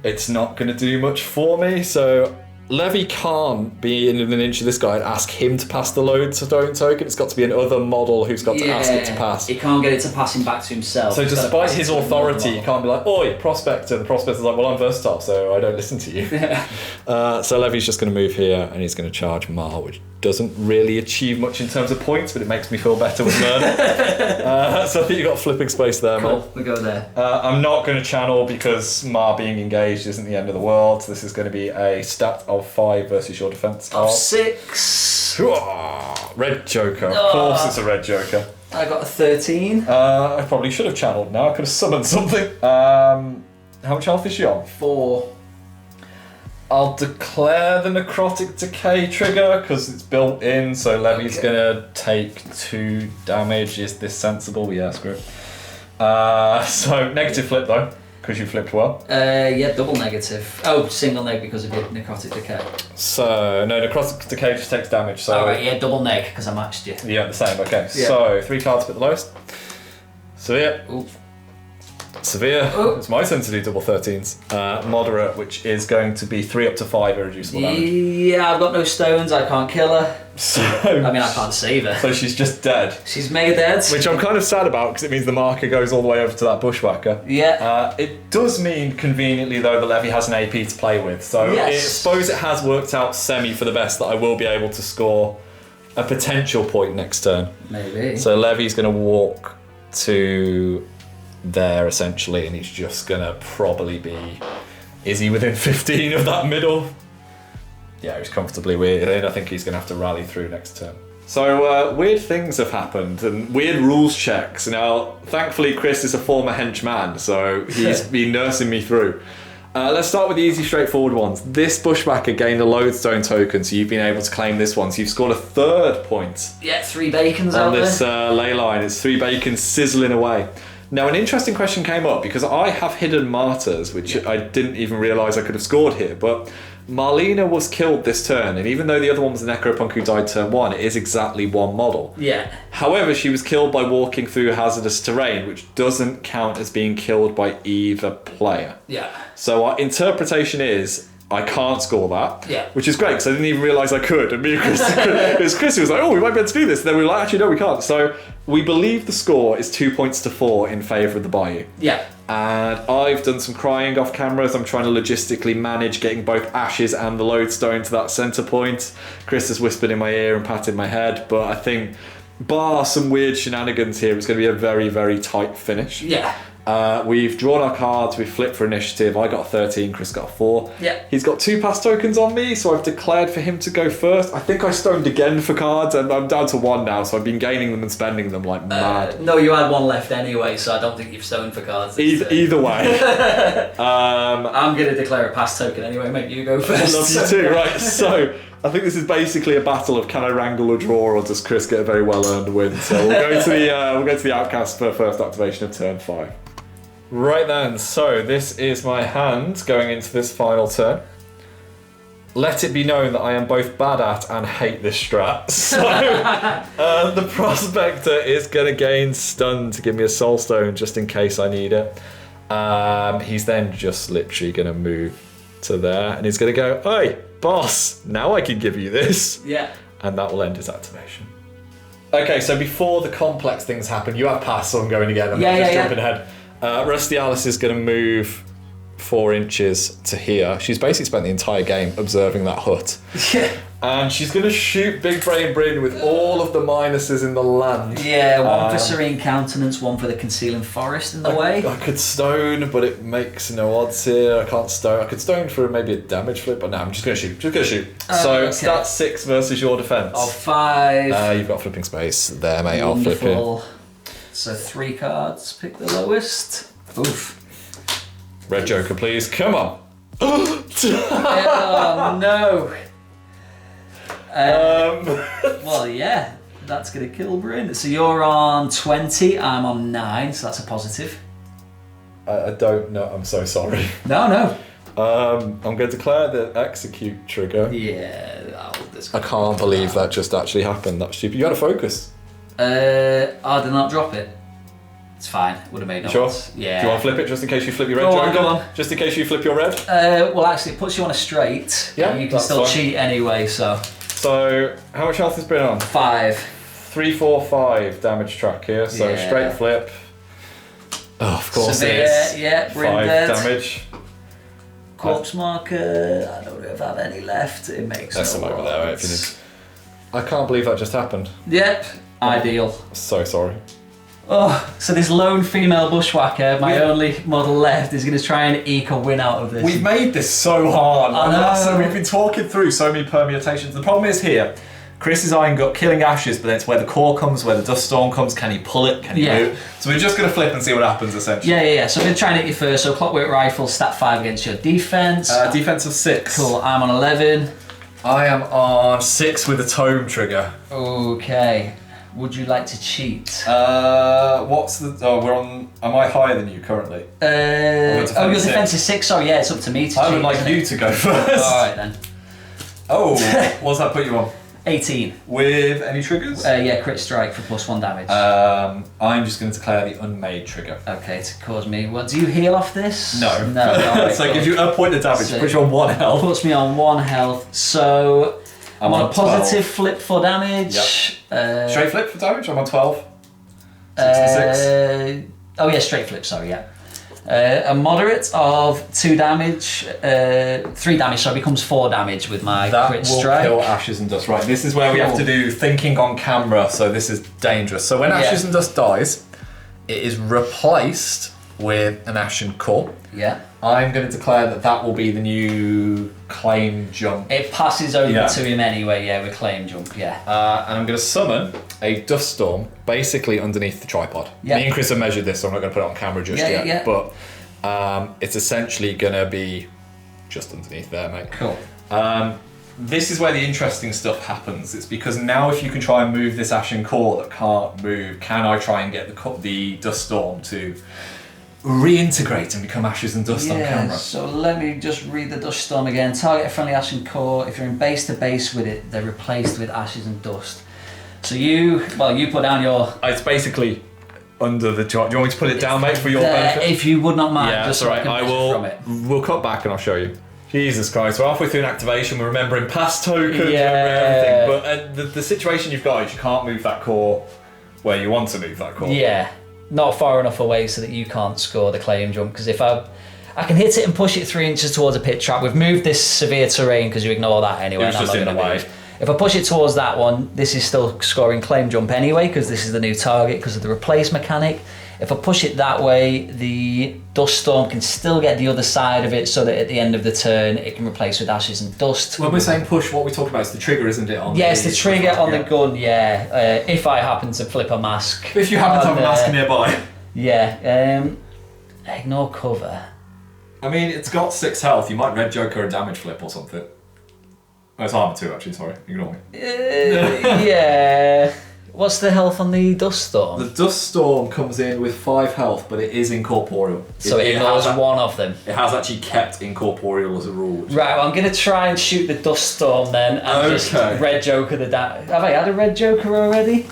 Speaker 1: it's not going to do much for me, so Levy can't be in an inch of this guy and ask him to pass the lodestone token. It's got to be another model who's got to ask it to pass.
Speaker 3: He can't get it to pass him back to himself.
Speaker 1: So despite his authority, he can't be like, oi, Prospector. The Prospector's like, well, I'm versatile, so I don't listen to you. So Levy's just going to move here and he's going to charge Mah, which doesn't really achieve much in terms of points, but it makes me feel better with murder. So I think you've got flipping space there,
Speaker 3: cool.
Speaker 1: man.
Speaker 3: We'll go there.
Speaker 1: I'm not going to channel because Mah being engaged isn't the end of the world. So this is going to be a stat of 5 versus your defense
Speaker 3: of 6.
Speaker 1: Red Joker. Of course it's a red Joker.
Speaker 3: I got a 13.
Speaker 1: I probably should have channeled now. I could have summoned something. How much health is she on?
Speaker 3: 4.
Speaker 1: I'll declare the necrotic decay trigger because it's built in, so Levy's gonna take 2 damage. Is this sensible? Yeah, screw it. So negative flip though, because you flipped well.
Speaker 3: Yeah, double negative. Oh, single neg because of your necrotic decay.
Speaker 1: So no, necrotic decay just takes damage. So
Speaker 3: alright, yeah, double neg because I matched you.
Speaker 1: Yeah, the same. Okay,
Speaker 3: Yeah.
Speaker 1: so 3 cards at the lowest. Severe.
Speaker 3: Ooh.
Speaker 1: Severe.
Speaker 3: Ooh.
Speaker 1: It's my turn to do double 13s. Moderate, which is going to be 3 up to 5 irreducible damage.
Speaker 3: Yeah, I've got no stones. I can't kill her.
Speaker 1: So
Speaker 3: I mean, I can't save her.
Speaker 1: So she's just dead.
Speaker 3: She's mega dead.
Speaker 1: Which I'm kind of sad about because it means the marker goes all the way over to that bushwhacker.
Speaker 3: Yeah.
Speaker 1: It does mean, conveniently though, the Levy has an AP to play with. So I suppose it has worked out semi for the best that I will be able to score a potential point next turn.
Speaker 3: Maybe.
Speaker 1: So Levy's going to walk to there essentially, and he's just going to probably be... Is he within 15 of that middle? Yeah, he's comfortably within. I think he's going to have to rally through next turn. So weird things have happened and weird rules checks. Now, thankfully, Chris is a former henchman, so he's been nursing me through. Let's start with the easy, straightforward ones. This bushwhacker gained a lodestone token, so you've been able to claim this one. So you've scored a 3rd point.
Speaker 3: Yeah, 3 bacons
Speaker 1: on
Speaker 3: out
Speaker 1: this
Speaker 3: there.
Speaker 1: ley line. It's 3 bacons sizzling away. Now, an interesting question came up because I have hidden martyrs, which I didn't even realise I could have scored here, but Marlena was killed this turn, and even though the other one was a Necropunk who died turn 1, it is exactly one model.
Speaker 3: Yeah.
Speaker 1: However, she was killed by walking through hazardous terrain, which doesn't count as being killed by either player.
Speaker 3: Yeah.
Speaker 1: So our interpretation is, I can't score that,
Speaker 3: Yeah.
Speaker 1: which is great because I didn't even realise I could. And me and Chris, because Chris was like, oh, we might be able to do this. And then we were like, actually, no, we can't. So we believe the score is 2 points to 4 in favour of the Bayou.
Speaker 3: Yeah.
Speaker 1: And I've done some crying off cameras. I'm trying to logistically manage getting both Ashes and the Lodestone to that centre point. Chris has whispered in my ear and patted my head, but I think, bar some weird shenanigans here, it's going to be a very, very tight finish.
Speaker 3: Yeah.
Speaker 1: We've drawn our cards, we've flipped for initiative. I got a 13, Chris got a 4.
Speaker 3: Yeah.
Speaker 1: He's got 2 pass tokens on me, so I've declared for him to go first. I think I stoned again for cards, and I'm down to 1 now, so I've been gaining them and spending them like mad.
Speaker 3: No, you had 1 left anyway, so I don't think you've stoned for cards.
Speaker 1: Either way.
Speaker 3: I'm going to declare a pass token anyway, mate. You go first.
Speaker 1: I love you too, right. So I think this is basically a battle of can I wrangle a draw or does Chris get a very well earned win? So we'll go to the Outcasts for first activation of turn 5. Right then, so this is my hand going into this final turn. Let it be known that I am both bad at and hate this strat. So the Prospector is going to gain stun to give me a Soul Stone just in case I need it. He's then just literally going to move to there and he's going to go, hey, boss, now I can give you this.
Speaker 3: Yeah.
Speaker 1: And that will end his activation. Okay, so before the complex things happen, you have pass, so I'm going again. I'm not just jumping ahead. Rusty Alice is going to move 4 inches to here. She's basically spent the entire game observing that hut.
Speaker 3: Yeah.
Speaker 1: And she's going to shoot Big Brain Bryn with all of the minuses in the land.
Speaker 3: Yeah, 1 for Serene Countenance, 1 for the Concealing Forest in the way.
Speaker 1: I could stone, but it makes no odds here. I can't stone. I could stone for maybe a damage flip, but no, I'm just going to shoot. So that's 6 versus your defence.
Speaker 3: Of 5.
Speaker 1: You've got flipping space there, mate. I'll flip
Speaker 3: here. So 3 cards, pick the lowest. Oof.
Speaker 1: Red Joker, please. Come on.
Speaker 3: Oh no. Well, yeah, that's going to kill Bryn. So you're on 20, I'm on 9, so that's a positive.
Speaker 1: I don't know. I'm so sorry.
Speaker 3: No.
Speaker 1: I'm going to declare the execute trigger.
Speaker 3: Yeah.
Speaker 1: I can't believe that just actually happened. That's stupid. You got to focus.
Speaker 3: I did not drop it. It's fine. Would have made no odds. Yeah.
Speaker 1: Do you want to flip it just in case you flip your red?
Speaker 3: Go on.
Speaker 1: Just in case you flip your red?
Speaker 3: Well, actually, it puts you on a straight.
Speaker 1: Yeah,
Speaker 3: you can still cheat anyway, so.
Speaker 1: So, how much health has Bryn on?
Speaker 3: 5.
Speaker 1: 3, 4, 5 damage track here. So, straight flip. Oh, of course
Speaker 3: Severe,
Speaker 1: it is.
Speaker 3: Yeah, Bryn
Speaker 1: 5
Speaker 3: dead.
Speaker 1: damage.
Speaker 3: Corpse marker. I don't know if I have any left. It makes
Speaker 1: There's some over there, right, if you need. I can't believe that just happened.
Speaker 3: Yep. Ideal.
Speaker 1: So sorry.
Speaker 3: Oh, so this lone female bushwhacker, my only model left, is going to try and eke a win out of this.
Speaker 1: We've made this so hard.
Speaker 3: I know.
Speaker 1: So we've been talking through so many permutations. The problem is here,
Speaker 2: Chris is eyeing up killing ashes, but then it's where the core comes, where the dust storm comes. Can he pull it? Can he move? So we're just going to flip and see what happens, essentially.
Speaker 3: Yeah. So I'm going to try and hit you first. So Clockwork Rifle, stat 5 against your defense.
Speaker 2: Defense of 6.
Speaker 3: Cool, I'm on 11.
Speaker 2: I am on 6 with a tome trigger.
Speaker 3: Okay. Would you like to cheat?
Speaker 2: What's the... Oh, we're on... Am I higher than you currently?
Speaker 3: Your defense is 6. Sorry, yeah, it's up to me to cheat.
Speaker 2: I would like you to go first.
Speaker 3: Alright then.
Speaker 2: Oh, what's that put you on?
Speaker 3: 18.
Speaker 2: With any triggers?
Speaker 3: Yeah, crit strike for +1 damage.
Speaker 2: I'm just going to declare the unmade trigger.
Speaker 3: Okay, to cause me... What, do you heal off this?
Speaker 2: No.
Speaker 3: No, alright,
Speaker 2: so it gives you a point of damage, so puts you on 1 health.
Speaker 3: Puts me on 1 health, so... I'm on a positive
Speaker 2: 12.
Speaker 3: flip for damage.
Speaker 2: Yep. Straight flip for damage, I'm on 12. 6
Speaker 3: oh yeah, straight flip, sorry, yeah. A moderate of 2 damage, 3 damage, so it becomes 4 damage with my crit strike.
Speaker 2: That will kill Ashes and Dust. Right, this is where we have to do thinking on camera, so this is dangerous. So when Ashes and Dust dies, it is replaced with an Ashen Core.
Speaker 3: Yeah.
Speaker 2: I'm going to declare that that will be the new claim jump.
Speaker 3: It passes over to him anyway, yeah, with claim jump, yeah.
Speaker 2: And I'm going to summon a dust storm basically underneath the tripod.
Speaker 3: Yeah.
Speaker 2: Me and Chris have measured this, so I'm not going to put it on camera just yet.
Speaker 3: Yeah.
Speaker 2: But it's essentially going to be just underneath there, mate.
Speaker 3: Cool.
Speaker 2: This is where the interesting stuff happens. It's because now if you can try and move this Ashen Core that can't move, can I try and get the dust storm to reintegrate and become Ashes and Dust on camera?
Speaker 3: So let me just read the Dust Storm again. Target a friendly Ashen Core. If you're in base to base with it, they're replaced with Ashes and Dust. So you put down your...
Speaker 2: It's basically under the chart. Do you want me to put it down, mate, for your benefit?
Speaker 3: If you would not mind.
Speaker 2: Yeah,
Speaker 3: just
Speaker 2: that's all right. I will.
Speaker 3: From it.
Speaker 2: We'll cut back and I'll show you. Jesus Christ, we're halfway through an activation, we're remembering past tokens, remembering everything. But the situation you've got is you can't move that core where you want to move that core.
Speaker 3: Yeah. Not far enough away so that you can't score the claim jump, because if I can hit it and push it 3 inches towards a pit trap. We've moved this severe terrain because you ignore that anyway.
Speaker 2: It was just in the way.
Speaker 3: If I push it towards that one, this is still scoring claim jump anyway because this is the new target because of the replace mechanic. If I push it that way, the dust storm can still get the other side of it so that at the end of the turn it can replace with Ashes and Dust.
Speaker 2: When we're saying push, what we're talking about is the trigger, isn't it?
Speaker 3: It's the trigger on the gun, if I happen to flip a mask.
Speaker 2: If you happen to have a mask nearby.
Speaker 3: Yeah, ignore cover.
Speaker 2: I mean, it's got 6 health. You might Red Joker a damage flip or something. Oh, it's armor 2 actually, sorry. Ignore me.
Speaker 3: Yeah. What's the health on the Dust Storm?
Speaker 2: The Dust Storm comes in with 5 health, but it is incorporeal.
Speaker 3: So it ignores one of them.
Speaker 2: It has actually kept incorporeal as a rule.
Speaker 3: Right, well, I'm going to try and shoot the Dust Storm then and just Red Joker the damage. Have I had a Red Joker already?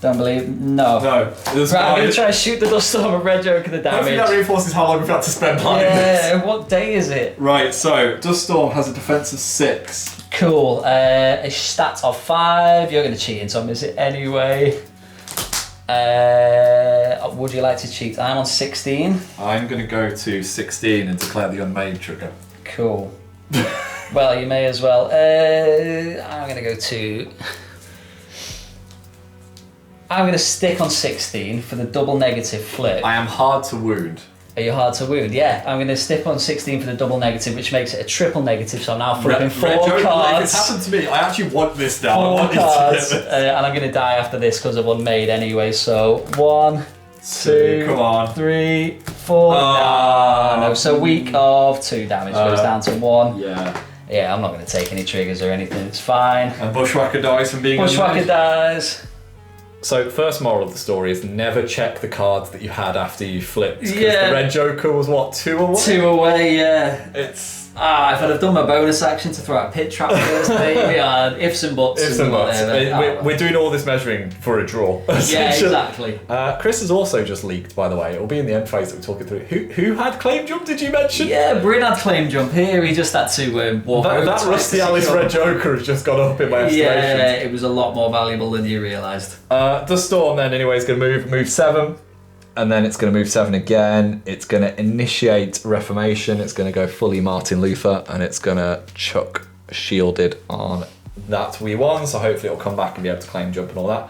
Speaker 3: Don't believe. No.
Speaker 2: No.
Speaker 3: Right, I'm going to try and shoot the Dust Storm and Red Joker the damage.
Speaker 2: Hopefully that reinforces how long we've had to spend playing this.
Speaker 3: Yeah, what day is it?
Speaker 2: Right, so Dust Storm has a defense of 6.
Speaker 3: Cool. A stat of 5. You're going to cheat, so I miss it anyway. Would you like to cheat? I'm on 16.
Speaker 2: I'm going to go to 16 and declare the unmade trigger.
Speaker 3: Cool. Well, you may as well. I'm going to go to... I'm going to stick on 16 for the double negative flip.
Speaker 2: I am hard to wound.
Speaker 3: Are you hard to wound? Yeah, I'm going to stick on 16 for the double negative, which makes it a triple negative, so I'm now flipping 4 cards.
Speaker 2: It's happened to me. I actually want this now.
Speaker 3: 4 cards, and I'm going to die after this because of unmade anyway, so 1, 2,
Speaker 2: come on.
Speaker 3: 3, 4. No, so weak of 2 damage goes down to 1. Yeah, I'm not going to take any triggers or anything, it's fine.
Speaker 2: And Bushwhacker dies from being
Speaker 3: Bushwhacker dies.
Speaker 2: So, first moral of the story is never check the cards that you had after you flipped. Because
Speaker 3: Yeah.
Speaker 2: the Red Joker was what, 2 away?
Speaker 3: 2 away, yeah.
Speaker 2: It's...
Speaker 3: If I'd have done my bonus action to throw out a pit trap first, maybe I'd ifs and buts.
Speaker 2: Ifs and buts. We're doing all this measuring for a draw.
Speaker 3: Yeah, exactly.
Speaker 2: Chris has also just leaked, by the way. It'll be in the end phase that we're talking through. Who had claim jump, did you mention?
Speaker 3: Yeah, Bryn had claim jump here. He just had to walk over.
Speaker 2: That Rusty Alice Red Joker has just gone up in my estimation.
Speaker 3: Yeah, it was a lot more valuable than you realised.
Speaker 2: The Storm then, anyway, is going to move 7. And then it's going to move 7 again. It's going to initiate Reformation. It's going to go fully Martin Luther. And it's going to chuck Shielded on that V1. So hopefully it'll come back and be able to claim jump and all that.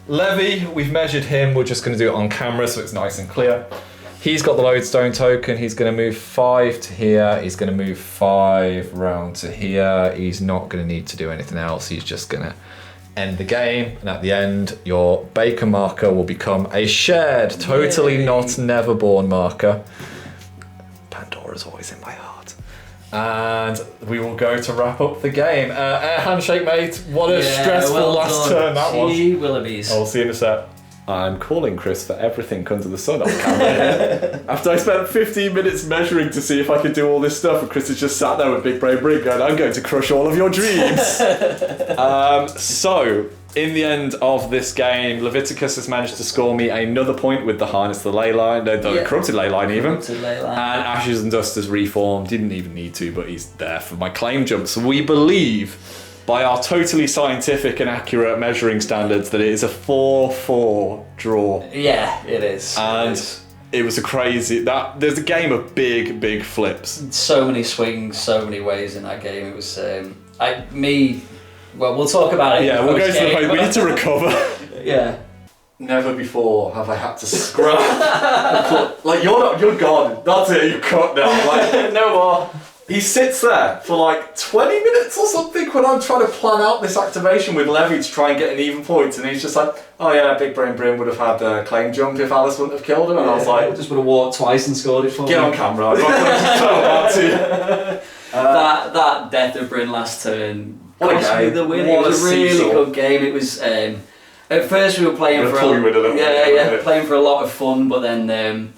Speaker 2: Levy, we've measured him. We're just going to do it on camera so it's nice and clear.
Speaker 1: He's got the lodestone token. He's going to move 5 to here. He's going to move 5 round to here. He's not going to need to do anything else. He's just going to end the game. And at the end, your Baker marker will become a shared, totally not Neverborn marker. Pandora's always in my heart. And we will go to wrap up the game. Air handshake, mate. What a stressful last turn that was.
Speaker 3: Willoughbys.
Speaker 1: I'll see you in a sec. I'm calling Chris for everything under the sun on camera. After I spent 15 minutes measuring to see if I could do all this stuff, and Chris has just sat there with Big Brain Brig going, I'm going to crush all of your dreams. So, in the end of this game, Leveticus has managed to score me another point with the harness, the ley line, the corrupted ley line even.
Speaker 3: Corrupted ley line.
Speaker 1: And Ashes and Dust has reformed. Didn't even need to, but he's there for my claim jump. So we believe, by our totally scientific and accurate measuring standards, that it is a 4-4 draw.
Speaker 3: Yeah, it is.
Speaker 1: And it was a crazy... There's a game of big flips.
Speaker 3: So many swings, so many ways in that game. It was... Well, we'll talk about it.
Speaker 1: Yeah, we'll go to the point. We need to recover.
Speaker 3: Yeah.
Speaker 2: Never before have I had to scrap. Like, you're gone. That's it, you're cut now. Like, no more. He sits there for like 20 minutes or something when I'm trying to plan out this activation with Levy to try and get an even point, and he's just like, oh yeah, Big Brain Brim would have had a claim jump if Alice wouldn't have killed him, and I was like,
Speaker 3: just would have walked twice and scored it for
Speaker 2: get on camera, I'm not going to tell about to you.
Speaker 3: That death of Bryn last turn
Speaker 2: What a
Speaker 3: cost me
Speaker 2: game.
Speaker 3: the win.
Speaker 2: What
Speaker 3: It was
Speaker 2: a
Speaker 3: a really
Speaker 2: seesaw.
Speaker 3: good game. It was at first we were playing for
Speaker 2: pull you in a little bit.
Speaker 3: playing for a lot of fun, but then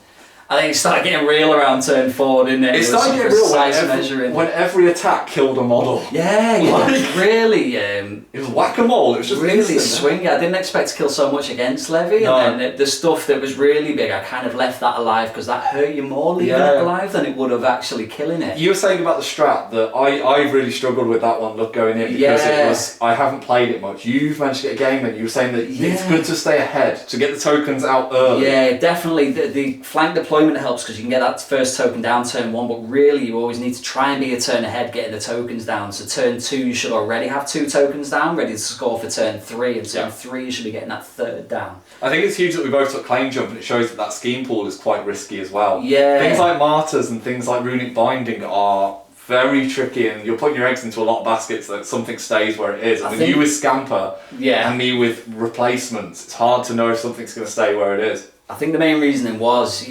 Speaker 3: I think it started getting real around turn 4, didn't it?
Speaker 2: It started getting real
Speaker 3: measuring.
Speaker 2: when every attack killed a model.
Speaker 3: Yeah, really.
Speaker 2: It was whack-a-mole, it was just
Speaker 3: really
Speaker 2: instant.
Speaker 3: swingy. I didn't expect to kill so much against Levy,
Speaker 2: No.
Speaker 3: and then the stuff that was really big, I kind of left that alive because that hurt you more leaving it alive than it would have actually killing it.
Speaker 2: You were saying about the strat that I really struggled with that one going in because it was, I haven't played it much. You've managed to get a game in. You were saying that it's good to stay ahead, to get the tokens out early.
Speaker 3: Yeah, definitely. The flank deployment helps because you can get that first token down turn 1, but really you always need to try and be a turn ahead getting the tokens down. So turn 2 you should already have 2 tokens down ready to score for turn 3, and turn 3 you should be getting that third down.
Speaker 2: I think it's huge that we both took claim jump, and it shows that scheme pool is quite risky as well.
Speaker 3: Yeah.
Speaker 2: Things like martyrs and things like runic binding are very tricky, and you're putting your eggs into a lot of baskets that something stays where it is. And with you with Scamper and me with replacements, it's hard to know if something's going to stay where it is.
Speaker 3: I think the main reasoning was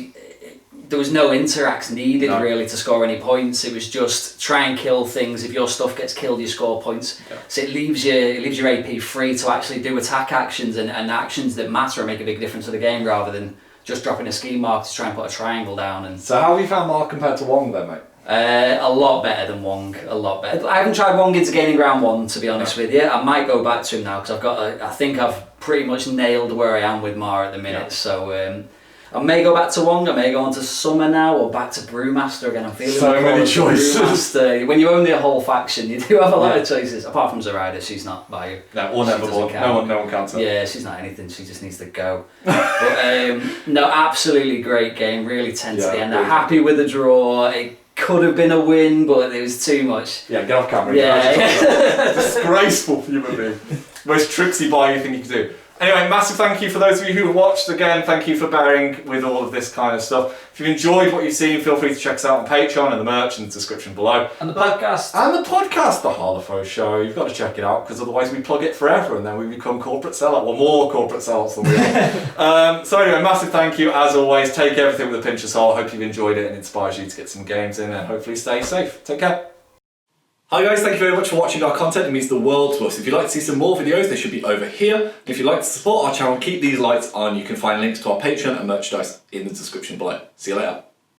Speaker 3: there was no interacts needed really to score any points. It was just try and kill things. If your stuff gets killed, you score points. Yeah. So it leaves your AP free to actually do attack actions and actions that matter and make a big difference to the game, rather than just dropping a scheme mark to try and put a triangle down. And
Speaker 2: so how have you found Mark compared to Wong then, mate?
Speaker 3: A lot better than Wong, a lot better. I haven't tried Wong into Gaining Ground 1, to be honest with you. I might go back to him now because I think I've pretty much nailed where I am with Mah at the minute. Yeah. So I may go back to Wong, I may go on to Summer now, or back to Brewmaster again. I'm feeling
Speaker 2: so many choices.
Speaker 3: Brewmaster. When you own the whole faction, you do have a lot of choices. Apart from Zoraida, she's not Bayou.
Speaker 2: No, or Neverborn. No one counts her.
Speaker 3: Yeah, she's not anything. She just needs to go. But no, absolutely great game. Really tense at the end. I'm happy with the draw. It could have been a win, but it was too much.
Speaker 2: Yeah, get off camera.
Speaker 3: Yeah.
Speaker 2: Disgraceful human being. Most tricksy Bayou thing you can do. Anyway, massive thank you for those of you who have watched. Again, thank you for bearing with all of this kind of stuff. If you've enjoyed what you've seen, feel free to check us out on Patreon and the merch in the description below.
Speaker 3: And the podcast.
Speaker 2: And the podcast, The Malifaux Show. You've got to check it out, because otherwise we plug it forever and then we become corporate sellout. Well, more corporate sellouts than we are. So anyway, massive thank you. As always, take everything with a pinch of salt. Hope you've enjoyed it and inspires you to get some games in, and hopefully stay safe. Take care. Hi guys, thank you very much for watching our content. It means the world to us. If you'd like to see some more videos, they should be over here. And if you'd like to support our channel, keep these lights on. You can find links to our Patreon and merchandise in the description below. See you later.